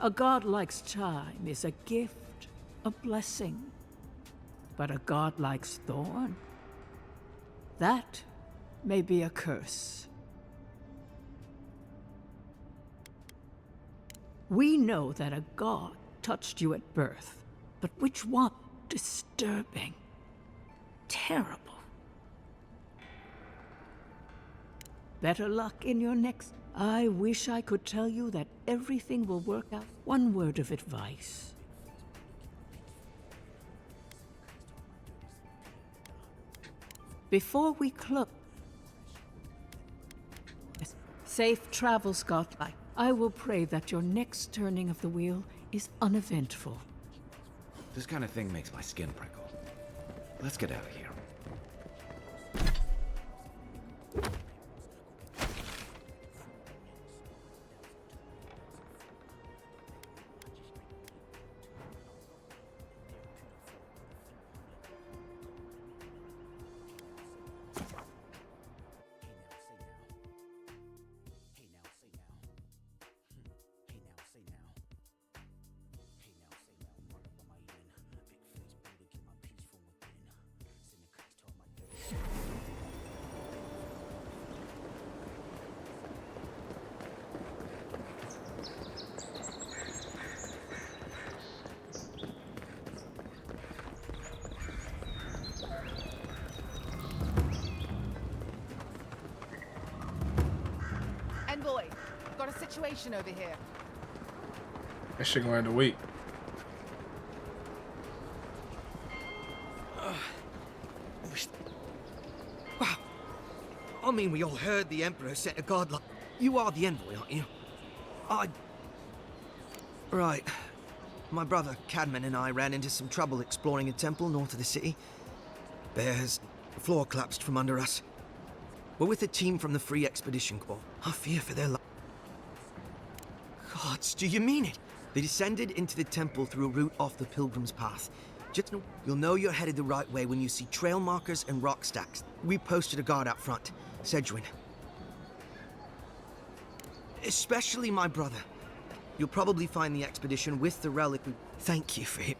A godlike's chime is a gift, a blessing. But a godlike's thorn? That may be a curse. We know that a god touched you at birth, but which one? Disturbing. Terrible. Better luck in your next... I wish I could tell you that everything will work out. One word of advice. Before we close... Safe travels, godlike. I will pray that your next turning of the wheel is uneventful. This kind of thing makes my skin prickle. Let's get out of here. Envoy, got a situation over here. That shit gonna have to wait. Wow. I mean, we all heard the Emperor sent a god like... You are the envoy, aren't you? Right. My brother, Cadman, and I ran into some trouble exploring a temple north of the city. Bears. The floor collapsed from under us. We're with a team from the Free Expedition Corps. I fear for their life. Gods, do you mean it? They descended into the temple through a route off the Pilgrim's Path. Just know, you'll know you're headed the right way when you see trail markers and rock stacks. We posted a guard out front, Sedgwin. Especially my brother. You'll probably find the expedition with the relic. Thank you for it.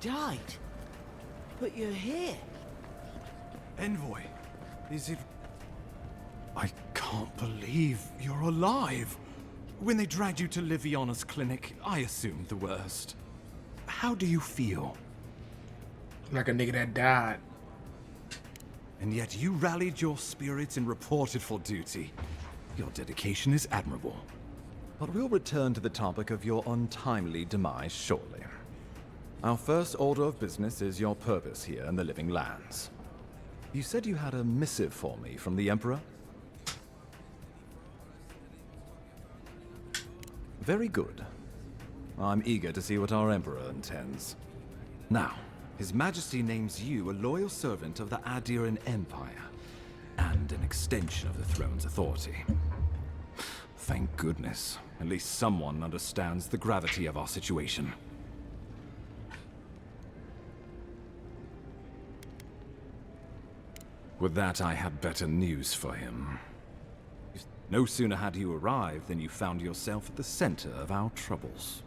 died. But you're here. Envoy, is it... I can't believe you're alive. When they dragged you to Liviana's clinic, I assumed the worst. How do you feel? Like a nigga that died. And yet you rallied your spirits and reported for duty. Your dedication is admirable. But we'll return to the topic of your untimely demise shortly. Our first order of business is your purpose here in the Living Lands. You said you had a missive for me from the Emperor? Very good. I'm eager to see what our Emperor intends. Now, His Majesty names you a loyal servant of the Adiran Empire, and an extension of the throne's authority. Thank goodness. At least someone understands the gravity of our situation. With that, I have better news for him. No sooner had you arrived than you found yourself at the center of our troubles.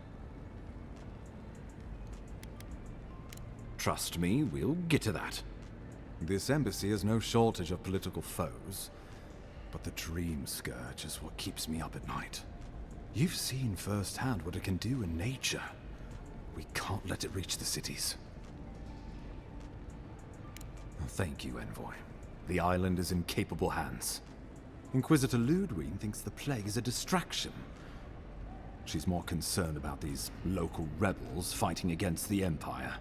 Trust me, we'll get to that. This embassy has no shortage of political foes, but the Dream Scourge is what keeps me up at night. You've seen firsthand what it can do in nature. We can't let it reach the cities. Thank you, Envoy. The island is in capable hands. Inquisitor Ludwig thinks the plague is a distraction. She's more concerned about these local rebels fighting against the Empire.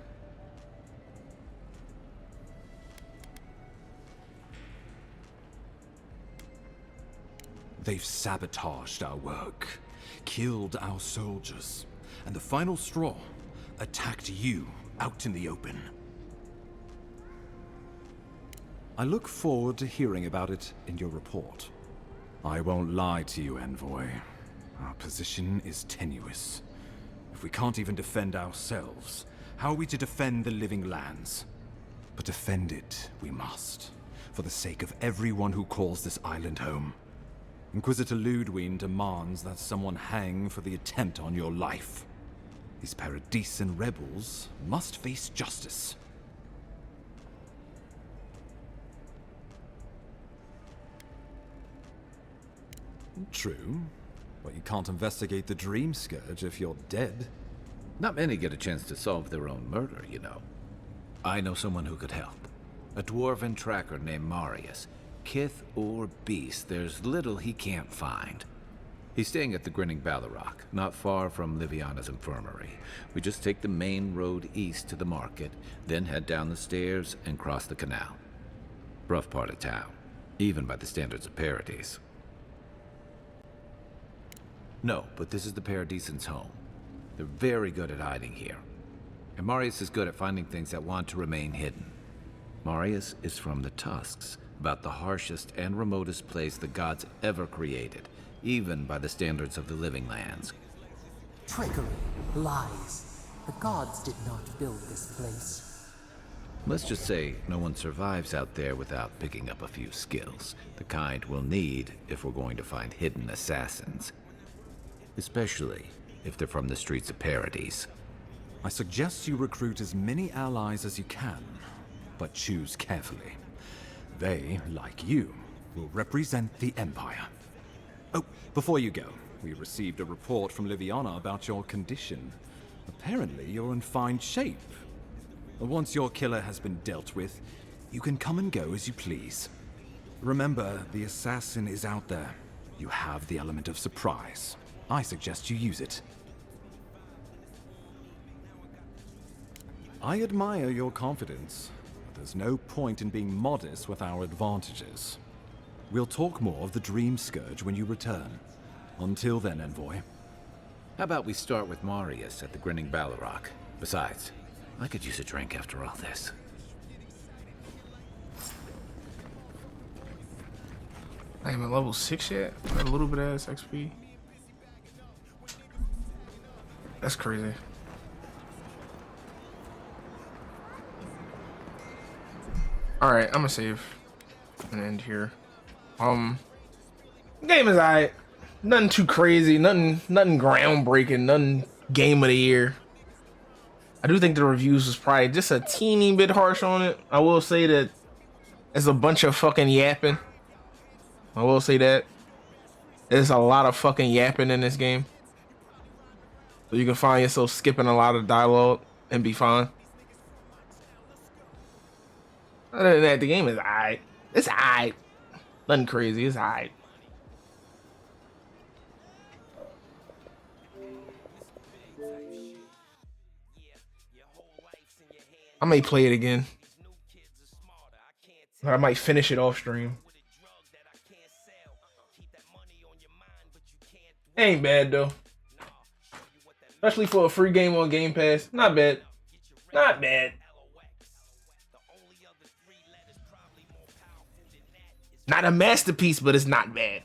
They've sabotaged our work, killed our soldiers, and the final straw, attacked you out in the open. I look forward to hearing about it in your report. I won't lie to you, Envoy. Our position is tenuous. If we can't even defend ourselves, how are we to defend the Living Lands? But defend it we must, for the sake of everyone who calls this island home. Inquisitor Ludwig demands that someone hang for the attempt on your life. These Paradisian rebels must face justice. True, but you can't investigate the Dream Scourge if you're dead. Not many get a chance to solve their own murder, you know. I know someone who could help. A dwarven tracker named Marius. Kith or beast, there's little he can't find. He's staying at the Grinning Ballarrock, not far from Liviana's infirmary. We just take the main road east to the market, then head down the stairs and cross the canal. Rough part of town, even by the standards of Paradis. No, but this is the Paradisians' home. They're very good at hiding here. And Marius is good at finding things that want to remain hidden. Marius is from the Tusks, about the harshest and remotest place the gods ever created, even by the standards of the Living Lands. Trickery, lies. The gods did not build this place. Let's just say no one survives out there without picking up a few skills, the kind we'll need if we're going to find hidden assassins. Especially if they're from the streets of Paradis. I suggest you recruit as many allies as you can, but choose carefully. They, like you, will represent the Empire. Oh, before you go, we received a report from Liviana about your condition. Apparently, you're in fine shape. Once your killer has been dealt with, you can come and go as you please. Remember, the assassin is out there. You have the element of surprise. I suggest you use it. I admire your confidence, but there's no point in being modest with our advantages. We'll talk more of the Dream Scourge when you return. Until then, Envoy. How about we start with Marius at the Grinning Ballarrock? Besides, I could use a drink after all this. I am at level 6 yet? I got a little bit of XP. That's crazy. Alright, I'm gonna save and end here. Game is alright. Nothing too crazy, nothing groundbreaking, nothing game of the year. I do think the reviews was probably just a teeny bit harsh on it. I will say that it's a bunch of fucking yapping. I will say that. There's a lot of fucking yapping in this game. So you can find yourself skipping a lot of dialogue and be fine. Other than that, the game is alright. It's alright. Nothing crazy, it's alright. I may play it again. Or I might finish it off stream. Ain't bad though. Especially for a free game on Game Pass. Not bad. Not bad. Not a masterpiece, but it's not bad.